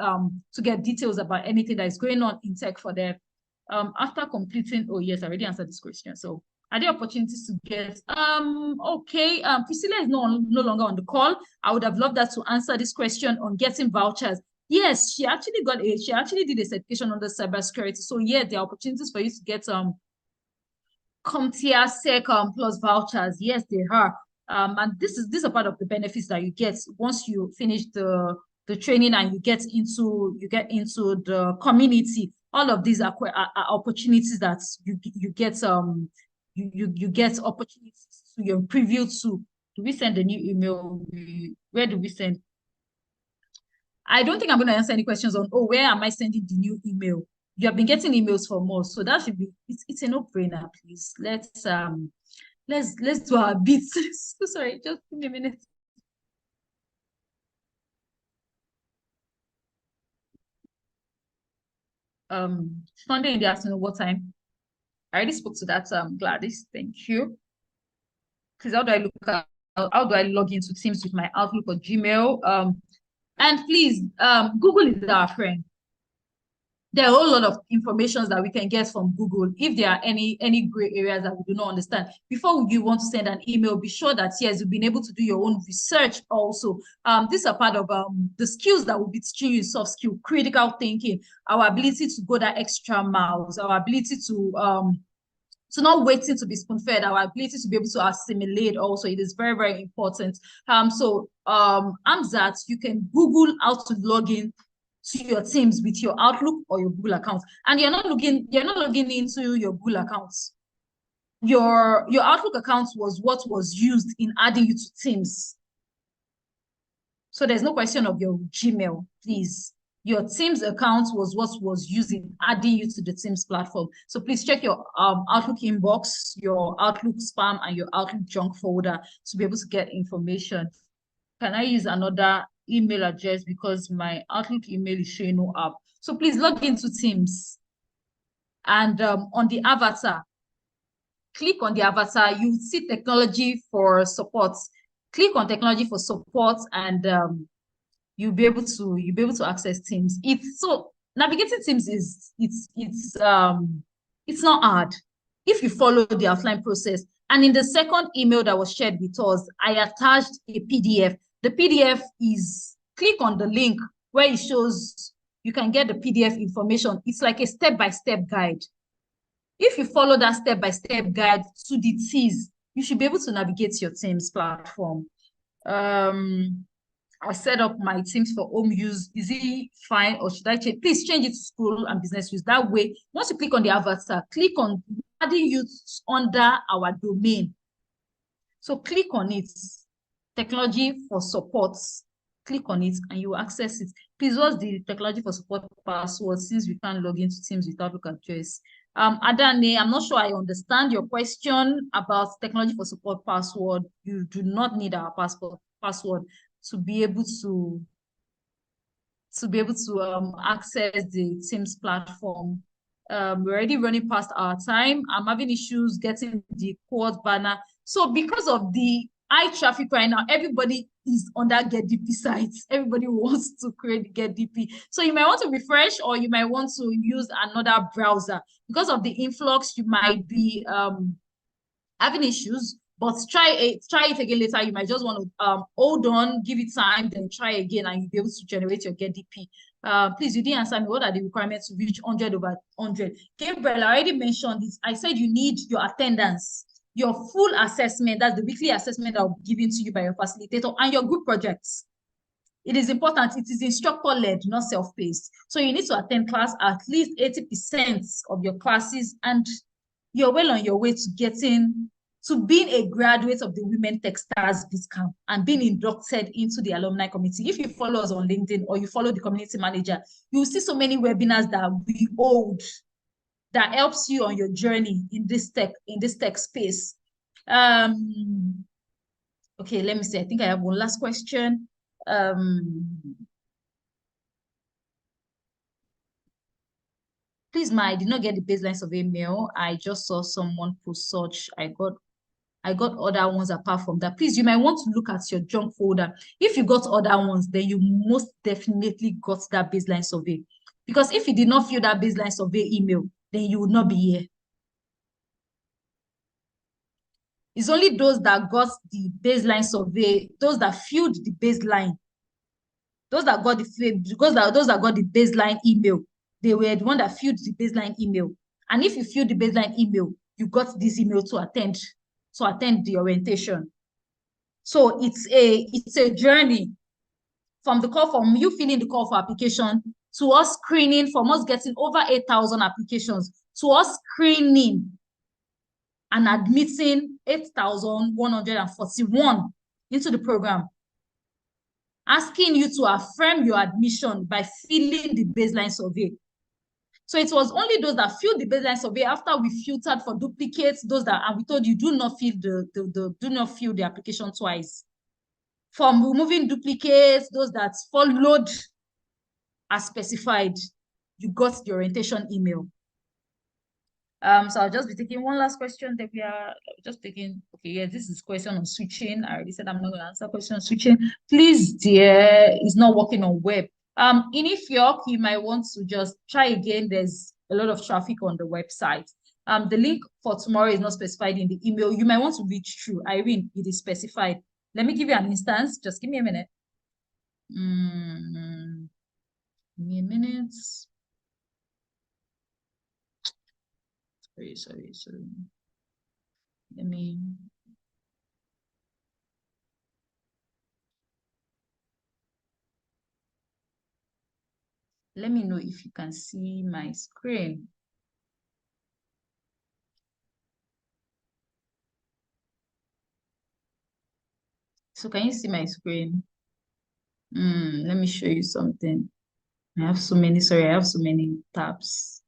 details about anything that is going on in Tech for Dev. After completing, oh yes, I already answered this question. So are there opportunities to get okay, Priscilla is no longer on the call. I would have loved that to answer this question on getting vouchers. Yes, she actually did a certification on the cybersecurity. So yeah, there are opportunities for you to get CompTIA Sec plus vouchers. Yes, there are. And this is a part of the benefits that you get once you finish the training and you get into the community. All of these are opportunities that you get you get opportunities to your preview to. Do we send a new email? Where do we send? I don't think I'm going to answer any questions on, oh, where am I sending the new email? You have been getting emails from us, so that should be, it's a no-brainer, please. Let's do our bits. Sorry, just give me a minute. Sunday in the afternoon, what time? I already spoke to that, Gladys, thank you. Please, how do I log into Teams with my Outlook or Gmail? And please, Google is our friend. There are a whole lot of information that we can get from Google. If there are any gray areas that we do not understand, before you want to send an email, be sure that, yes, you've been able to do your own research also. These are part of the skills that will be teaching you soft skill, critical thinking, our ability to go that extra miles, our ability to not waiting to be spoon-fed, our ability to be able to assimilate also. It is very, very important. Amzat, you can Google how to log in to your Teams with your Outlook or your Google account. And you're not logging into your Google accounts. Your Outlook account was what was used in adding you to Teams. So there's no question of your Gmail, please. Your Teams account was what was used in adding you to the Teams platform. So please check your Outlook inbox, your Outlook spam, and your Outlook junk folder to be able to get information. Can I use another email address because my Outlook email is showing no up? So please log into Teams. And on the avatar, click on the avatar, you see technology for support. Click on technology for support, and you'll be able to access Teams. So navigating Teams it's not hard if you follow the outline process. And in the second email that was shared with us, I attached a PDF. The PDF is, click on the link where it shows you can get the PDF information. It's like a step-by-step guide. If you follow that step-by-step guide to the T's, you should be able to navigate your Teams platform. I set up my Teams for home use. Is it fine, or should I change? Please change it to school and business use. That way, once you click on the avatar, click on adding use under our domain. So click on it, technology for support. Click on it and you will access it. Please, what's the technology for support password, since we can't log into Teams without Outlook address? Adane, I'm not sure I understand your question about technology for support password. You do not need our password to be able to access the Teams platform. We're already running past our time. I'm having issues getting the Cohort banner. So because of the high traffic right now, everybody is on that GetDP site. Everybody wants to create GetDP. So you might want to refresh, or you might want to use another browser. Because of the influx, you might be having issues, but try it again later. You might just want to hold on, give it time, then try again, and you'll be able to generate your GetDP. Please, you didn't answer me. What are the requirements to reach 100 over 100? Gabriel, I already mentioned this. I said you need your attendance, your full assessment, that's the weekly assessment that will be given to you by your facilitator, and your group projects. It is important. It is instructor-led, not self-paced. So you need to attend class at least 80% of your classes, and you're well on your way to being a graduate of the Women Techsters Bootcamp and being inducted into the alumni committee. If you follow us on LinkedIn or you follow the community manager, you'll see so many webinars that we hold that helps you on your journey in this tech space. Okay, let me see. I think I have one last question. Please, I did not get the baseline survey mail. I just saw someone post such. I got other ones apart from that. Please, you might want to look at your junk folder. If you got other ones, then you most definitely got that baseline survey. Because if you did not fill that baseline survey email, then you would not be here. It's only those that got the baseline survey, those that filled the baseline, those that got the baseline email, they were the one that filled the baseline email. And if you filled the baseline email, you got this email to attend the orientation. So it's a journey from you filling the call for application to us screening, from us getting over 8,000 applications, to us screening and admitting 8,141 into the program. asking you to affirm your admission by filling the baseline survey. So it was only those that filled the baseline survey after we filtered for duplicates, those that, and we told you do not fill the application twice. From removing duplicates, those that followed as specified, you got the orientation email. So I'll just be taking one last question that we are just taking. Okay, yeah, this is question on switching. I already said I'm not going to answer question on switching. Please, dear, it's not working on web. In Ifyok, you might want to just try again. There's a lot of traffic on the website. The link for tomorrow is not specified in the email. You might want to reach through. Irene, it is specified. Let me give you an instance. Just give me a minute. Give me a minute. Sorry. Let me know if you can see my screen. So can you see my screen? Let me show you something. I have so many tabs.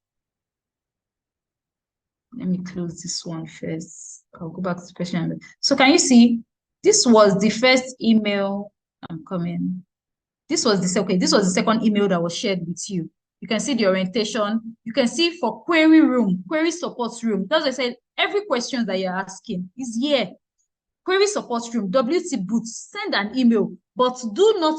Let me close this one first. I'll go back to the question. So can you see? This was the first email. I'm coming. This was the second email that was shared with you. You can see the orientation. You can see for query support room. That's why I said every question that you're asking is here. Query support room, WT Boots, send an email, but do not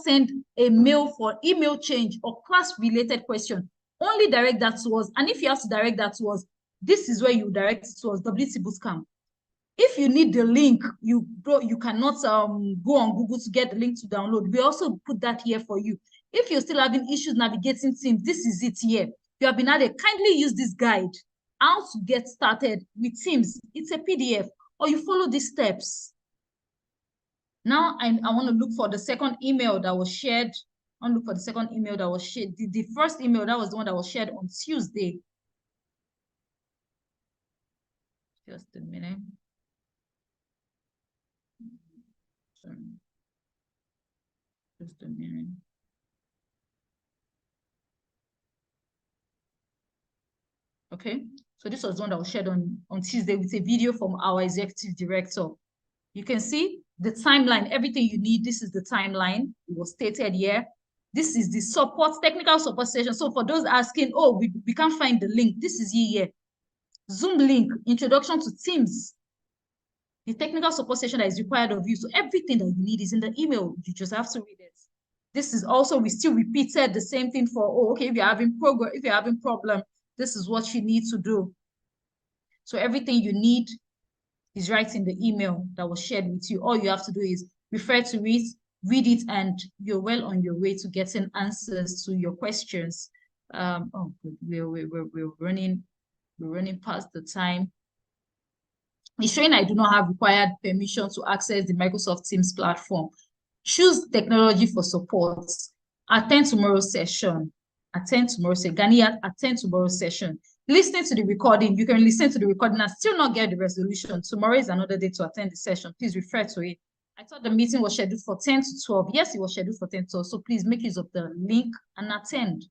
send a mail for email change or class-related question. Only direct that to us. And if you have to direct that to us, this is where you direct it to us, WT Bootcamp. If you need the link, you cannot go on Google to get the link to download. We also put that here for you. If you're still having issues navigating Teams, this is it here. If you have been added, kindly use this guide, how to get started with Teams. It's a PDF, or you follow these steps. Now, I want to look for the second email that was shared. I want to look for the second email that was shared. The first email, that was the one that was shared on Tuesday. Just a minute. Just a minute. Okay, so this was the one that was shared on Tuesday with a video from our executive director. You can see the timeline, everything you need. This is the timeline. It was stated here. This is the technical support session. So for those asking, oh, we can't find the link, this is here. Zoom link, introduction to Teams. The technical support session that is required of you. So everything that you need is in the email. You just have to read it. This is also, we still repeated the same thing for, oh, okay, if you're having problem, this is what you need to do. So everything you need is right in the email that was shared with you. All you have to do is refer to it, read it, and you're well on your way to getting answers to your questions. Oh, good. We're running past the time. It's showing I do not have required permission to access the Microsoft Teams platform. Choose technology for support. Attend tomorrow's session. Ganiya, attend tomorrow's session. Listening to the recording. You can listen to the recording and still not get the resolution. Tomorrow is another day to attend the session. Please refer to it. I thought the meeting was scheduled for 10 to 12. Yes, it was scheduled for 10 to 12. So please make use of the link and attend.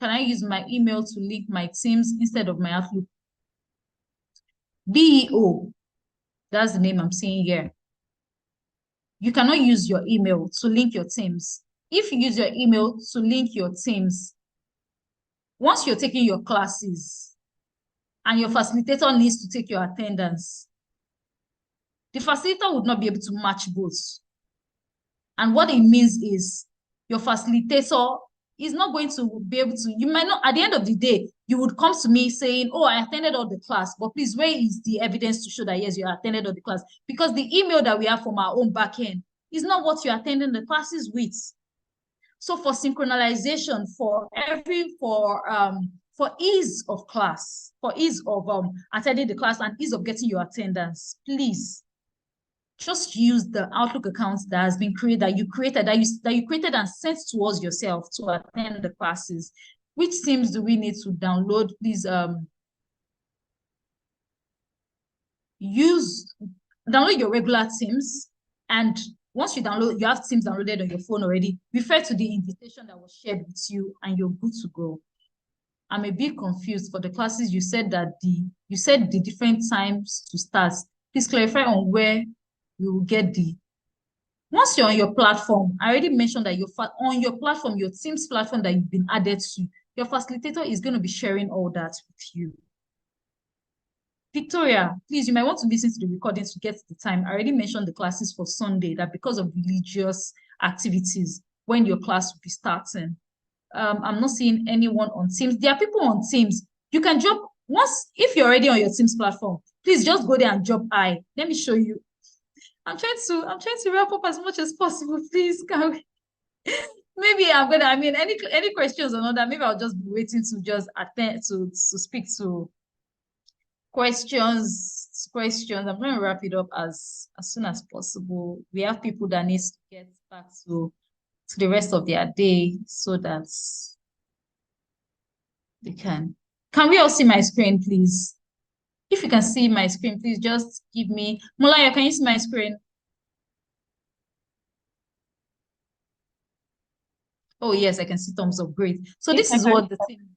Can I use my email to link my Teams instead of my Outlook? BEO, that's the name I'm seeing here. You cannot use your email to link your Teams. If you use your email to link your Teams, once you're taking your classes and your facilitator needs to take your attendance, the facilitator would not be able to match both. And what it means is your facilitator is not going to be able to, you might not, at the end of the day, you would come to me saying, oh, I attended all the class, but please, where is the evidence to show that, yes, you attended all the class? Because the email that we have from our own backend is not what you're attending the classes with. So for synchronization, for ease of class, for ease of attending the class and ease of getting your attendance, please just use the Outlook account that has been created, that you created and sent to us yourself to attend the classes. Which Teams do we need to download? Please download your regular Teams, and once you have Teams downloaded on your phone already, refer to the invitation that was shared with you and you're good to go. I'm a bit confused for the classes. You said the different times to start. Please clarify on where you will get once you're on your platform. I already mentioned that on your platform, your Teams platform that you've been added to, your facilitator is going to be sharing all that with you. Victoria, please, you might want to listen to the recording to get the time. I already mentioned the classes for Sunday, that because of religious activities, when your class will be starting. I'm not seeing anyone on Teams. There are people on Teams. You can drop, if you're already on your Teams platform, please just go there and drop I. Let me show you. I'm trying to wrap up as much as possible. Please, can we? Maybe any questions or not that, maybe I'll just be waiting to just attend to speak to questions. I'm going to wrap it up as soon as possible. We have people that need to get back to the rest of their day so that they can. Can we all see my screen, please? If you can see my screen, please just give me. Mulaya, can you see my screen? Oh, yes, I can see thumbs up. Great. So this is what the team,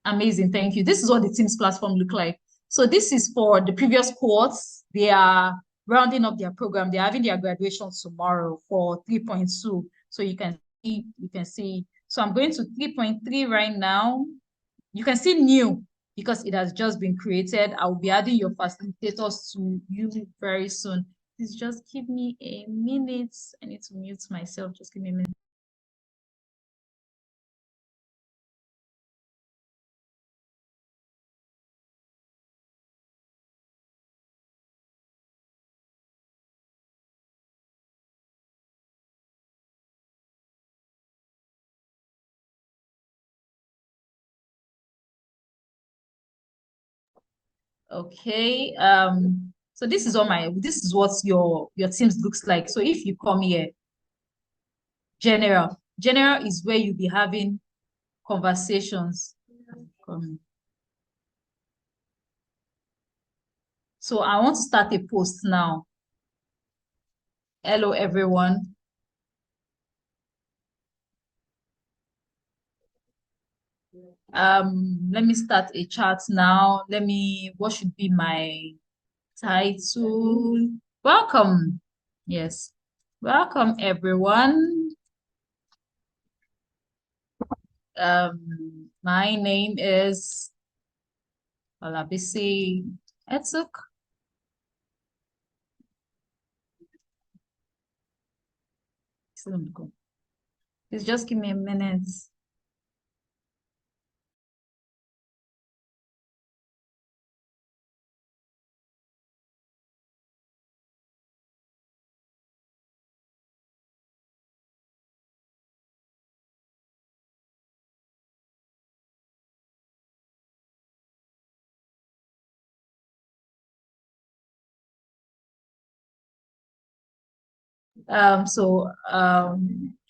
amazing, thank you. This is what the Teams platform look like. So this is for the previous cohorts. They are rounding up their program. They're having their graduation tomorrow for 3.2. So you can see. So I'm going to 3.3 right now. You can see new because it has just been created. I will be adding your facilitators to you very soon. Please just give me a minute. I need to mute myself. Just give me a minute. Okay, so this is what your Teams looks like. So if you come here, general is where you'll be having conversations. So I want to start a post now. Hello, everyone. Let me start a chat now. What should be my title? Welcome. Yes. Welcome, everyone. My name is Olabisi Etuk. Please just give me a minute.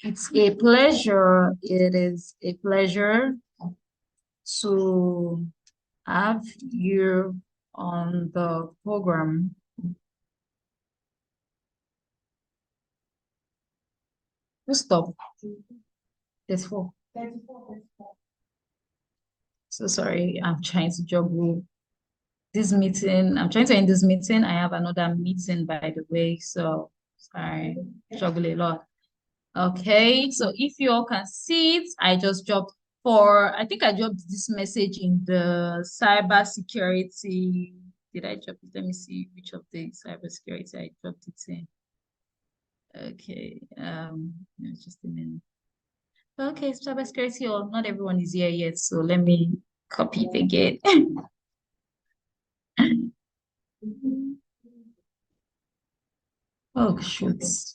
It's a pleasure. It is a pleasure to have you on the program. Stop. There's 4. So sorry, I'm trying to juggle this meeting. I'm trying to end this meeting. I have another meeting, by the way. So sorry, juggle a lot. Okay, so if you all can see it, I just dropped I think I dropped this message in the cybersecurity. Did I drop it? Let me see which of the cybersecurity I dropped it in. Okay, just a minute. Okay, cybersecurity, not everyone is here yet, so let me copy it again. Oh, shoots.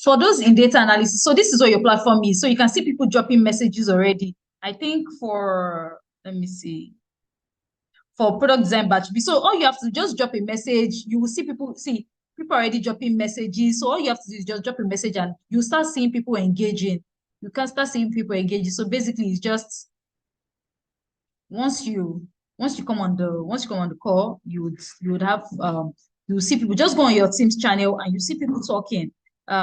For those in data analysis, so this is what your platform is. So you can see people dropping messages already. I think for, let me see, for product design batch B. So all you have to just drop a message. You will see people already dropping messages. So all you have to do is just drop a message and you start seeing people engaging. You can start seeing people engaging. So basically it's just once you come on the call, you would have you will see people. Just go on your Teams channel and you see people talking.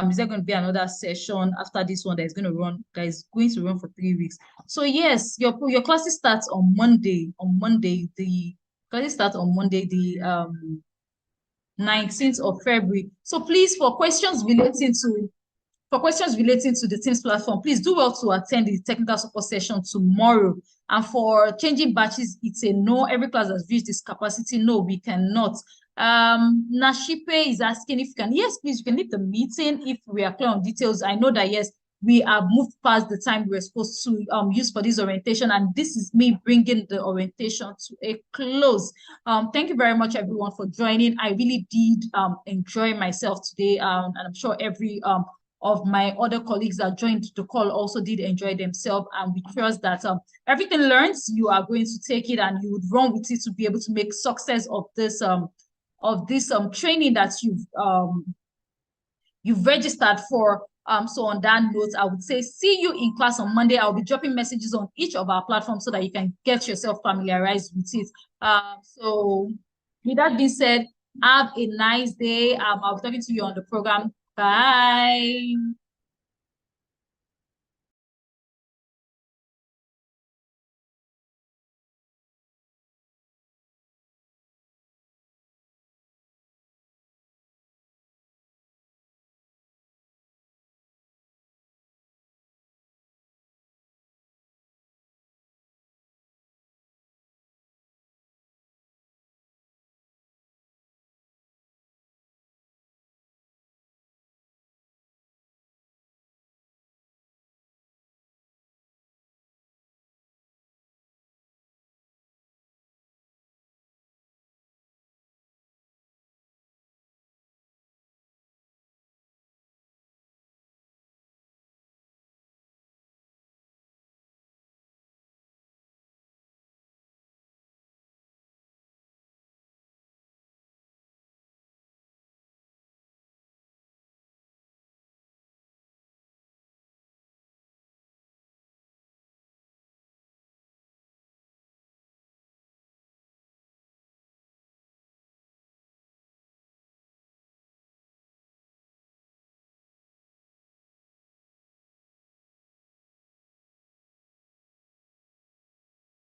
Is there going to be another session after this one that is going to run for 3 weeks? So yes, your classes starts on Monday. The classes start on Monday, the 19th of February. So please, for questions relating to the Teams platform, please do well to attend the technical support session tomorrow. And for changing batches, it's a no. Every class has reached this capacity. No, we cannot. Nashipe is asking if you can. Yes, please, you can leave the meeting if we are clear on details. I know that, yes, we have moved past the time we were supposed to use for this orientation, and this is me bringing the orientation to a close. Thank you very much, everyone, for joining. I really did enjoy myself today, and I'm sure every of my other colleagues that joined the call also did enjoy themselves, and we trust that everything learned, you are going to take it and you would run with it to be able to make success of this training that you've registered for. So on that note, I would say see you in class on Monday. I'll be dropping messages on each of our platforms so that you can get yourself familiarized with it. So with that being said, have a nice day. I'll be talking to you on the program. Bye.